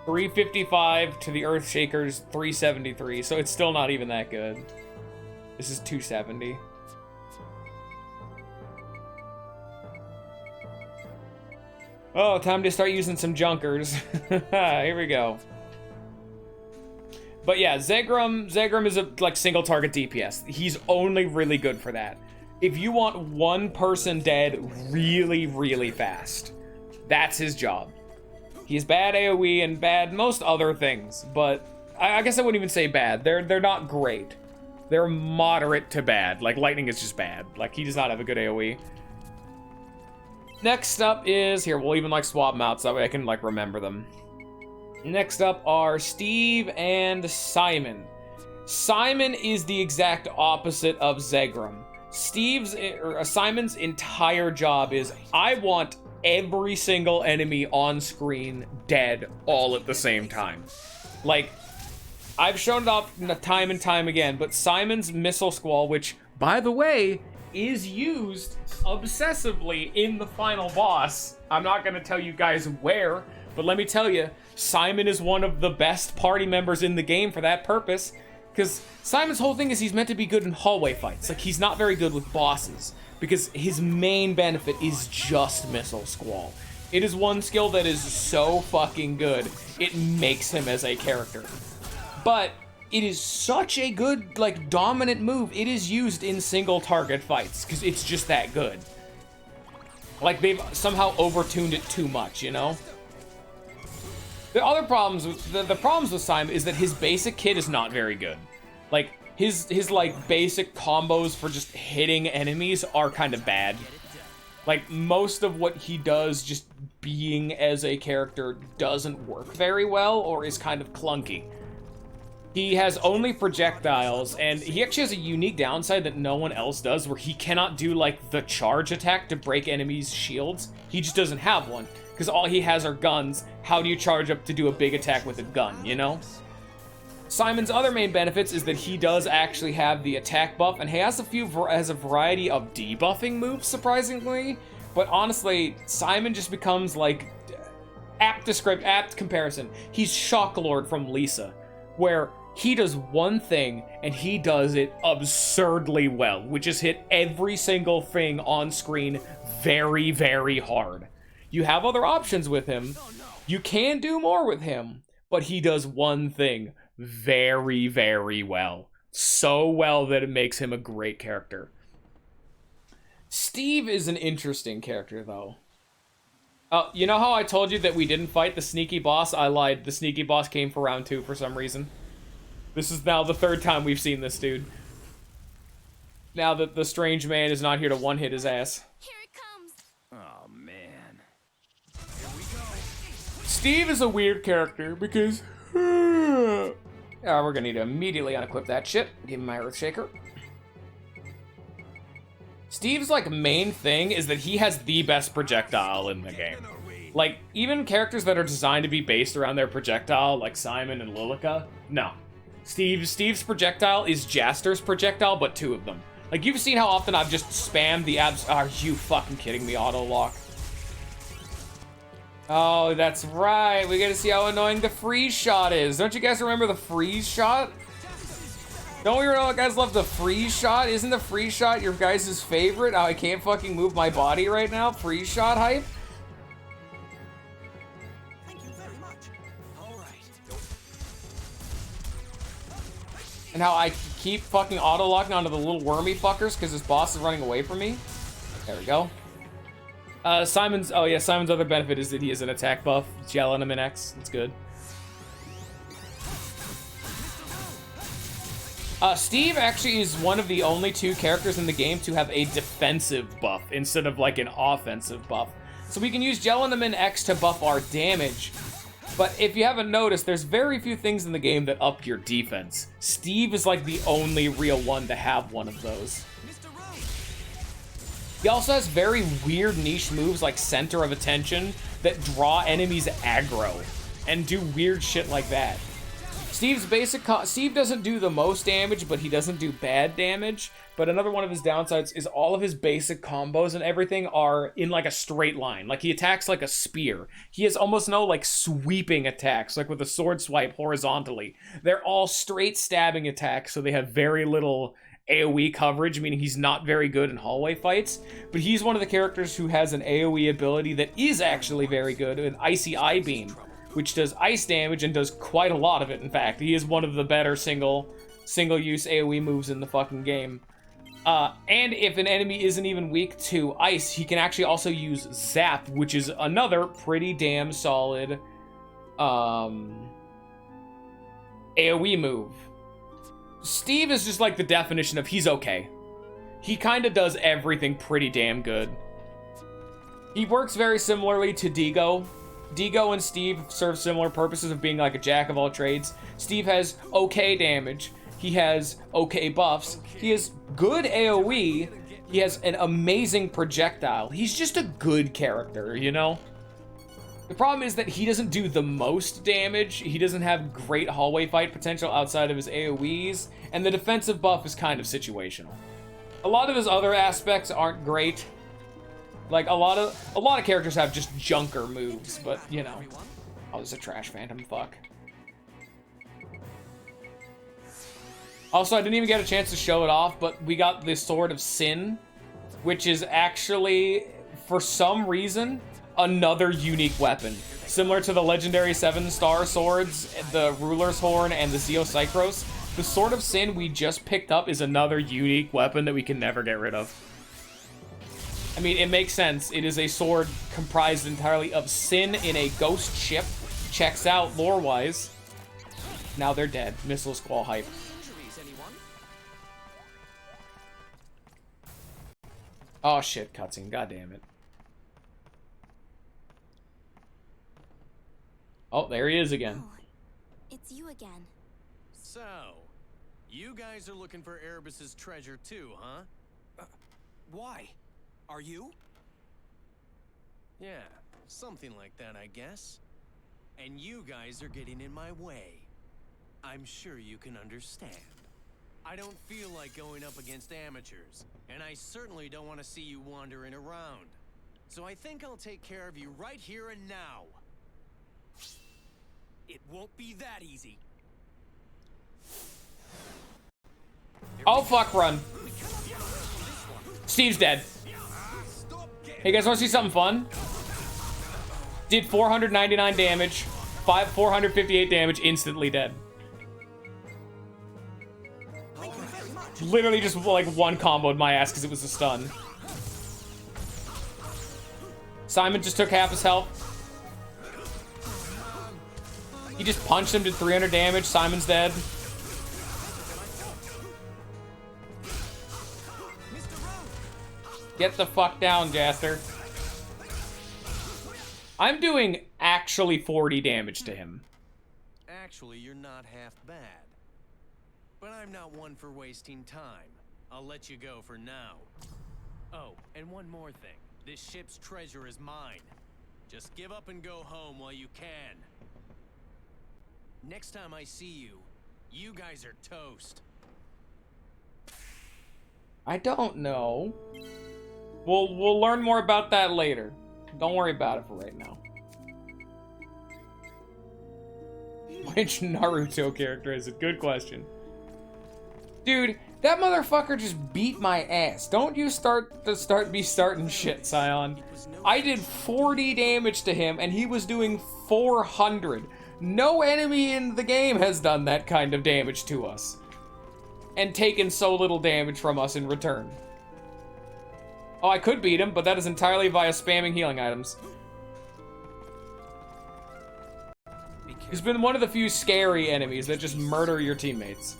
355 to the Earthshaker's 373, so it's still not even that good. This is 270. Oh, time to start using some junkers. Here we go. But yeah, Zegrum is a like single target DPS. He's only really good for that. If you want one person dead really, really fast, that's his job. He's bad AoE and bad most other things, but I guess I wouldn't even say bad. They're not great. They're moderate to bad. Like lightning is just bad. Like he does not have a good AoE. Next up is, here, we'll even like swap them out so that way I can like remember them. Next up are Steve and Simon. Simon is the exact opposite of Zegrum. Simon's entire job is, I want every single enemy on screen dead all at the same time. Like, I've shown it off time and time again, but Simon's Missile Squall, which, by the way, is used obsessively in the final boss. I'm not gonna tell you guys where, but let me tell you, Simon is one of the best party members in the game for that purpose, because Simon's whole thing is he's meant to be good in hallway fights. Like, he's not very good with bosses, because his main benefit is just Missile Squall. It is one skill that is so fucking good, it makes him as a character. But it is such a good, like, dominant move. It is used in single target fights because it's just that good. Like, they've somehow overtuned it too much, you know? The other problems with the problems with Simon is that his basic kit is not very good. Like, his like basic combos for just hitting enemies are kind of bad. Like, most of what he does just being as a character doesn't work very well or is kind of clunky. He has only projectiles, and he actually has a unique downside that no one else does, where he cannot do, like, the charge attack to break enemies' shields. He just doesn't have one, because all he has are guns. How do you charge up to do a big attack with a gun, you know? Simon's other main benefits is that he does actually have the attack buff, and he has a variety of debuffing moves, surprisingly. But honestly, Simon just becomes, like, apt comparison. He's Shock Lord from Lisa, where he does one thing, and he does it absurdly well, which is hit every single thing on screen very, very hard. You have other options with him. You can do more with him, but he does one thing very, very well. So well that it makes him a great character. Steve is an interesting character, though. You know how I told you that we didn't fight the sneaky boss? I lied. The sneaky boss came for round 2 for some reason. This is now the 3rd time we've seen this dude. Now that the strange man is not here to one-hit his ass. Here it comes. Oh, man. Steve is a weird character because... we're gonna need to immediately unequip that shit. Give him my Earthshaker. Steve's, like, main thing is that he has the best projectile in the game. Like, even characters that are designed to be based around their projectile, like Simon and Lilica, no. Steve's projectile is Jaster's projectile, but 2 of them. Like, you've seen how often I've just spammed the abs- Are you fucking kidding me, auto-lock? Oh, that's right. We get to see how annoying the freeze shot is. Don't you guys remember the freeze shot? Don't we guys love the freeze shot? Isn't the freeze shot your guys' favorite? How I can't fucking move my body right now? Freeze shot hype? And how I keep fucking auto-locking onto the little wormy fuckers because this boss is running away from me. There we go. Simon's other benefit is that he is an attack buff. Yell at him in X. It's good. Steve actually is one of the only 2 characters in the game to have a defensive buff instead of like an offensive buff. So we can use Gelamin X to buff our damage. But if you haven't noticed, there's very few things in the game that up your defense. Steve is like the only real one to have one of those. He also has very weird niche moves like Center of Attention that draw enemies aggro and do weird shit like that. Steve doesn't do the most damage, but he doesn't do bad damage. But another one of his downsides is all of his basic combos and everything are in like a straight line. Like he attacks like a spear. He has almost no like sweeping attacks, like with a sword swipe horizontally. They're all straight stabbing attacks, so they have very little AoE coverage, meaning he's not very good in hallway fights. But he's one of the characters who has an AoE ability that is actually very good, an Icy Eye Beam, which does ice damage and does quite a lot of it, in fact. He is one of the better single-use AoE moves in the fucking game. And if an enemy isn't even weak to ice, he can actually also use Zap, which is another pretty damn solid AoE move. Steve is just like the definition of he's okay. He kind of does everything pretty damn good. He works very similarly to Digo. Digo and Steve serve similar purposes of being like a jack of all trades. Steve has okay damage. He has okay buffs. He has good AoE. He has an amazing projectile. He's just a good character, you know? The problem is that he doesn't do the most damage. He doesn't have great hallway fight potential outside of his AoEs, and the defensive buff is kind of situational. A lot of his other aspects aren't great. Like a lot of characters have just junker moves, but you know. Oh, there's a trash phantom, fuck. Also, I didn't even get a chance to show it off, but we got the Sword of Sin, which is actually, for some reason, another unique weapon. Similar to the legendary 7-star swords, the Ruler's Horn, and the Zeocycros, the Sword of Sin we just picked up is another unique weapon that we can never get rid of. I mean, it makes sense. It is a sword comprised entirely of sin in a ghost ship. Checks out lore-wise. Now they're dead. Missile Squall hype. Oh shit, cutscene. God damn it. Oh, there he is again. Oh, it's you again. So, you guys are looking for Erebus's treasure too, huh? Why? Are you? Yeah, something like that, I guess. And you guys are getting in my way. I'm sure you can understand. I don't feel like going up against amateurs, and I certainly don't want to see you wandering around. So I think I'll take care of you right here and now. It won't be that easy. Oh fuck, run. Steve's dead. Hey guys, wanna see something fun? Did 499 damage, 458 damage, instantly dead. Literally just like one comboed my ass because it was a stun. Simon just took half his health. He just punched him, did 300 damage. Simon's dead. Get the fuck down, Jaster. I'm doing actually 40 damage to him. Actually, you're not half bad. But I'm not one for wasting time. I'll let you go for now. Oh, and one more thing. This ship's treasure is mine. Just give up and go home while you can. Next time I see you, you guys are toast. I don't know. We'll learn more about that later. Don't worry about it for right now. Which Naruto character is it? Good question. Dude, that motherfucker just beat my ass. Don't you be starting shit, Scion. I did 40 damage to him and he was doing 400. No enemy in the game has done that kind of damage to us. And taken so little damage from us in return. Oh, I could beat him, but that is entirely via spamming healing items. He's been one of the few scary enemies that just murder your teammates.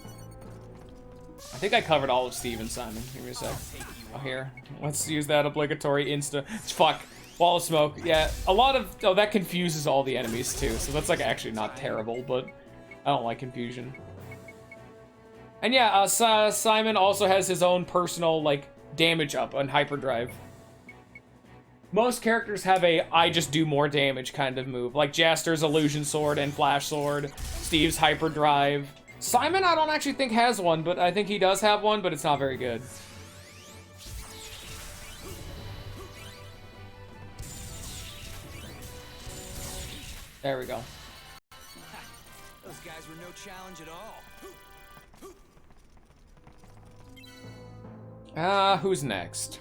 I think I covered all of Steve and Simon. Give me a sec. Oh, here. Let's use that obligatory insta. Fuck. Wall of smoke. Yeah, a lot of... Oh, that confuses all the enemies, too. So that's, like, actually not terrible, but I don't like confusion. And yeah, Simon also has his own personal, like, damage up on hyperdrive. Most characters have a I just do more damage kind of move, like Jaster's illusion sword and flash sword, Steve's hyperdrive. Simon I don't actually think has one, but I think he does have one, but it's not very good. There we go. Those guys were no challenge at all. Who's next?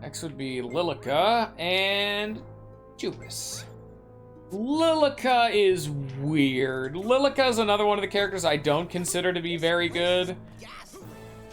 Next would be Lilica and Jupas. Lilica is weird. Lilica is another one of the characters I don't consider to be very good.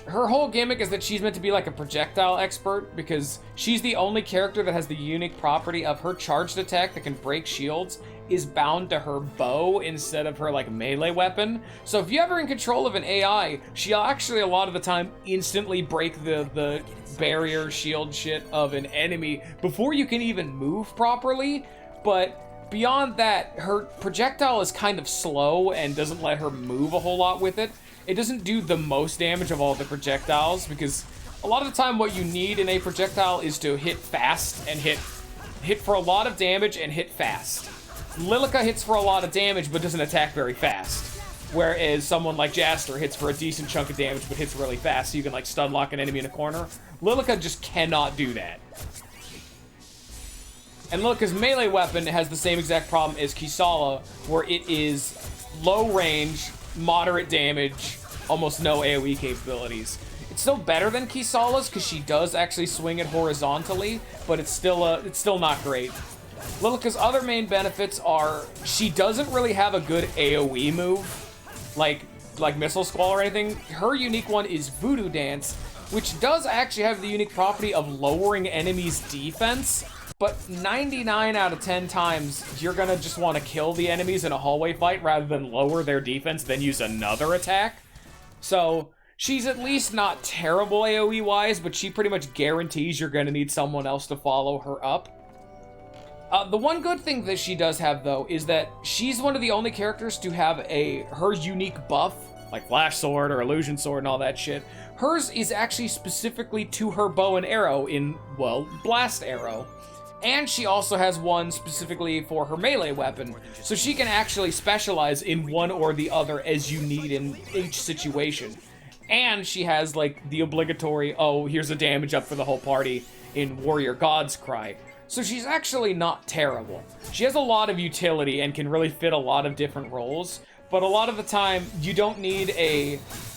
Her whole gimmick is that she's meant to be like a projectile expert because she's the only character that has the unique property of her charged attack that can break shields is bound to her bow instead of her like melee weapon. So if you're ever in control of an AI, she'll actually a lot of the time instantly break the barrier shield shit of an enemy before you can even move properly. But beyond that, her projectile is kind of slow and doesn't let her move a whole lot with it. It doesn't do the most damage of all the projectiles because a lot of the time what you need in a projectile is to hit fast and hit for a lot of damage and hit fast. Lilica hits for a lot of damage but doesn't attack very fast. Whereas someone like Jaster hits for a decent chunk of damage but hits really fast so you can like stun lock an enemy in a corner. Lilica just cannot do that. And Lilica's melee weapon has the same exact problem as Kisala, where it is low range, moderate damage, almost no AoE capabilities. It's still better than Kisala's because she does actually swing it horizontally, but it's still not great. Lilica's other main benefits are she doesn't really have a good AoE move, like Missile Squall or anything. Her unique one is Voodoo Dance, which does actually have the unique property of lowering enemies' defense, but 99 out of 10 times, you're gonna just want to kill the enemies in a hallway fight rather than lower their defense, then use another attack. So she's at least not terrible AoE-wise, but she pretty much guarantees you're gonna need someone else to follow her up. The one good thing that she does have, though, is that she's one of the only characters to have her unique buff, like Flash Sword or Illusion Sword and all that shit. Hers is actually specifically to her bow and arrow in, well, Blast Arrow. And she also has one specifically for her melee weapon, so she can actually specialize in one or the other as you need in each situation. And she has, like, the obligatory, oh, here's a damage up for the whole party in Warrior God's Cry. So she's actually not terrible. She has a lot of utility and can really fit a lot of different roles, but a lot of the time, you don't need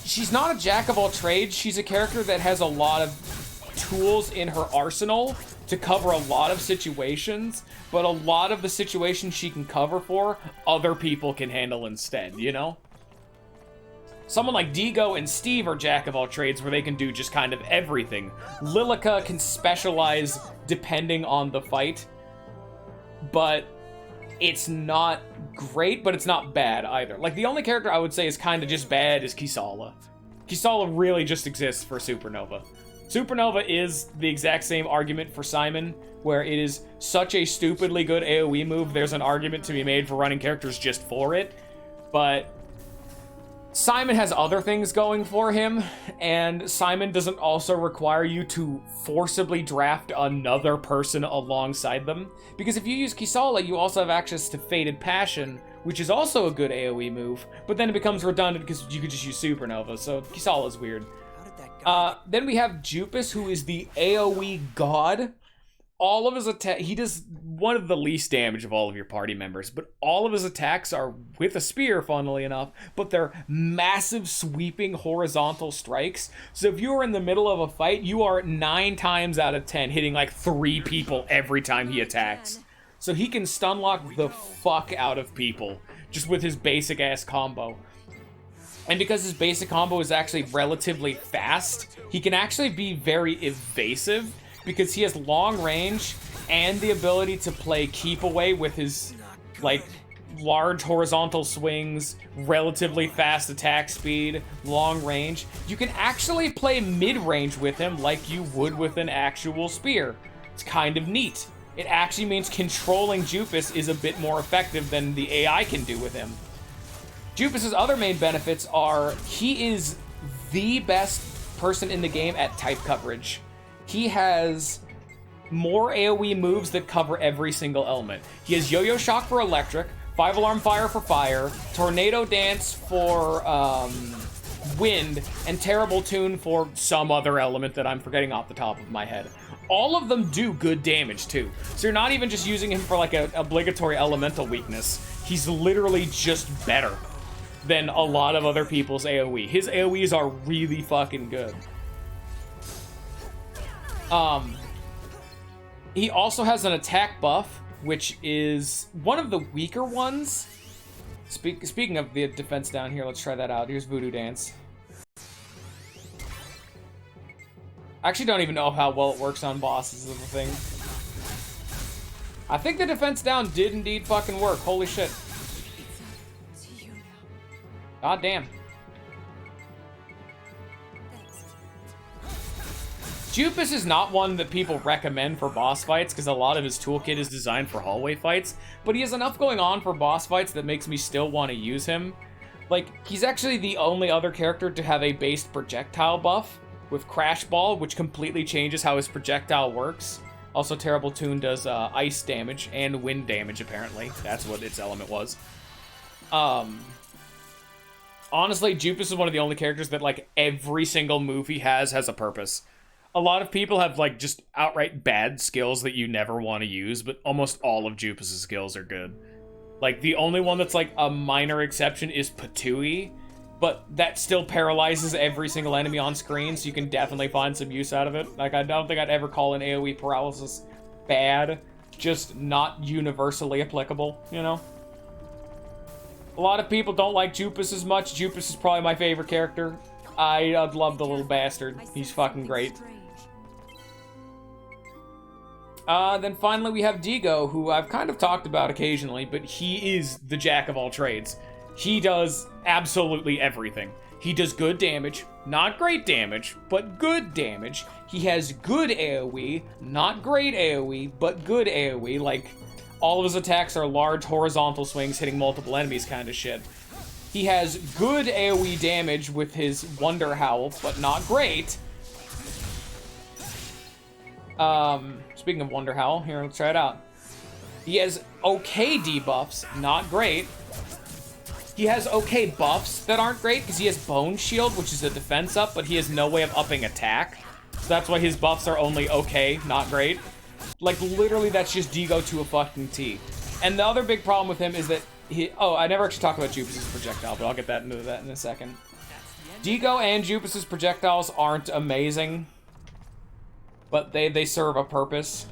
she's not a jack of all trades, she's a character that has a lot of tools in her arsenal to cover a lot of situations, but a lot of the situations she can cover for, other people can handle instead, you know? Someone like Digo and Steve are jack of all trades where they can do just kind of everything. Lilica can specialize depending on the fight, but it's not great, but it's not bad either. Like, the only character I would say is kind of just bad is Kisala. Kisala really just exists for Supernova. Supernova is the exact same argument for Simon, where it is such a stupidly good AoE move, there's an argument to be made for running characters just for it, but Simon has other things going for him, and Simon doesn't also require you to forcibly draft another person alongside them, because if you use Kisala, you also have access to Fated Passion, which is also a good AoE move, but then it becomes redundant because you could just use Supernova, so Kisala's weird. Then we have Jupas, who is the AoE god. All of his he does one of the least damage of all of your party members, but all of his attacks are with a spear, funnily enough, but they're massive sweeping horizontal strikes. So if you are in the middle of a fight, you are 9 times out of 10 hitting like 3 people every time he attacks. So he can stun lock the fuck out of people just with his basic ass combo. And because his basic combo is actually relatively fast, he can actually be very evasive because he has long range and the ability to play keep away with his, like, large horizontal swings, relatively fast attack speed, long range. You can actually play mid-range with him like you would with an actual spear. It's kind of neat. It actually means controlling Jupus is a bit more effective than the AI can do with him. Jupus's other main benefits are he is the best person in the game at type coverage. He has more AoE moves that cover every single element. He has Yo-Yo Shock for electric, 5-alarm fire for fire, Tornado Dance for wind, and Terrible Tune for some other element that I'm forgetting off the top of my head. All of them do good damage too. So you're not even just using him for like an obligatory elemental weakness. He's literally just better than a lot of other people's AoE. His AoEs are really fucking good. He also has an attack buff, which is one of the weaker ones. Speaking of the defense down here, let's try that out. Here's Voodoo Dance. I actually don't even know how well it works on bosses is the thing. I think the defense down did indeed fucking work. Holy shit. God damn. Jupus is not one that people recommend for boss fights because a lot of his toolkit is designed for hallway fights, but he has enough going on for boss fights that makes me still want to use him. Like, he's actually the only other character to have a based projectile buff with Crash Ball, which completely changes how his projectile works. Also, Terrible Tune does ice damage and wind damage, apparently. That's what its element was. Honestly, Jupus is one of the only characters that, like, every single move he has a purpose. A lot of people have, like, just outright bad skills that you never want to use, but almost all of Jupus's skills are good. Like, the only one that's, like, a minor exception is Patui, but that still paralyzes every single enemy on screen, so you can definitely find some use out of it. Like, I don't think I'd ever call an AoE paralysis bad, just not universally applicable, you know? A lot of people don't like Jupus as much. Jupus is probably my favorite character. I love the little bastard. He's fucking great. Then finally we have Digo, who I've kind of talked about occasionally, but he is the jack of all trades. He does absolutely everything. He does good damage, not great damage, but good damage. He has good AoE, not great AoE, but good AoE. Like, all of his attacks are large horizontal swings hitting multiple enemies kind of shit. He has good AoE damage with his Wonder Howl, but not great. Speaking of Wonder Howl, here, let's try it out. He has okay debuffs, not great. He has okay buffs that aren't great, because he has Bone Shield, which is a defense up, but he has no way of upping attack. So that's why his buffs are only okay, not great. Like, literally, that's just Digo to a fucking T. And the other big problem with him is that oh, I never actually talked about Jupus's projectile, but I'll get into that in a second. Digo and Jupus's projectiles aren't amazing, but they serve a purpose.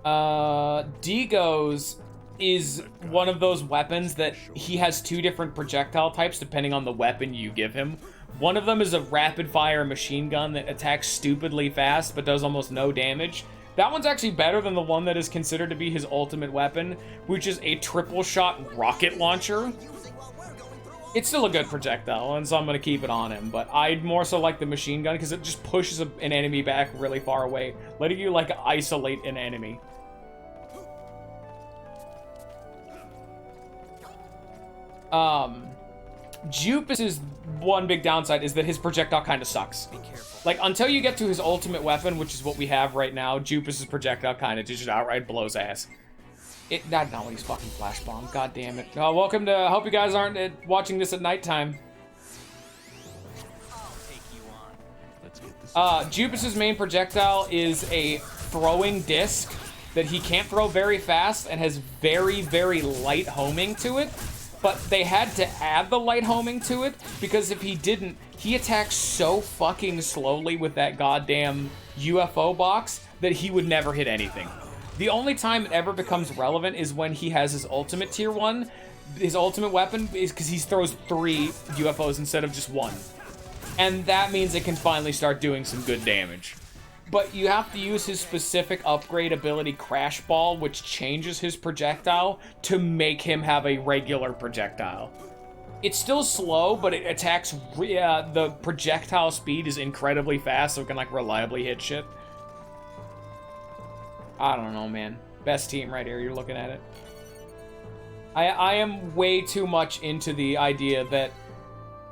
Digo's is one of those weapons that he has two different projectile types depending on the weapon you give him. One of them is a rapid-fire machine gun that attacks stupidly fast but does almost no damage. That one's actually better than the one that is considered to be his ultimate weapon, which is a triple-shot rocket launcher. It's still a good projectile, and so I'm going to keep it on him, but I'd more so like the machine gun because it just pushes an enemy back really far away, letting you, like, isolate an enemy. Jupus's one big downside is that his projectile kind of sucks. Like, until you get to his ultimate weapon, which is what we have right now, Jupus's projectile kind of just outright blows ass. Not when he's fucking flash bomb. God damn it. Welcome to. I hope you guys aren't watching this at nighttime. Jupus's main projectile is a throwing disc that he can't throw very fast and has very, very light homing to it. But they had to add the light homing to it because if he didn't, he attacks so fucking slowly with that goddamn UFO box that he would never hit anything. The only time it ever becomes relevant is when he has his ultimate tier 1. His ultimate weapon is because he throws 3 UFOs instead of just 1. And that means it can finally start doing some good damage. But you have to use his specific upgrade ability, Crash Ball, which changes his projectile to make him have a regular projectile. It's still slow, but it attacks, the projectile speed is incredibly fast, so it can, like, reliably hit shit. I don't know, man. Best team right here. You're looking at it. I am way too much into the idea that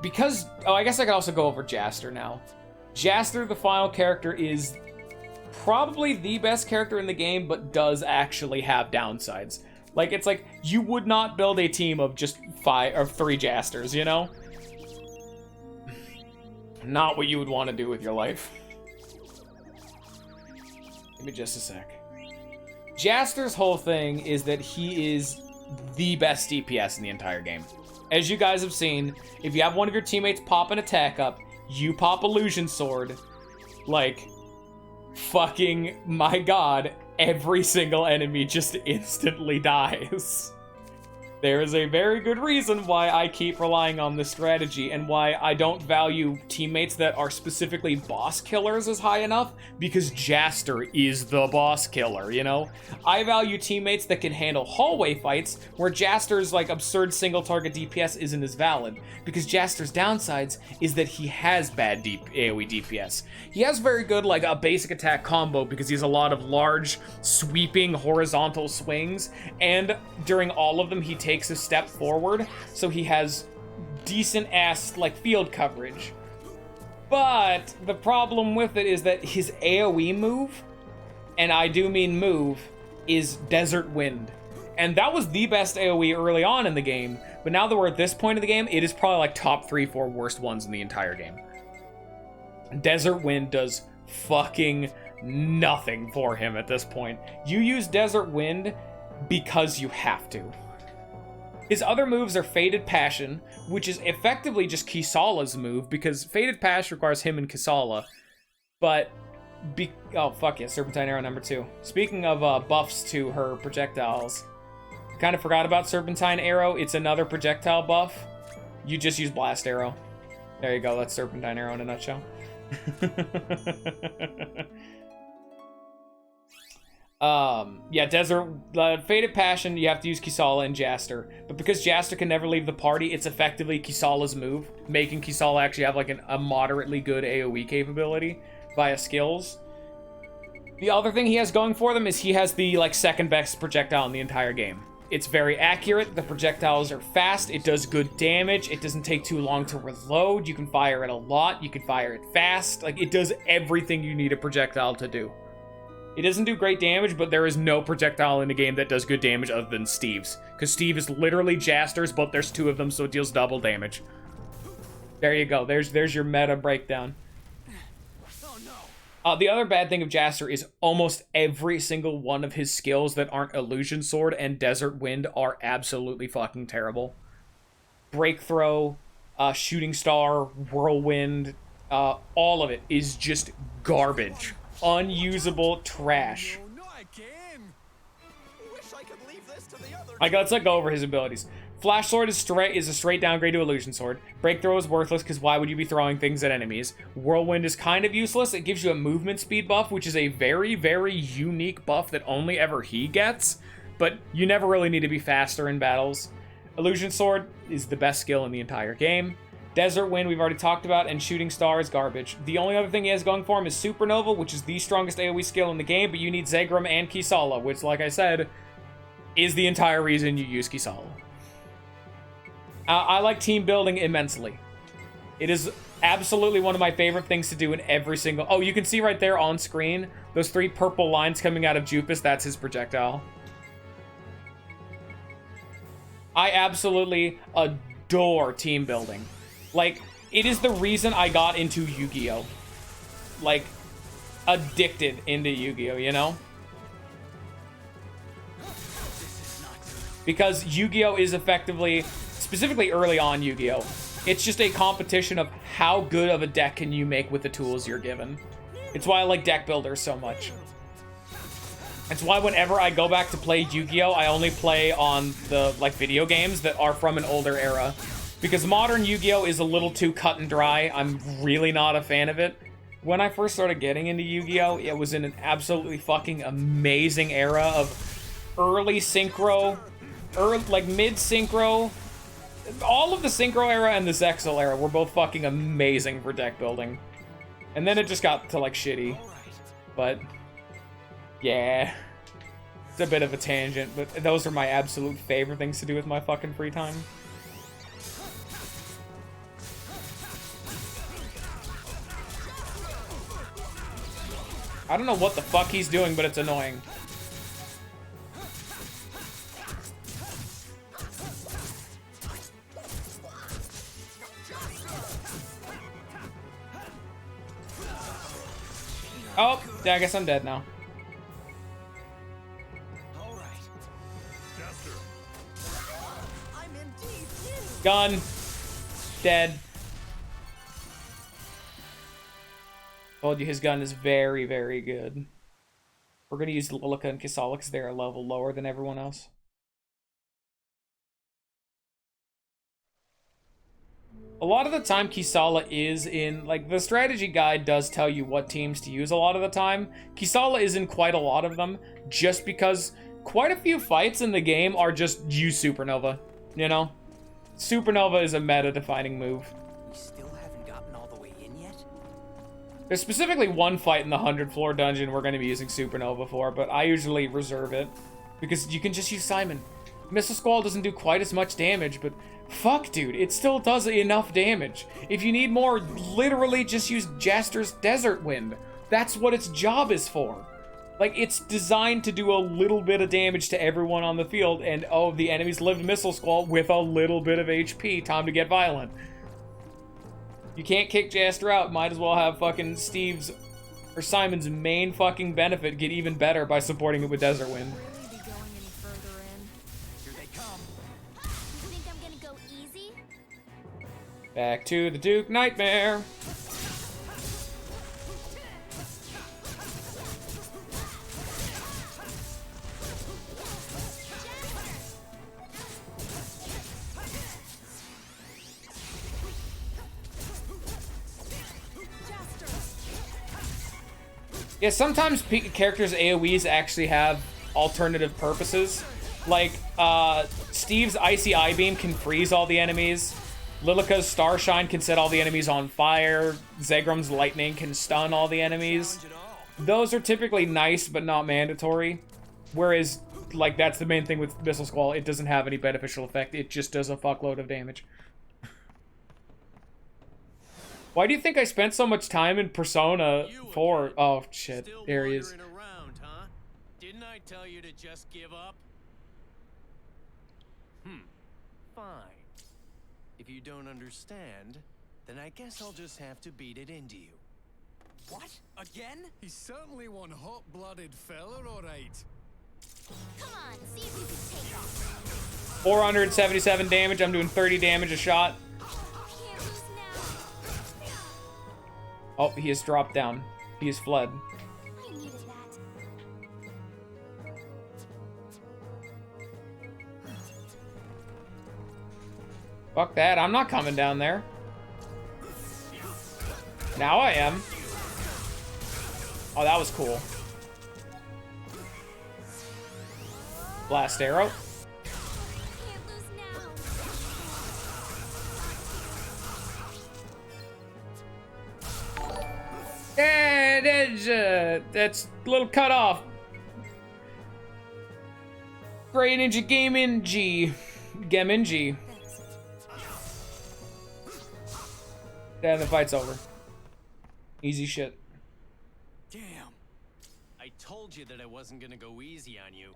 because... Oh, I guess I could also go over Jaster now. Jaster, the final character, is probably the best character in the game, but does actually have downsides. Like, it's like, you would not build a team of just 5 or 3 Jasters, you know? Not what you would want to do with your life. Give me just a sec. Jaster's whole thing is that he is the best DPS in the entire game. As you guys have seen, if you have one of your teammates pop an attack up, you pop Illusion Sword, like, fucking, my god, every single enemy just instantly dies. There is a very good reason why I keep relying on this strategy and why I don't value teammates that are specifically boss killers as high enough, because Jaster is the boss killer, you know? I value teammates that can handle hallway fights where Jaster's like absurd single target DPS isn't as valid, because Jaster's downsides is that he has bad AoE DPS. He has very good like a basic attack combo because he has a lot of large sweeping horizontal swings, and during all of them he takes a step forward, so he has decent ass like field coverage. But the problem with it is that his AoE move, and I do mean move, is Desert Wind. And that was the best AoE early on in the game, but now that we're at this point of the game, it is probably like top 3-4 worst ones in the entire game. Desert Wind does fucking nothing for him at this point. You use Desert Wind because you have to. His other moves are Fated Passion, which is effectively just Kisala's move, because Fated Passion requires him and Kisala. But, oh fuck yeah, Serpentine Arrow number 2. Speaking of buffs to her projectiles, kind of forgot about Serpentine Arrow. It's another projectile buff. You just use Blast Arrow. There you go, that's Serpentine Arrow in a nutshell. Yeah, Fated Passion, you have to use Kisala and Jaster. But because Jaster can never leave the party, it's effectively Kisala's move, making Kisala actually have like a moderately good AoE capability via skills. The other thing he has going for them is he has the like second best projectile in the entire game. It's very accurate, the projectiles are fast, it does good damage, it doesn't take too long to reload, you can fire it a lot, you can fire it fast, like it does everything you need a projectile to do. It doesn't do great damage, but there is no projectile in the game that does good damage other than Steve's. Because Steve is literally Jaster's, but there's 2 of them, so it deals double damage. There you go. There's your meta breakdown. The other bad thing of Jaster is almost every single one of his skills that aren't Illusion Sword and Desert Wind are absolutely fucking terrible. Breakthrow, Shooting Star, Whirlwind, all of it is just garbage. Unusable trash. Like, let's go over his abilities. Flash Sword is a straight downgrade to Illusion Sword. Breakthrow is worthless because why would you be throwing things at enemies? Whirlwind is kind of useless. It gives you a movement speed buff, which is a very, very unique buff that only ever he gets. But you never really need to be faster in battles. Illusion Sword is the best skill in the entire game. Desert Wind, we've already talked about, and Shooting Star is garbage. The only other thing he has going for him is Supernova, which is the strongest AoE skill in the game, but you need Zegrum and Kisala, which, like I said, is the entire reason you use Kisala. I like team building immensely. It is absolutely one of my favorite things to do in every single... Oh, you can see right there on screen, those 3 purple lines coming out of Jupus, that's his projectile. I absolutely adore team building. Like, it is the reason I got into Yu-Gi-Oh! Like, addicted into Yu-Gi-Oh!, you know? Because Yu-Gi-Oh! Is effectively, specifically early on Yu-Gi-Oh!, it's just a competition of how good of a deck can you make with the tools you're given. It's why I like deck builders so much. It's why whenever I go back to play Yu-Gi-Oh!, I only play on the, like, video games that are from an older era. Because modern Yu-Gi-Oh! Is a little too cut and dry. I'm really not a fan of it. When I first started getting into Yu-Gi-Oh!, it was in an absolutely fucking amazing era of early synchro, like mid-synchro. All of the synchro era and the Zexal era were both fucking amazing for deck building. And then it just got to like shitty. But, yeah. It's a bit of a tangent, but those are my absolute favorite things to do with my fucking free time. I don't know what the fuck he's doing, but it's annoying. Oh, yeah, I guess I'm dead now. Gun. Dead. Told you his gun is very, very good. We're gonna use Lilica and Kisala because they're a level lower than everyone else. A lot of the time, Kisala is in, like, the strategy guide does tell you what teams to use a lot of the time. Kisala is in quite a lot of them, just because quite a few fights in the game are just use Supernova, you know? Supernova is a meta-defining move. We still haven't gotten all the way in yet? There's specifically one fight in the 100th floor dungeon we're going to be using Supernova for, but I usually reserve it, because you can just use Simon. Missile Squall doesn't do quite as much damage, but fuck, dude, it still does enough damage. If you need more, literally just use Jaster's Desert Wind. That's what its job is for. Like, it's designed to do a little bit of damage to everyone on the field, and oh, the enemies lived Missile Squall with a little bit of HP. Time to get violent. You can't kick Jaster out, might as well have fucking Steve's or Simon's main fucking benefit get even better by supporting it with Desert Wind. Back to the Duke Nightmare. Yeah, sometimes characters' AoEs actually have alternative purposes. Like, Steve's Icy Eye Beam can freeze all the enemies. Lilica's Starshine can set all the enemies on fire. Zegrum's Lightning can stun all the enemies. Those are typically nice, but not mandatory. Whereas, like, that's the main thing with Missile Squall. It doesn't have any beneficial effect. It just does a fuckload of damage. Why do you think I spent so much time in Persona 4? Oh, shit. There he is. Around, huh? Didn't I tell you to just give up? Fine. If you don't understand, then I guess I'll just have to beat it into you. What? Again? He's certainly one hot-blooded fella, all right. Come on, see if you can take off. 477 damage. I'm doing 30 damage a shot. Oh, he has dropped down. He has fled. I needed that. Fuck that. I'm not coming down there. Now I am. Oh, that was cool. Blast arrow. Yeah, that's a little cut off. Great Ninja Gaming G. Gemin G. Then the fight's over. Easy shit. Damn. I told you that I wasn't gonna go easy on you.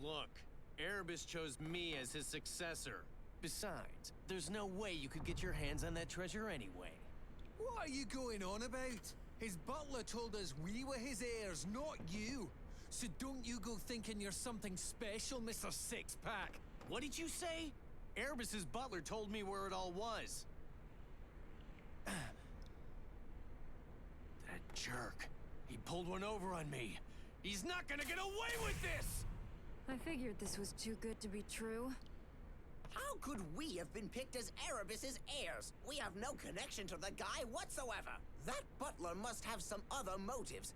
Look, Erebus chose me as his successor. Besides, there's no way you could get your hands on that treasure anyway. What are you going on about? His butler told us we were his heirs, not you. So don't you go thinking you're something special, Mr. Six-Pack. What did you say? Erebus's butler told me where it all was. That jerk. He pulled one over on me. He's not gonna get away with this! I figured this was too good to be true. How could we have been picked as Erebus's heirs? We have no connection to the guy whatsoever. That butler must have some other motives.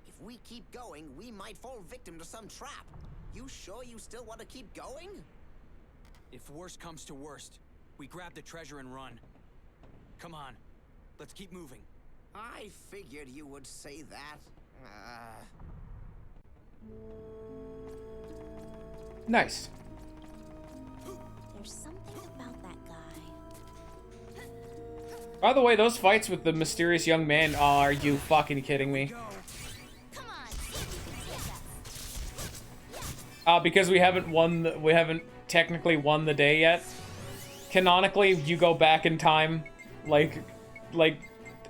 If we keep going, we might fall victim to some trap. You sure you still want to keep going? If worst comes to worst, we grab the treasure and run. Come on, let's keep moving. I figured you would say that. Nice. There's something about that guy. By the way, those fights with the mysterious young man, are you fucking kidding me? Because we haven't technically won the day yet. Canonically, you go back in time, like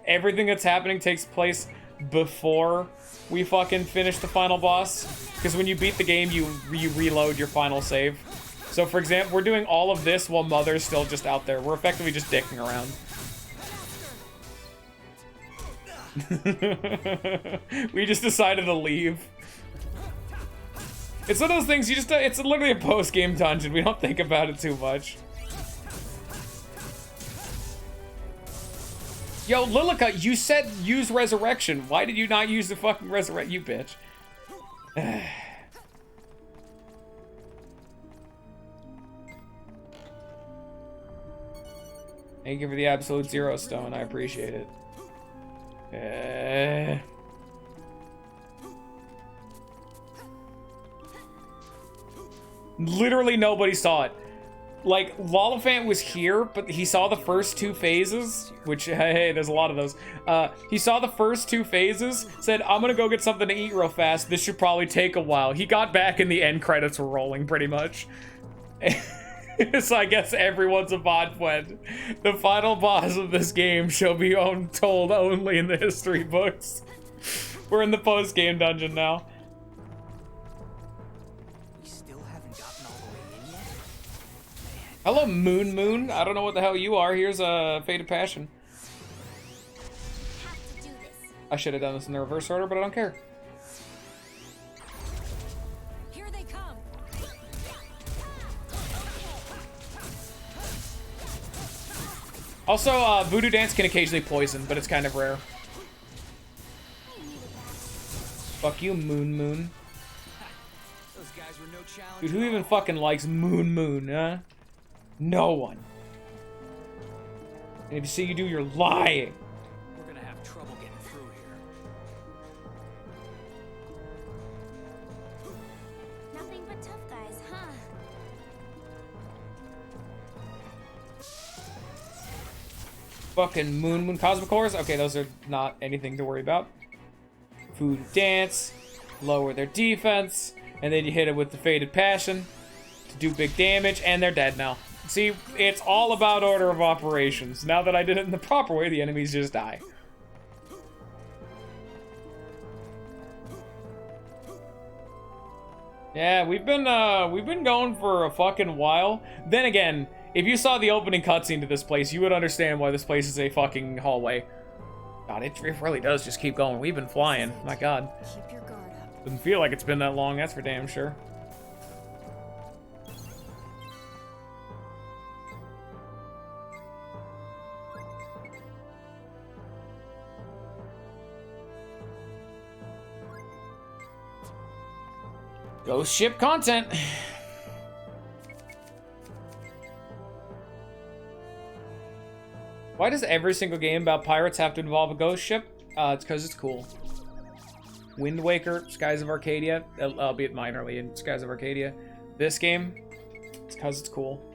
everything that's happening takes place before we fucking finish the final boss. Because when you beat the game, you reload your final save. So, for example, we're doing all of this while Mother's still just out there. We're effectively just dicking around. We just decided to leave. It's one of those things, it's literally a post-game dungeon. We don't think about it too much. Yo, Lilica, you said use resurrection. Why did you not use the fucking resurrect, you bitch? Thank you for the absolute zero stone. I appreciate it. Literally nobody saw it. Like, Lollifant was here, but he saw the first two phases, which, hey, there's a lot of those. He saw the first two phases, said, I'm gonna go get something to eat real fast. This should probably take a while. He got back and the end credits were rolling, pretty much. So I guess everyone's a VOD friend. The final boss of this game shall be told only in the history books. We're in the post-game dungeon now. Hello, Moon Moon. I don't know what the hell you are. Here's a Faded Passion. I should have done this in the reverse order, but I don't care. Here they come. Also, Voodoo Dance can occasionally poison, but it's kind of rare. Fuck you, Moon Moon. Those guys were no challenge. Dude, who even fucking likes Moon Moon, huh? No one. And if you say you do, you're lying. We're gonna have trouble getting through here. Nothing but tough guys, huh? Fucking Moon Moon Cosmic Cores? Okay, those are not anything to worry about. Voodoo Dance. Lower their defense. And then you hit it with the Faded Passion to do big damage, and they're dead now. See, it's all about order of operations. Now that I did it in the proper way, the enemies just die. Yeah, we've been going for a fucking while. Then again, if you saw the opening cutscene to this place, you would understand why this place is a fucking hallway. God, it really does just keep going. We've been flying. My God. Keep your guard up. Doesn't feel like it's been that long, that's for damn sure. Ghost ship content. Why does every single game about pirates have to involve a ghost ship? It's because it's cool. Wind Waker, Skies of Arcadia, albeit minorly in Skies of Arcadia. This game, it's because it's cool.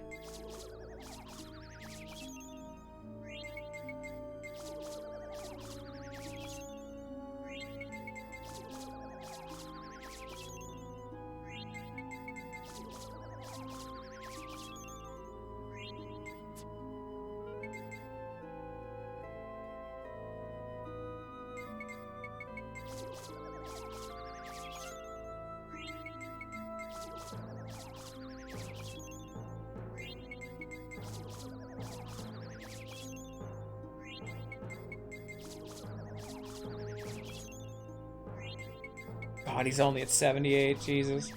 God, he's only at 78, Jesus.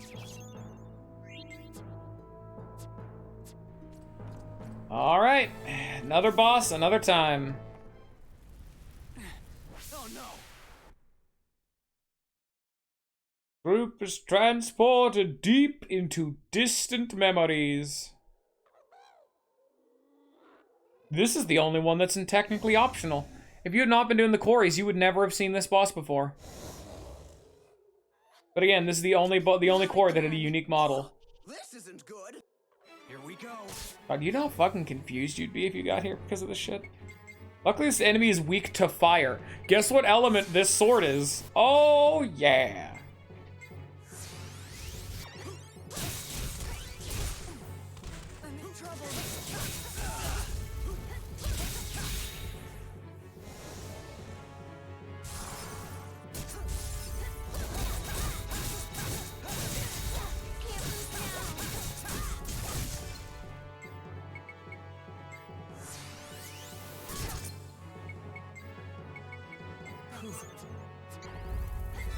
All right, another boss, another time. Oh no! Group is transported deep into distant memories. This is the only one that's technically optional. If you had not been doing the quarries, you would never have seen this boss before. But again, this is the only quarry that had a unique model. This isn't good. Here we go. God, you know how fucking confused you'd be if you got here because of this shit? Luckily, this enemy is weak to fire. Guess what element this sword is? Oh, yeah. I'm in trouble.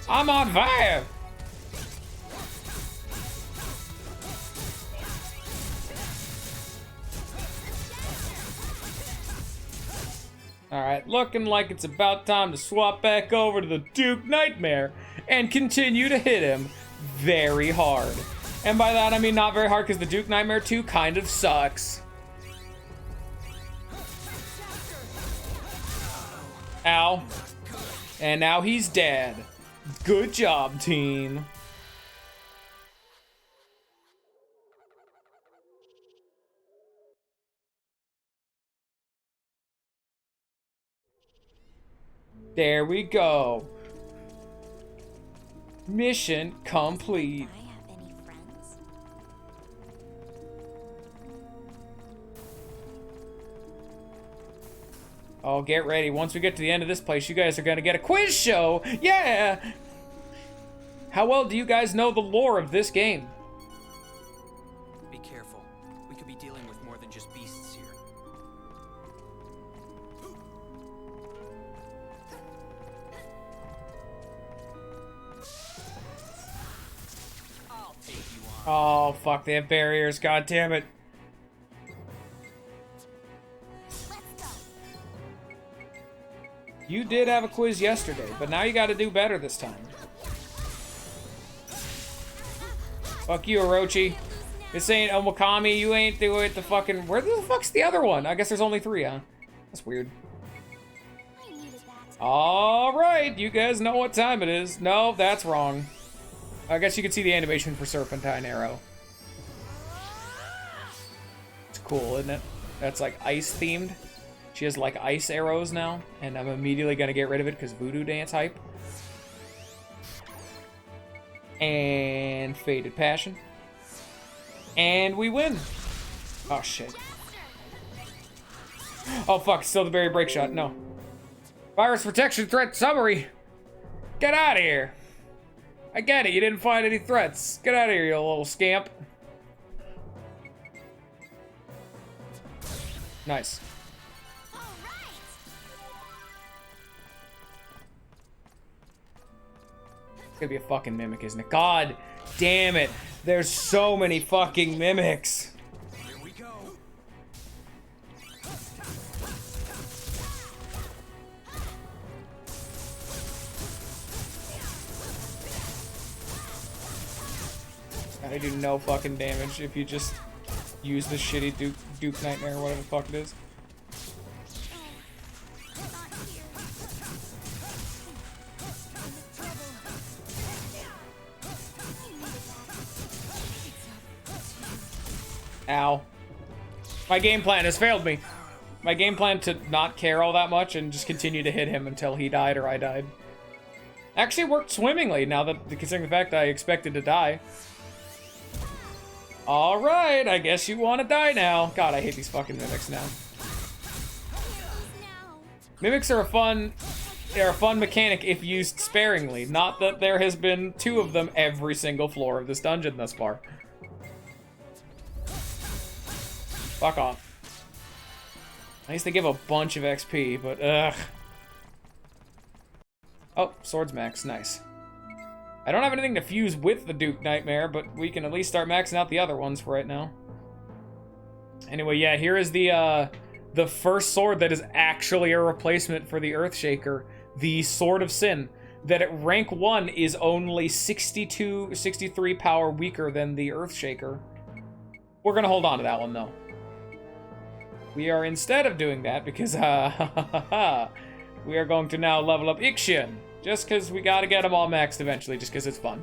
I'm on fire! Alright, looking like it's about time to swap back over to the Duke Nightmare and continue to hit him very hard. And by that I mean not very hard because the Duke Nightmare 2 kind of sucks. Ow. And now he's dead. Good job, team. There we go. Mission complete. I have any friends? Oh, get ready. Once we get to the end of this place, you guys are gonna get a quiz show. Yeah! How well do you guys know the lore of this game? Be careful. We could be dealing with more than just beasts here. I'll take you on. Oh, fuck, they have barriers. God damn it. You did have a quiz yesterday, but now you gotta do better this time. Fuck you, Orochi. This ain't Omokami. You ain't doing the fucking... Where the fuck's the other one? I guess there's only 3, huh? That's weird. Alright, you guys know what time it is. No, that's wrong. I guess you can see the animation for Serpentine Arrow. It's cool, isn't it? That's like ice themed. She has like ice arrows now, and I'm immediately gonna get rid of it because Voodoo Dance hype. And Faded Passion. And we win. Oh, shit. Oh, fuck. Still the berry break shot. No. Virus protection threat summary. Get out of here. I get it. You didn't find any threats. Get out of here, you little scamp. Nice. Gonna be a fucking mimic, isn't it? God damn it. There's so many fucking mimics. Here we go. I do no fucking damage if you just use the shitty Duke Nightmare or whatever the fuck it is. Ow. My game plan has failed me. My game plan to not care all that much and just continue to hit him until he died or I died. Actually worked swimmingly now that, considering the fact I expected to die. Alright, I guess you want to die now. God, I hate these fucking mimics now. Mimics are a fun mechanic if used sparingly. Not that there has been 2 of them every single floor of this dungeon thus far. Fuck off. At least they give a bunch of XP, but ugh. Oh, swords max, nice. I don't have anything to fuse with the Duke Nightmare, but we can at least start maxing out the other ones for right now. Anyway, yeah, here is the first sword that is actually a replacement for the Earthshaker, the Sword of Sin, that at rank 1 is only 63 power weaker than the Earthshaker. We're gonna hold on to that one, though. We are, instead of doing that, because we are going to now level up Ixion, just because we gotta get them all maxed eventually, just because it's fun.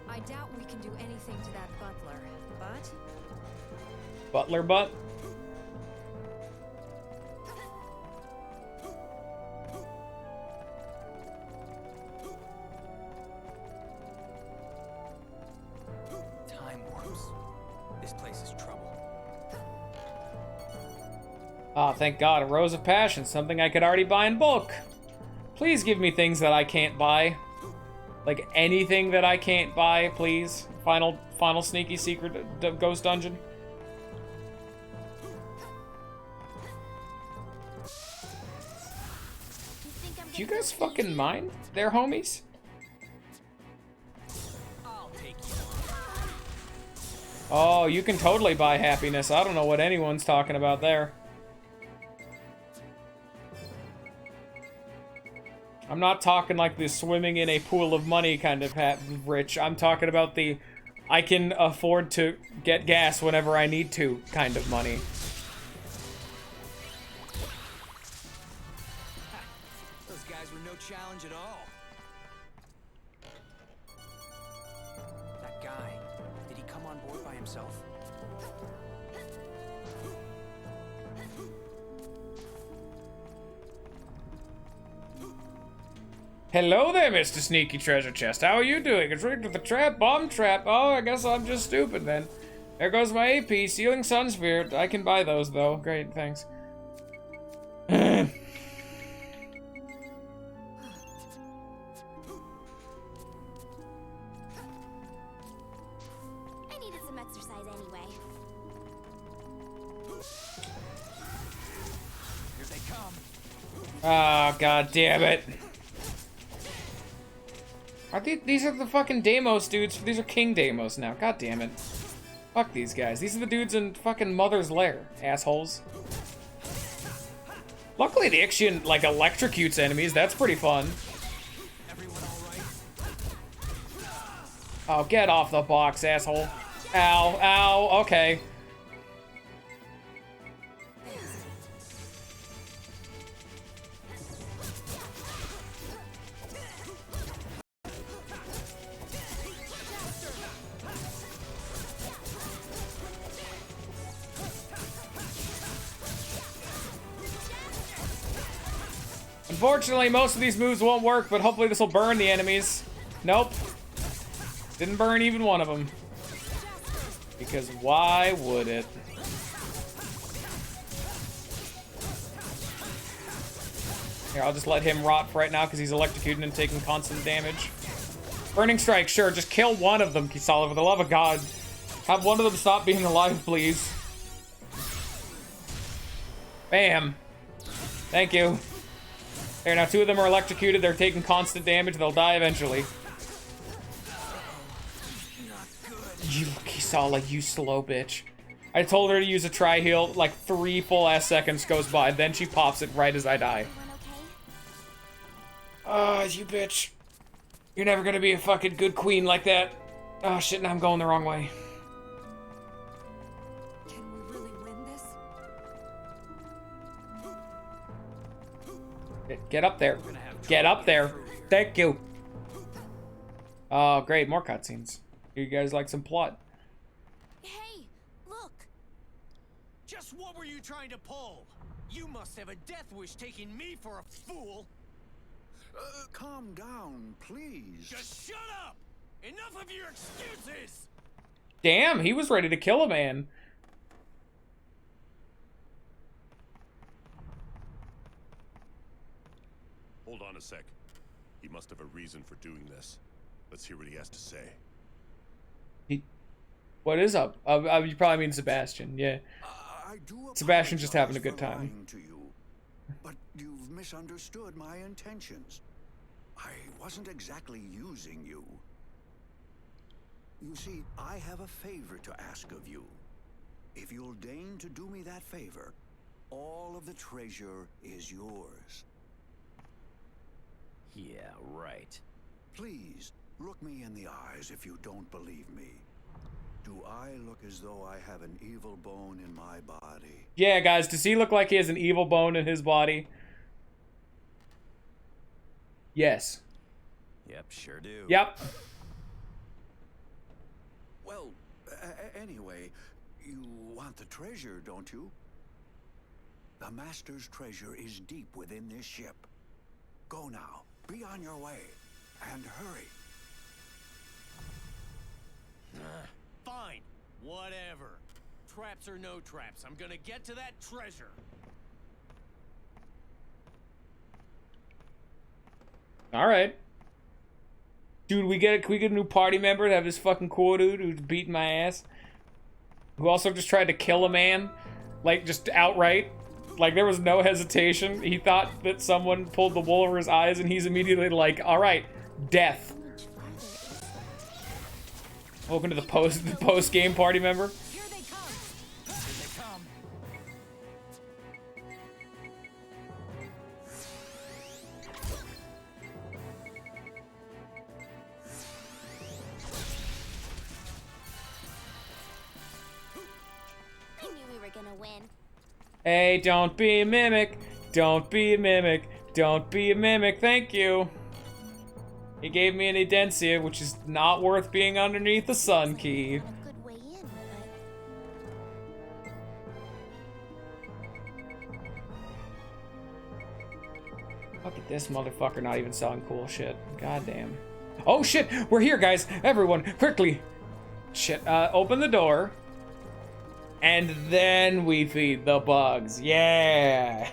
I doubt can do anything to that butler, but Butler butt? Time warps. This place is trouble. Ah, thank God, a Rose of Passion, something I could already buy in bulk. Please give me things that I can't buy. Like anything that I can't buy, please. Final sneaky secret ghost dungeon. Do you guys fucking mind? They're homies? Oh, you can totally buy happiness. I don't know what anyone's talking about there. I'm not talking like the swimming in a pool of money kind of rich. I'm talking about the I can afford to get gas whenever I need to kind of money. Those guys were no challenge at all. That guy, did he come on board by himself? Hello there, Mr. Sneaky Treasure Chest. How are you doing? It's rigged with a trap, bomb trap. Oh, I guess I'm just stupid then. There goes my AP, Sealing Sun Spirit. I can buy those though. Great, thanks. I needed some exercise anyway. Here they come. Oh, god damn it. These are the fucking Deimos dudes. These are King Deimos now. God damn it. Fuck these guys. These are the dudes in fucking Mother's Lair. Assholes. Luckily the Ixion, like, electrocutes enemies. That's pretty fun. Oh, get off the box, asshole. Ow, ow, okay. Unfortunately, most of these moves won't work, but hopefully this will burn the enemies. Nope. Didn't burn even one of them. Because why would it? Here, I'll just let him rot for right now because he's electrocuting and taking constant damage. Burning Strike, sure. Just kill one of them, Kisala, for the love of God. Have one of them stop being alive, please. Bam. Thank you. There, now two of them are electrocuted. They're taking constant damage. They'll die eventually. You, Kisala, you slow bitch. I told her to use a tri-heal. Like 3 full-ass seconds goes by. Then she pops it right as I die. Ah, you bitch. You're never gonna be a fucking good queen like that. Oh shit, now I'm going the wrong way. can we really win this? Get up there. Get up there. Thank you. Oh, great. More cutscenes. You guys like some plot? Hey, look. Just what were you trying to pull? You must have a death wish taking me for a fool. Calm down, please. Just shut up! Enough of your excuses! Damn, he was ready to kill a man. Hold on a sec. He must have a reason for doing this. Let's hear what he has to say. What is up? You probably mean Sebastian, yeah. Sebastian's just having a good time. To you, but you've misunderstood my intentions. I wasn't exactly using you. You see, I have a favor to ask of you. If you'll deign to do me that favor, all of the treasure is yours. Yeah, right. Please, look me in the eyes if you don't believe me. Do I look as though I have an evil bone in my body? Yeah, guys, does he look like he has an evil bone in his body? Yes. Yep, sure do. Yep. Anyway, you want the treasure, don't you? The Master's treasure is deep within this ship. Go now. Be on your way. And hurry. Fine. Whatever. Traps or no traps, I'm gonna get to that treasure. All right. Dude, can we get a new party member to have this fucking cool dude who's beating my ass? Who also just tried to kill a man? Like, just outright? Like, there was no hesitation. He thought that someone pulled the wool over his eyes, and he's immediately like, all right, death. Welcome to the post-game party member. Here they come. Here they come. I knew we were gonna win. Hey, don't be a mimic. Don't be a mimic. Don't be a mimic. Thank you. He gave me an Edencia, which is not worth being underneath the sun key. Not a good way in, Look at this motherfucker not even selling cool shit. Goddamn. Oh shit, we're here, guys. Everyone, quickly. Shit, open the door. And then we feed the bugs. Yeah.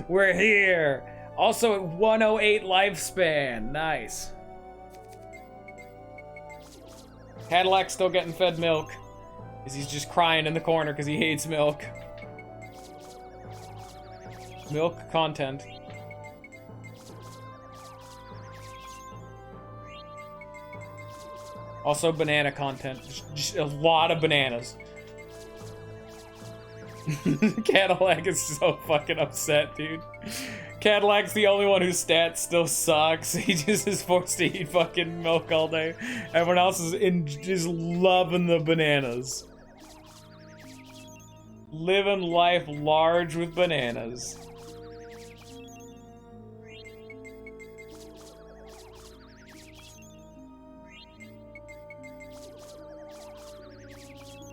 We're here. Also at 108 lifespan. Nice. Cadillac's still getting fed milk. Because he's just crying in the corner because he hates milk. Milk content. Also banana content. Just a lot of bananas. Cadillac is so fucking upset, dude. Cadillac's the only one whose stats still sucks. He just is forced to eat fucking milk all day. Everyone else is just loving the bananas. Living life large with bananas.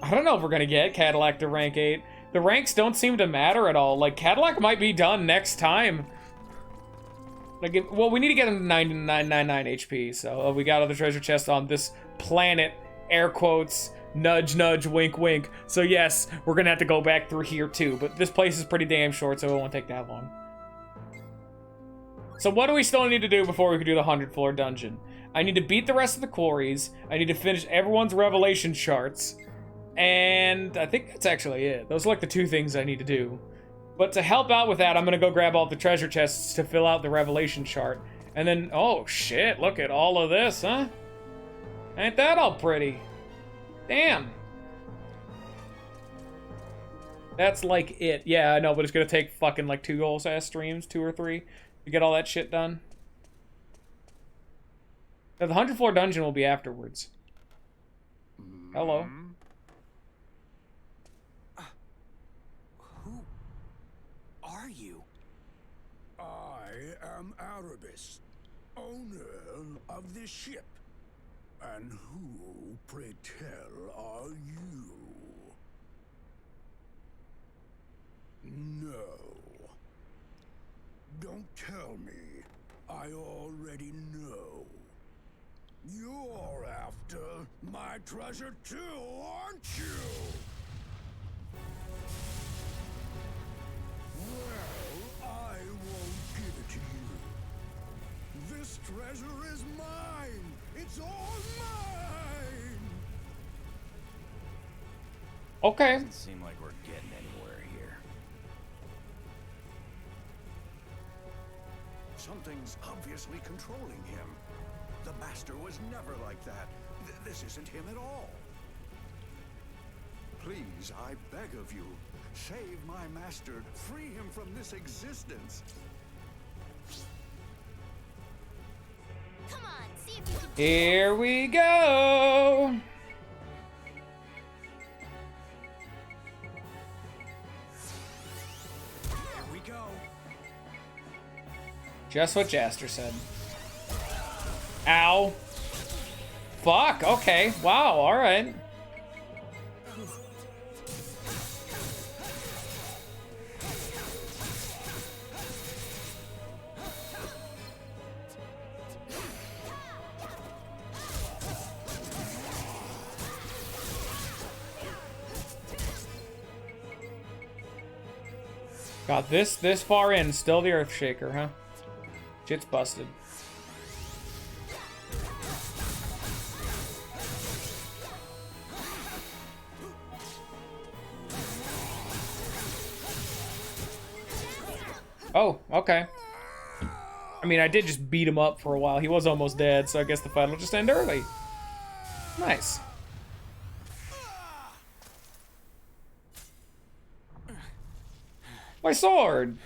I don't know if we're gonna get Cadillac to rank 8. The ranks don't seem to matter at all. Like, Cadillac might be done next time. Like, well, we need to get him to 999 HP, so we got other treasure chests on this planet, air quotes, nudge, nudge, wink, wink. So yes, we're gonna have to go back through here too, but this place is pretty damn short, so it won't take that long. So what do we still need to do before we can do the 100 floor dungeon? I need to beat the rest of the quarries. I need to finish everyone's revelation charts. And I think that's actually it. Those are like the two things I need to do. But to help out with that, I'm gonna go grab all the treasure chests to fill out the revelation chart. And then, oh shit, look at all of this, huh? Ain't that all pretty? Damn. That's like it. Yeah, I know, but it's gonna take fucking like 2 whole ass streams, 2 or 3, to get all that shit done. Now, the 100 floor dungeon will be afterwards. Hello. Who are you? I am Erebus, owner of this ship. And who, pray tell, are you? No. Don't tell me. I already know. You're after my treasure too, aren't you? Well, I won't give it to you. This treasure is mine. It's all mine. Okay. Doesn't seem like we're getting anywhere here. Something's obviously controlling him. The Master was never like that. This isn't him at all. Please, I beg of you, save my Master. Free him from this existence. Come on, see if you can. Here we go. Here we go. Just what Jaster said. Ow. Fuck, okay. Wow, alright. Got this far in, still the Earth Shaker, huh? Shit's busted. Oh, okay. I mean, I did just beat him up for a while. He was almost dead, so I guess the fight will just end early. Nice. My sword!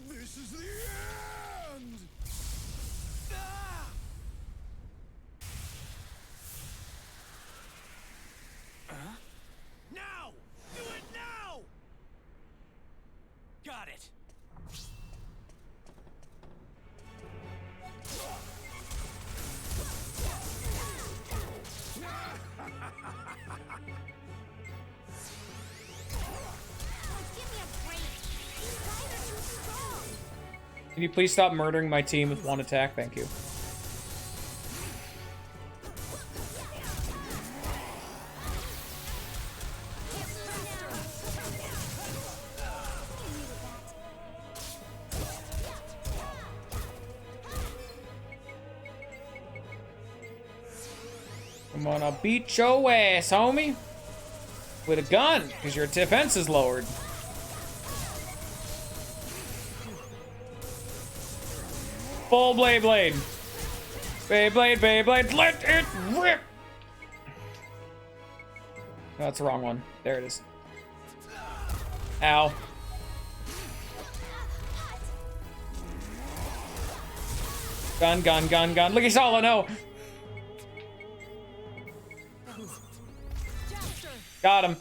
This is the end! Now! Do it now! Got it. Can you please stop murdering my team with one attack? Thank you. I'm gonna beat your ass, homie. With a gun, because your defense is lowered. Full Blade. Beyblade, let it rip! No, that's the wrong one. There it is. Ow. Gun. Look at Sala, no! Got him.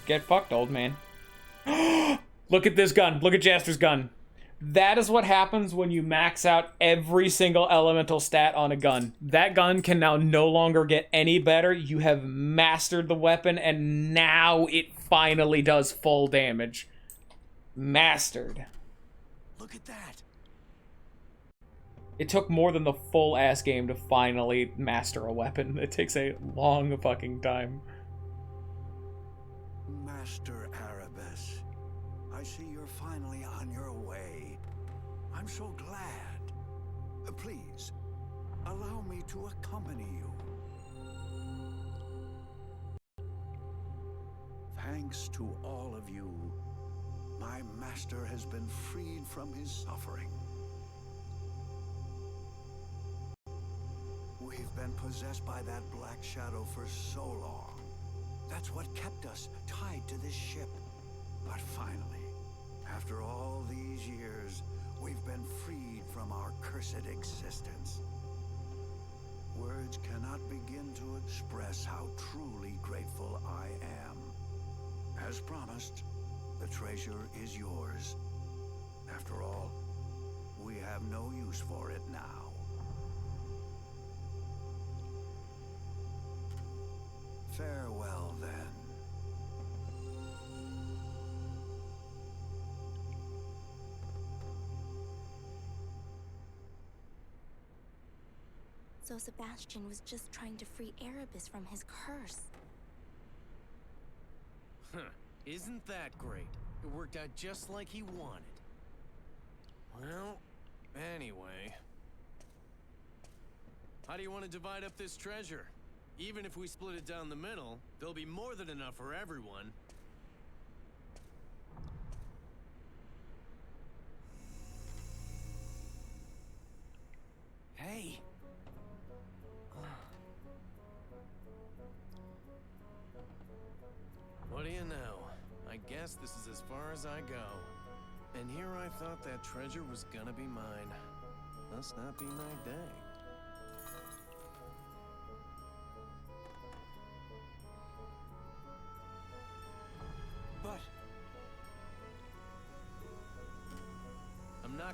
Get fucked, old man. Look at this gun. Look at Jaster's gun. That is what happens when you max out every single elemental stat on a gun. That gun can now no longer get any better. You have mastered the weapon, and now it finally does full damage. Mastered. Look at that. It took more than the full ass game to finally master a weapon. It takes a long fucking time. Master Erebus, I see you're finally on your way. I'm so glad. Please, allow me to accompany you. Thanks to all of you, my master has been freed from his suffering. We've been possessed by that black shadow for so long. That's what kept us tied to this ship. But finally, after all these years, we've been freed from our cursed existence. Words cannot begin to express how truly grateful I am. As promised, the treasure is yours. After all, we have no use for it now. Farewell, then. So Sebastian was just trying to free Erebus from his curse. Huh. Isn't that great? It worked out just like he wanted. Well, anyway. How do you want to divide up this treasure? Even if we split it down the middle, there'll be more than enough for everyone. Hey! What do you know? I guess this is as far as I go. And here I thought that treasure was gonna be mine. Must not be my day.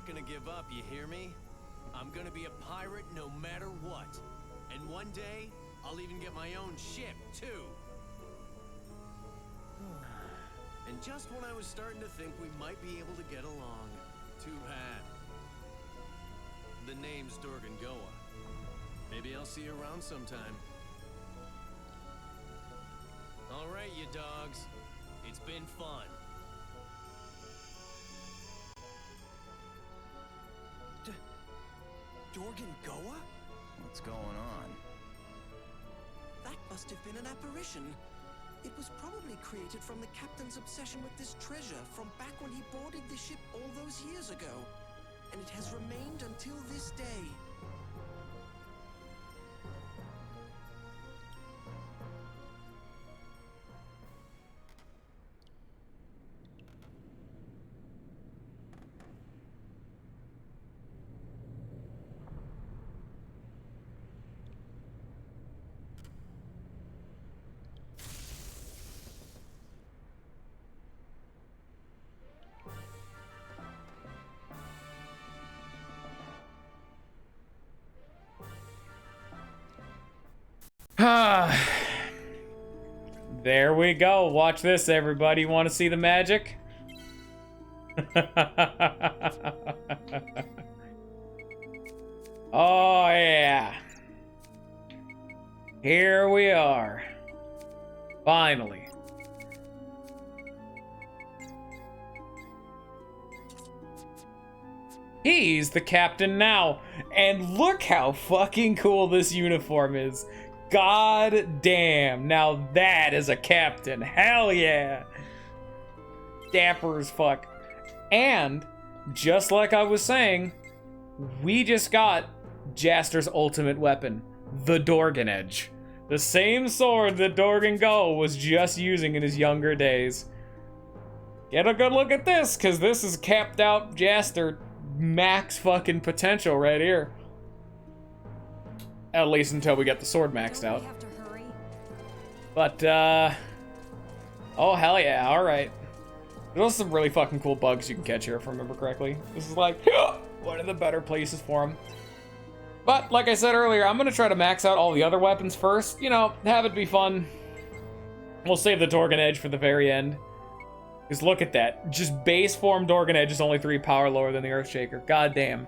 not gonna give up, you hear me? I'm gonna be a pirate no matter what. And one day, I'll even get my own ship, too. And just when I was starting to think we might be able to get along, too bad. The name's Dorgangoa. Maybe I'll see you around sometime. All right, you dogs. It's been fun. Dorgangoa? What's going on? That must have been an apparition. It was probably created from the captain's obsession with this treasure from back when he boarded the ship all those years ago. And it has remained until this day. There we go. Watch this, everybody. Want to see the magic? Oh, yeah. Here we are. Finally. He's the captain now. And look how fucking cool this uniform is. God damn. Now that is a captain. Hell yeah. Dapper as fuck. And, just like I was saying, we just got Jaster's ultimate weapon, the Dorgan Edge. The same sword that Dorgangoa was just using in his younger days. Get a good look at this, because this is capped out Jaster max fucking potential right here. At least until we get the sword maxed out. But, oh, hell yeah, alright. There's also some really fucking cool bugs you can catch here, if I remember correctly. This is like, one of the better places for them. But, like I said earlier, I'm gonna try to max out all the other weapons first. You know, have it be fun. We'll save the Dorgan Edge for the very end. Because look at that. Just base form Dorgan Edge is only 3 power lower than the Earthshaker. God damn.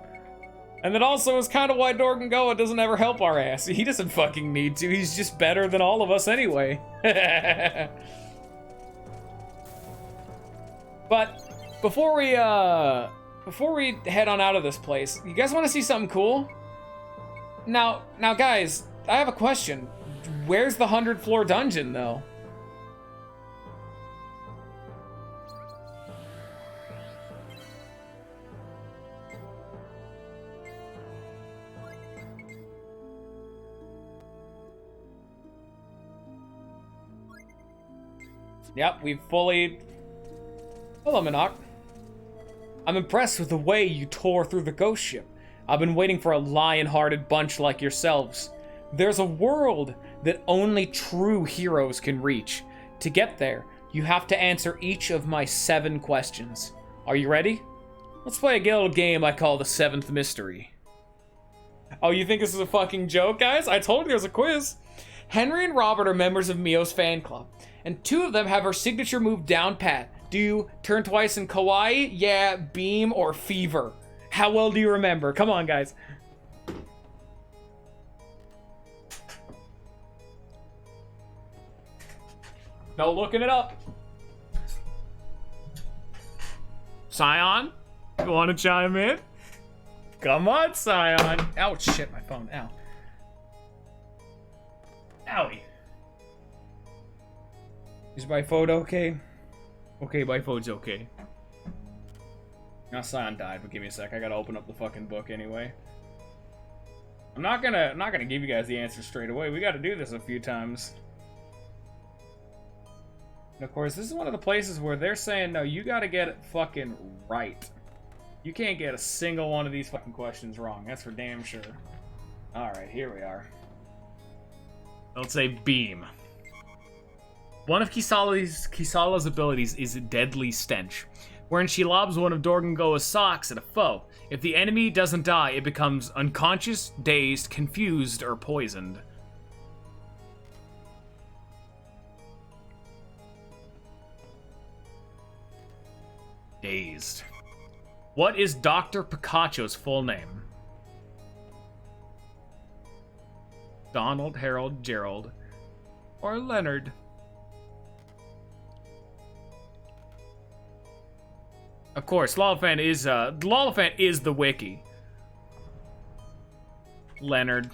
And that also is kind of why Dorgangoa doesn't ever help our ass. He doesn't fucking need to. He's just better than all of us anyway. But before we head on out of this place, you guys want to see something cool? Now guys, I have a question. Where's the 100th floor dungeon though? Yep, we've fully... Hello, Minok. I'm impressed with the way you tore through the ghost ship. I've been waiting for a lion-hearted bunch like yourselves. There's a world that only true heroes can reach. To get there, you have to answer each of my 7 questions. Are you ready? Let's play a little game I call the 7th Mystery. Oh, you think this is a fucking joke, guys? I told you there's a quiz. Henry and Robert are members of Mio's fan club, and 2 of them have her signature move down pat. Do you turn twice in Kawaii? Yeah, Beam, or Fever? How well do you remember? Come on, guys. No looking it up. Scion? You want to chime in? Come on, Scion. Ouch, shit, my phone. Ow. Owie. Is my phone okay? Okay, my phone's okay. Now Scion died, but give me a sec. I gotta open up the fucking book anyway. I'm not gonna give you guys the answer straight away. We gotta do this a few times. And of course, this is one of the places where they're saying, no, you gotta get it fucking right. You can't get a single one of these fucking questions wrong. That's for damn sure. Alright, here we are. Let's say Beam. One of Kisala's abilities is Deadly Stench. wherein she lobs one of Dorgangoa's socks at a foe. If the enemy doesn't die, it becomes unconscious, dazed, confused, or poisoned. Dazed. What is Dr. Picacho's full name? Donald, Harold, Gerald, or Leonard? Of course, Lolifant is the wiki. Leonard.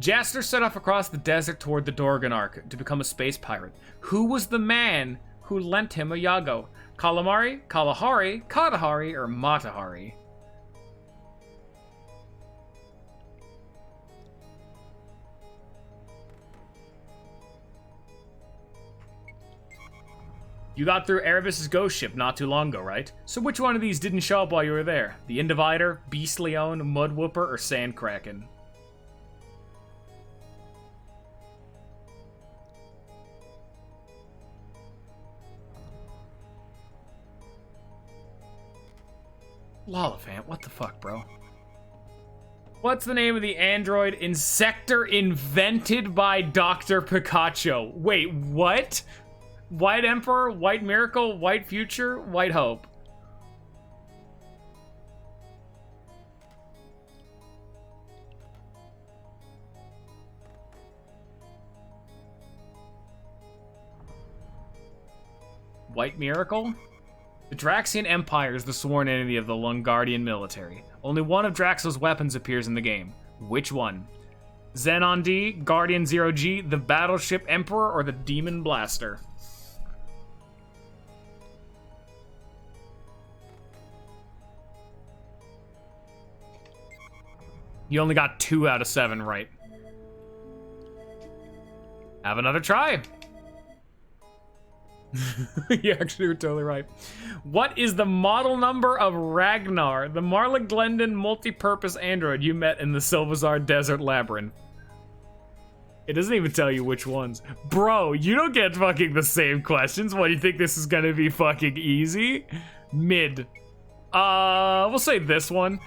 Jaster set off across the desert toward the Dorgan Arc to become a space pirate. Who was the man who lent him a Yago? Calamari, Kalahari, Katahari, or Matahari? You got through Erebus's ghost ship not too long ago, right? So which one of these didn't show up while you were there? The Individer, Beast Leone, Mud Whooper, or Sand Kraken? Lolifant, what the fuck, bro? What's the name of the android insector invented by Dr. Picacho? Wait, what? White Emperor, White Miracle, White Future, White Hope. White Miracle? The Draxian Empire is the sworn enemy of the Lungardian military. Only one of Draxo's weapons appears in the game. Which one? Xenon D, Guardian Zero G, the Battleship Emperor, or the Demon Blaster? You only got 2 out of 7 right. Have another try. You actually were totally right. What is the model number of Ragnar, the Marla Glendon multi-purpose android you met in the Silvazar Desert Labyrinth? It doesn't even tell you which ones. Bro, you don't get fucking the same questions. What, do you think this is gonna be fucking easy? Mid. We'll say this one.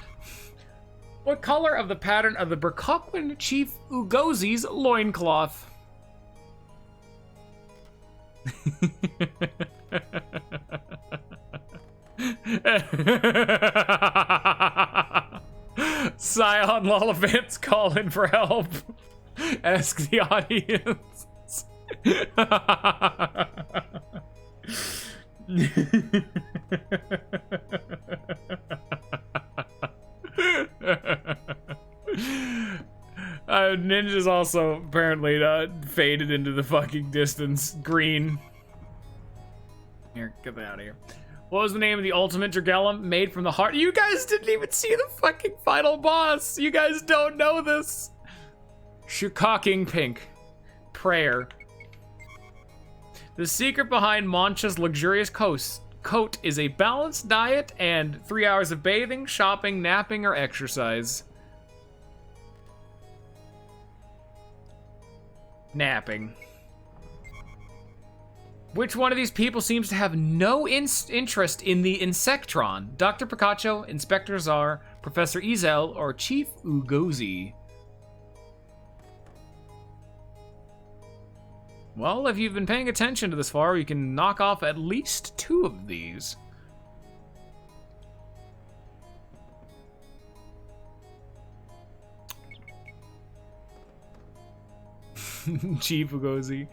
What color of the pattern of the Berkoquin Chief Ugozi's loincloth? Scion Lolifant's calling for help. Ask the audience. Ninja's also apparently faded into the fucking distance. Green. Here, get that out of here. What was the name of the ultimate Dragellum made from the heart? You guys didn't even see the fucking final boss. You guys don't know this. Shukocking Pink. Prayer. The secret behind Mancha's luxurious coat is a balanced diet and 3 hours of bathing, shopping, napping, or exercise. Napping. Which one of these people seems to have no interest in the Insectron? Dr. Picacho, Inspector Czar, Professor Ezel, or Chief Ugozi? Well, if you've been paying attention to this far, you can knock off at least 2 of these. Chief Ugozi.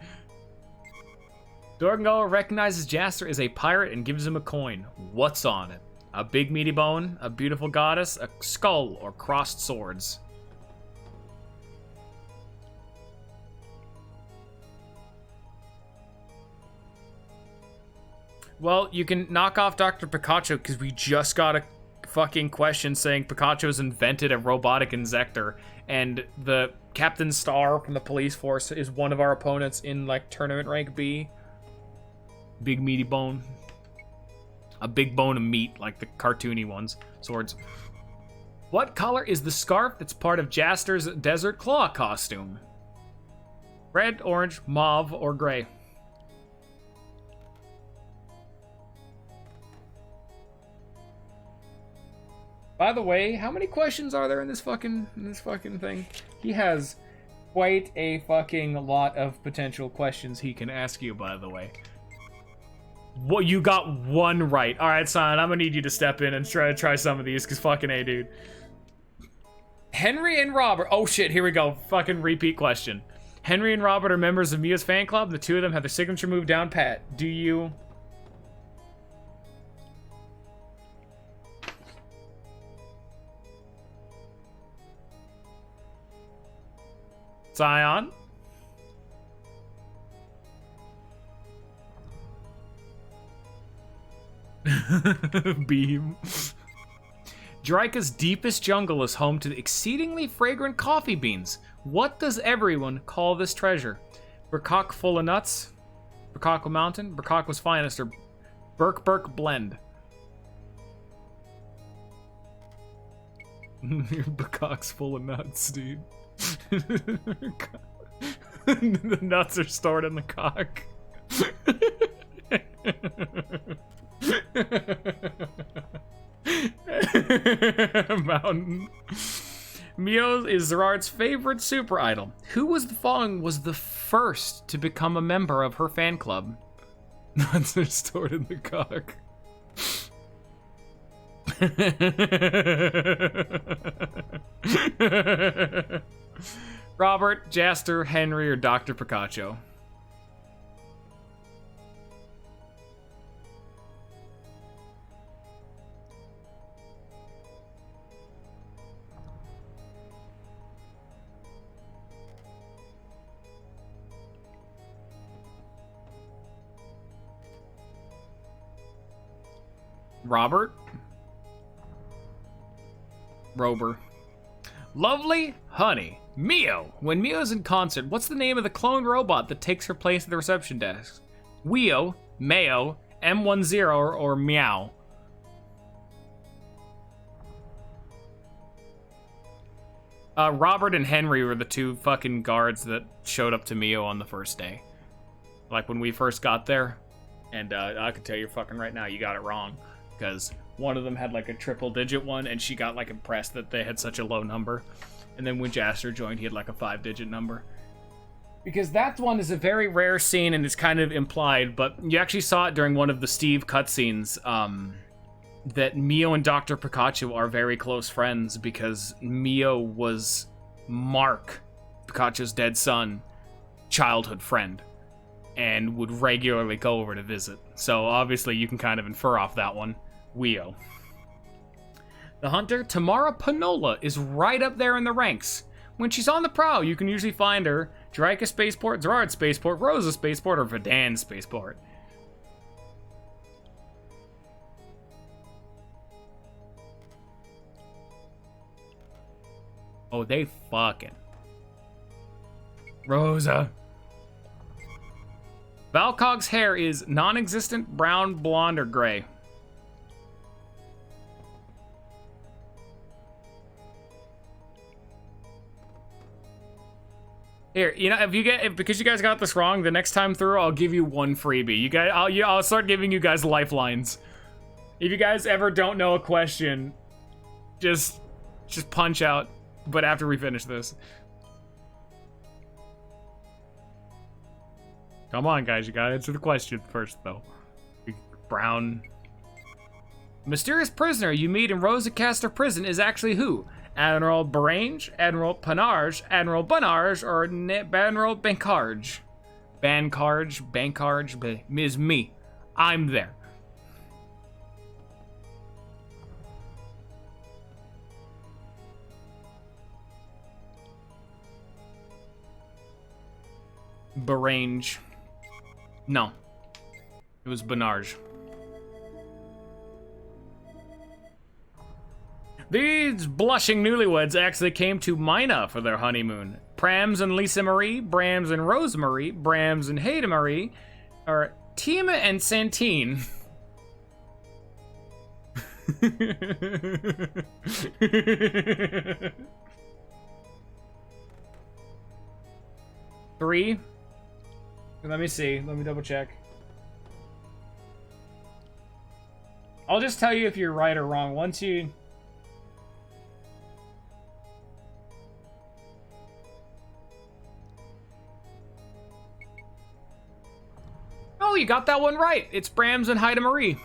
Dorgangoa recognizes Jaster as a pirate and gives him a coin. What's on it? A big meaty bone, a beautiful goddess, a skull, or crossed swords? Well, you can knock off Dr. Picacho because we just got a fucking question saying Picacho's invented a robotic insector, and the Captain Star from the police force is one of our opponents in like tournament rank B. Big meaty bone. A big bone of meat, like the cartoony ones. Swords. What color is the scarf that's part of Jaster's Desert Claw costume? Red, orange, mauve, or gray? By the way, how many questions are there in this fucking thing? He has quite a fucking lot of potential questions he can ask you, by the way. What, you got one right. All right, son, I'm gonna need you to step in and try some of these, because fucking A, dude. Henry and Robert. Oh shit, here we go. Fucking repeat question. Henry and Robert are members of Mia's fan club. The two of them have their signature move down pat. Do you... Zion? Beam. Draika's deepest jungle is home to exceedingly fragrant coffee beans. What does everyone call this treasure? Burkak full of nuts? Burkak Mountain? Burkak was finest, or Burk blend? Burkak's full of nuts, dude. The nuts are stored in the cock. Mountain. Mio is Zerard's favorite super idol. Who was the following was the first to become a member of her fan club? Nuts are stored in the cock. Robert, Jaster, Henry, or Dr. Picacho? Robert? Rober. Lovely Honey. Mio. When Mio's in concert, what's the name of the clone robot that takes her place at the reception desk? Weo, Mayo, M10, or Meow? Robert and Henry were the two fucking guards that showed up to Mio on the first day. Like when we first got there. And I can tell you fucking right now, you got it wrong. Because one of them had like a triple digit one, and she got like impressed that they had such a low number. And then when Jaster joined, he had like a 5-digit number. Because that one is a very rare scene, and it's kind of implied, but you actually saw it during one of the Steve cutscenes, that Mio and Dr. Picacho are very close friends, because Mio was Mark, Picacho's dead son, childhood friend, and would regularly go over to visit. So obviously you can kind of infer off that one. Weo. The hunter, Tamara Panola, is right up there in the ranks. When she's on the prowl, you can usually find her Draika Spaceport, Zerard Spaceport, Rosa Spaceport, or Verdan Spaceport. Oh, they fucking. Rosa. Valcog's hair is non-existent, brown, blonde, or gray. Here, you know, because you guys got this wrong, the next time through, I'll give you one freebie. You guys, I'll start giving you guys lifelines. If you guys ever don't know a question, just punch out. But after we finish this, come on, guys, you gotta answer the question first, though. Brown. Mysterious prisoner you meet in Rosacaster Prison is actually who? Admiral Barange, Admiral Panarge, Admiral Bunarge, or Admiral Bankarge? Bankarge is me. I'm there. Barange. No. It was Banarge. These blushing newlyweds actually came to Mina for their honeymoon. Prams and Lisa Marie, Brams and Rosemarie, Brams and Haida Marie, or Tima and Santine. Three. Let me see. Let me double check. I'll just tell you if you're right or wrong. Once you you got that one right. It's Brams and Haida Marie.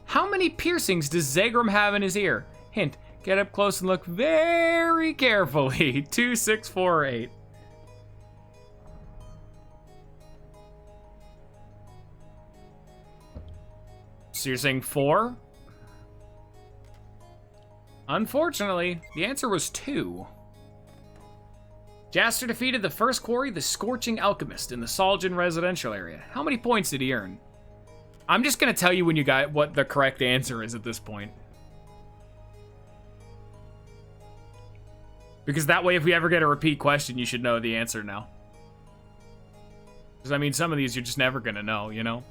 How many piercings does Zegrim have in his ear? Hint, get up close and look very carefully. 2, 6, 4, or 8. So you're saying 4? Unfortunately, the answer was 2. Jaster defeated the first quarry, the Scorching Alchemist, in the Solgen residential area. How many points did he earn? I'm just gonna tell you when you got what the correct answer is at this point. Because that way, if we ever get a repeat question, you should know the answer now. Because, I mean, some of these you're just never gonna know, you know?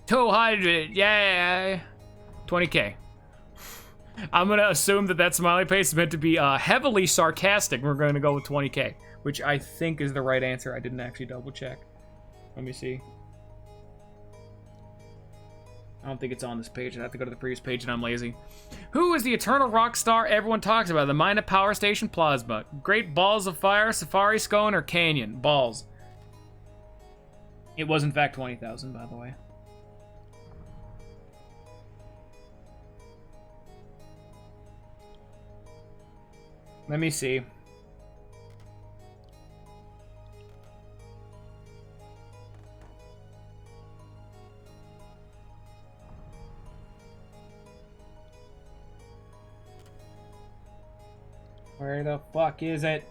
200, yay! 20k. I'm gonna assume that that smiley face is meant to be heavily sarcastic. We're gonna go with 20k, which I think is the right answer. I didn't actually double check. Let me see. I don't think it's on this page. I have to go to the previous page and I'm lazy. Who is the eternal rock star everyone talks about? The Mina Power Station Plasma. Great Balls of Fire, Safari Scone, or Canyon? Balls. It was in fact 20,000, by the way. Let me see. Where the fuck is it?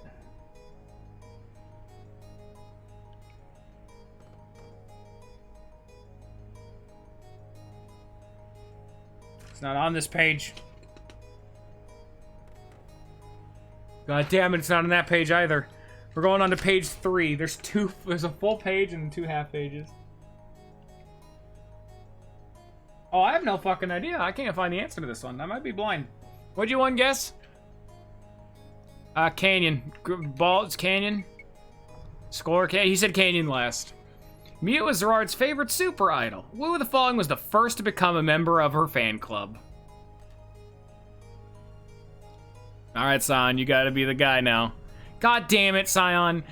It's not on this page. God damn it, it's not on that page either. We're going on to page 3. There's a full page and 2 half pages. Oh, I have no fucking idea. I can't find the answer to this one. I might be blind. What'd you one guess? Canyon. Balls, Canyon. Score, he said Canyon last. Mew is Zerard's favorite super idol. Who of the following was the first to become a member of her fan club? Alright, Sion, you gotta be the guy now. God damn it, Sion.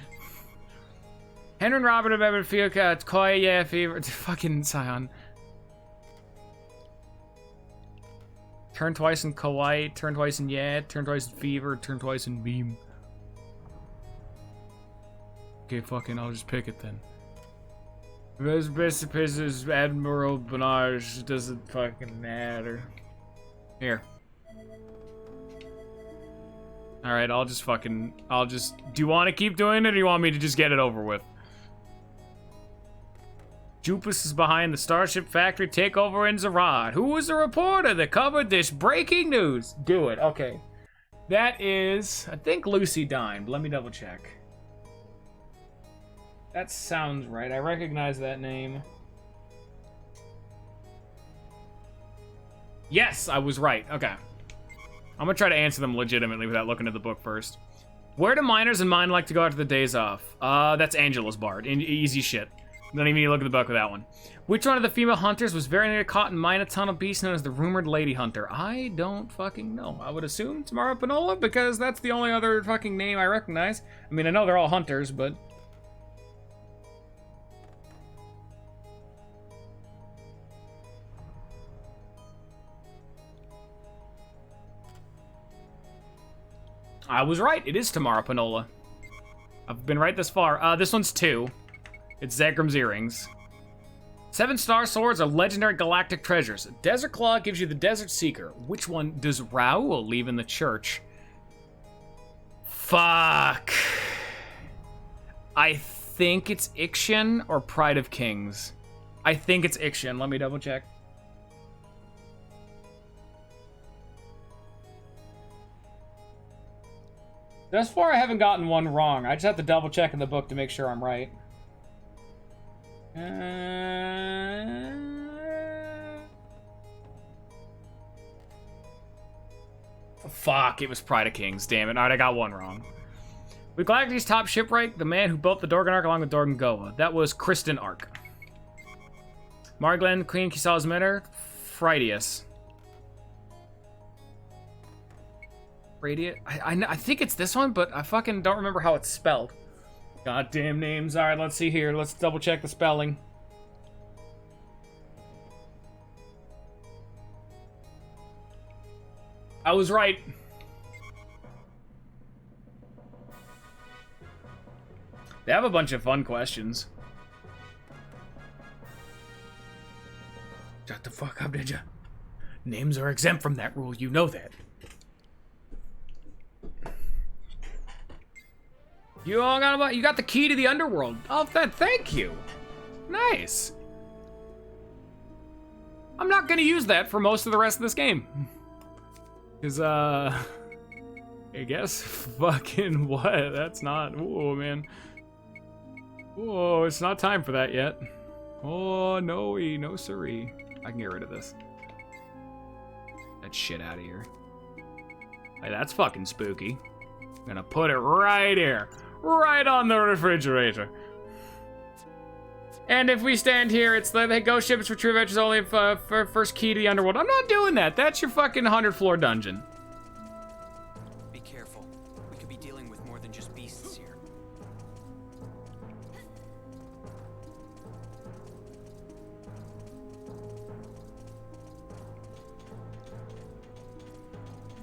Henry and Robert of Everfield, Koi, yeah, Fever. Fucking Sion. Turn twice in Kawaii, turn twice in Yeah, turn twice in Fever, turn twice in Beam. Okay, fucking, I'll just pick it then. Best is Admiral Bonage, doesn't fucking matter. Here. Alright, I'll just... Do you want to keep doing it, or do you want me to just get it over with? Jupus is behind the Starship Factory takeover in Zerad. Who was the reporter that covered this breaking news? Do it, okay. That is... I think Lucy Dine, but let me double check. That sounds right. I recognize that name. Yes, I was right. Okay. I'm gonna try to answer them legitimately without looking at the book first. Where do miners and mine like to go after the days off? That's Angela's Bard. Easy shit. Don't even need to look at the book with that one. Which one of the female hunters was very near caught in Mina Tunnel Beast known as the rumored Lady Hunter? I don't fucking know. I would assume Tamara Panola because that's the only other fucking name I recognize. I mean, I know they're all hunters, but... I was right. It is Tamara Panola. I've been right this far. This one's 2. It's Zegrim's earrings. 7-star swords are legendary galactic treasures. Desert Claw gives you the Desert Seeker. Which one does Raoul leave in the church? Fuck. I think it's Ixion or Pride of Kings. I think it's Ixion. Let me double check. Thus far, I haven't gotten one wrong. I just have to double check in the book to make sure I'm right. Fuck, it was Pride of Kings. Damn it. Alright, I got one wrong. With Galacti's top shipwright, the man who built the Dorgan Ark along with Dorgan Goa. That was Kristen Ark. Marglen, Queen Kisala's mentor, Phrydius. I think it's this one, but I fucking don't remember how it's spelled. Goddamn names. Alright, let's see here. Let's double check the spelling. I was right. They have a bunch of fun questions. Shut the fuck up, did ya? Names are exempt from that rule, you know that. You got the key to the underworld. Oh, thank you. Nice. I'm not gonna use that for most of the rest of this game. Cause, I guess fucking what? That's not, ooh, man. Oh, it's not time for that yet. Oh, no siree. I can get rid of this. That shit out of here. Hey, that's fucking spooky. I'm gonna put it right here. Right on the refrigerator. And if we stand here, it's the ghost ships for true adventures only for first key to the underworld. I'm not doing that. That's your fucking 100th floor dungeon. Be careful. We could be dealing with more than just beasts here.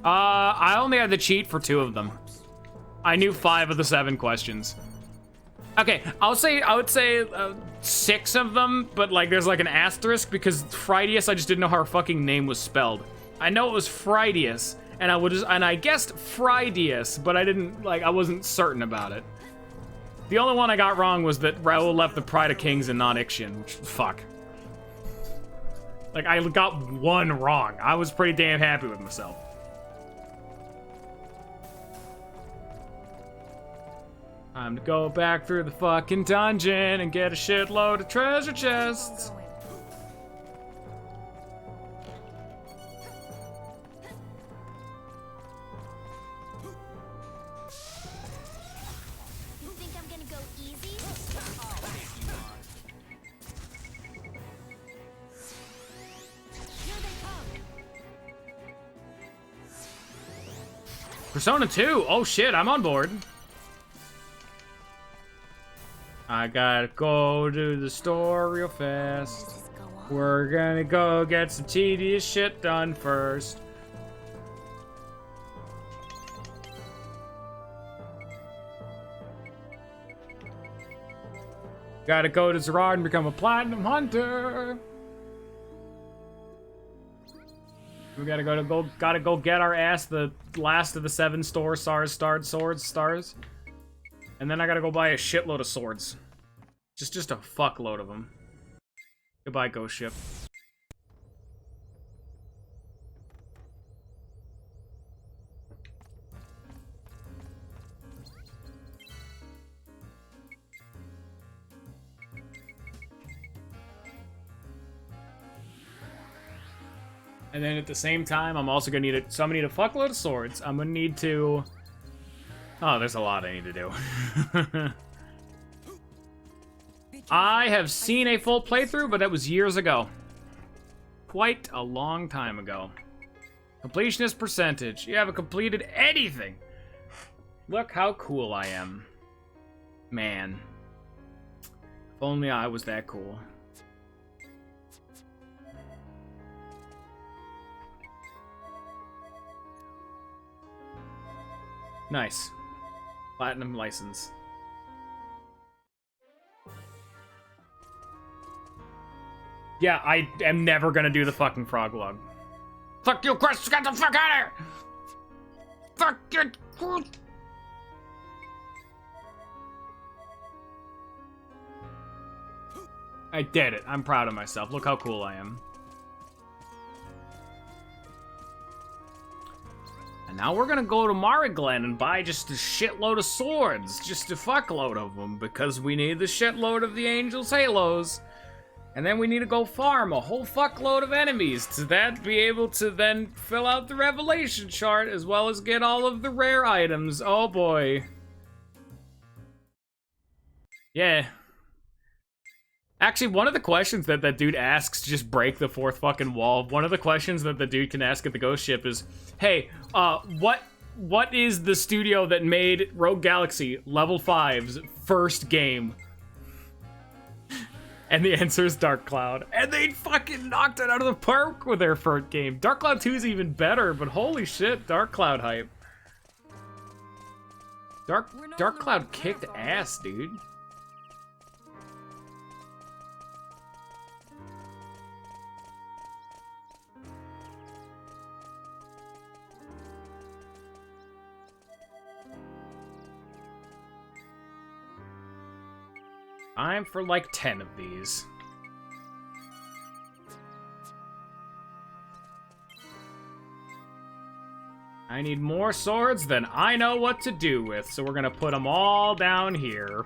I only had the cheat for 2 of them. I knew 5 of the 7 questions. Okay, I would say 6 of them, but like there's like an asterisk because Fridius, I just didn't know how her fucking name was spelled. I know it was Fridius, and I guessed Fridius, but I wasn't certain about it. The only one I got wrong was that Raoul left the Pride of Kings and not Ixion, which fuck. Like I got 1 wrong. I was pretty damn happy with myself. Time to go back through the fucking dungeon and get a shitload of treasure chests. You think I'm gonna go easy? Here they come. Persona 2. Oh shit, I'm on board. I gotta go to the store real fast. We're gonna go get some tedious shit done first. Gotta go to Zerard and become a platinum hunter. We gotta go get our ass the last of the 7 stars. And then I gotta go buy a shitload of swords. Just a fuckload of them. Goodbye, ghost ship. And then at the same time, I'm also gonna need it. So I'm gonna need a fuckload of swords. I'm gonna need to. Oh, there's a lot I need to do. I have seen a full playthrough, but that was years ago. Quite a long time ago. Completionist percentage. You haven't completed anything. Look how cool I am. Man. If only I was that cool. Nice. Platinum license. Yeah, I am never gonna do the fucking frog log. Fuck you, Chris! Get the fuck out of here! Fuck you! I did it. I'm proud of myself. Look how cool I am. And now we're gonna go to Mariglen and buy just a shitload of swords. Just a fuckload of them, because we need the shitload of the Angel's Halos. And then we need to go farm a whole fuckload of enemies to then be able to then fill out the revelation chart as well as get all of the rare items. Oh boy. Yeah. Actually, one of the questions that that dude asks to just break the 4th fucking wall, one of the questions that the dude can ask at the ghost ship is, hey, what what is the studio that made Rogue Galaxy Level 5's first game? And the answer is Dark Cloud. And they fucking knocked it out of the park with their first game. Dark Cloud 2 is even better, but holy shit, Dark Cloud hype. Dark Cloud kicked ass, dude. Time for like 10 of these. I need more swords than I know what to do with, so we're gonna put them all down here.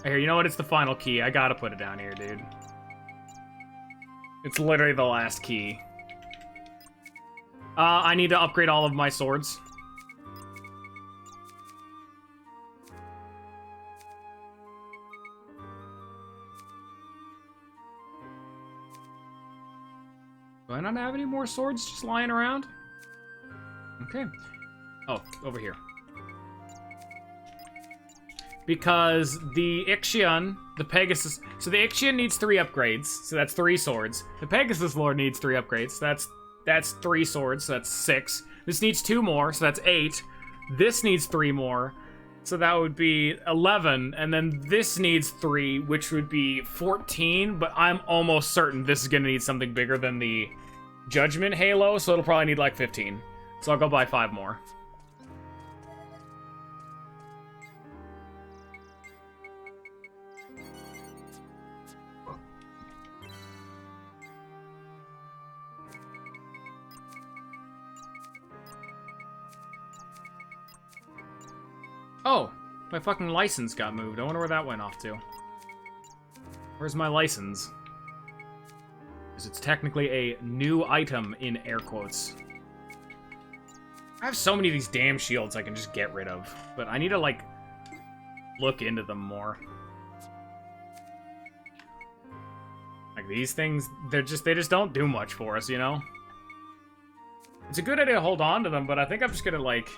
Here, you know what? It's the final key. I gotta put it down here, dude. It's literally the last key. I need to upgrade all of my swords. Do I not have any more swords just lying around? Okay. Oh, over here. Because the Ixion, the Pegasus... So the Ixion needs 3 upgrades, so that's 3 swords. The Pegasus Lord needs 3 upgrades, so that's 3 swords, so that's 6. This needs 2 more, so that's 8. This needs 3 more, so that would be 11. And then this needs 3, which would be 14, but I'm almost certain this is going to need something bigger than the Judgment Halo, so it'll probably need like 15. So I'll go buy 5 more. Oh, my fucking license got moved. I wonder where that went off to. Where's my license? Because it's technically a new item in air quotes. I have so many of these damn shields I can just get rid of, but I need to, like, look into them more. Like, these things, they just don't do much for us, you know? It's a good idea to hold on to them, but I think I'm just gonna, like,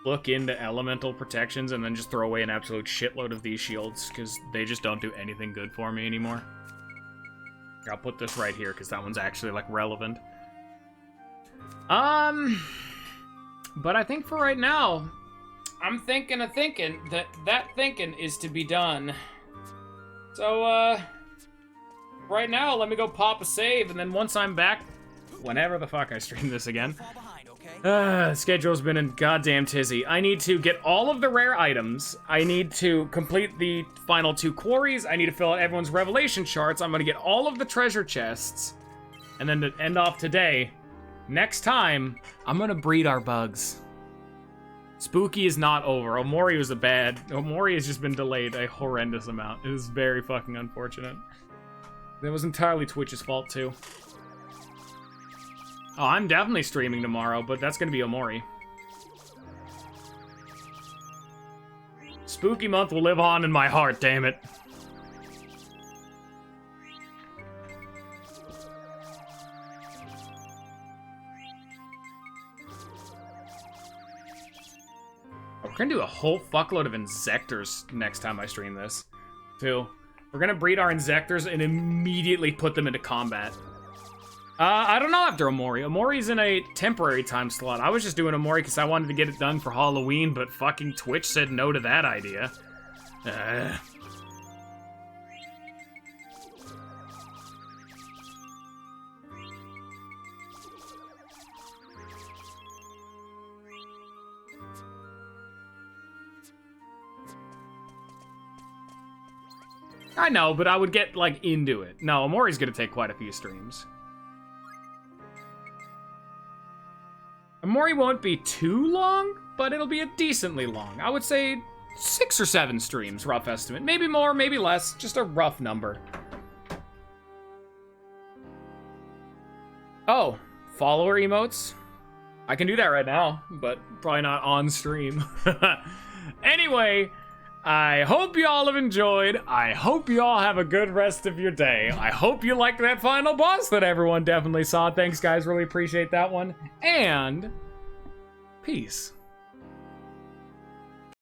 look into elemental protections and then just throw away an absolute shitload of these shields, because they just don't do anything good for me anymore. Here, I'll put this right here, because that one's actually, like, relevant. But I think for right now, I'm thinking that thinking is to be done. So, right now, let me go pop a save, and then once I'm back, whenever the fuck I stream this again, schedule's been a goddamn tizzy. I need to get all of the rare items. I need to complete the final 2 quarries. I need to fill out everyone's revelation charts. I'm gonna get all of the treasure chests. And then to end off today, next time, I'm gonna breed our bugs. Spooky is not over. Omori was Omori has just been delayed a horrendous amount. It is very fucking unfortunate. That was entirely Twitch's fault, too. Oh, I'm definitely streaming tomorrow, but that's gonna be Omori. Spooky month will live on in my heart, damn it. We're gonna do a whole fuckload of Insectors next time I stream this, too. We're gonna breed our Insectors and immediately put them into combat. I don't know after Omori. Omori's in a temporary time slot. I was just doing Omori because I wanted to get it done for Halloween, but fucking Twitch said no to that idea. I know, but I would get, like, into it. No, Omori's gonna take quite a few streams. Omori won't be too long, but it'll be a decently long. I would say 6 or 7 streams, rough estimate. Maybe more, maybe less, just a rough number. Oh, follower emotes? I can do that right now, but probably not on stream. Anyway, I hope you all have enjoyed. I hope you all have a good rest of your day. I hope you liked that final boss that everyone definitely saw. Thanks, guys. Really appreciate that one. And peace.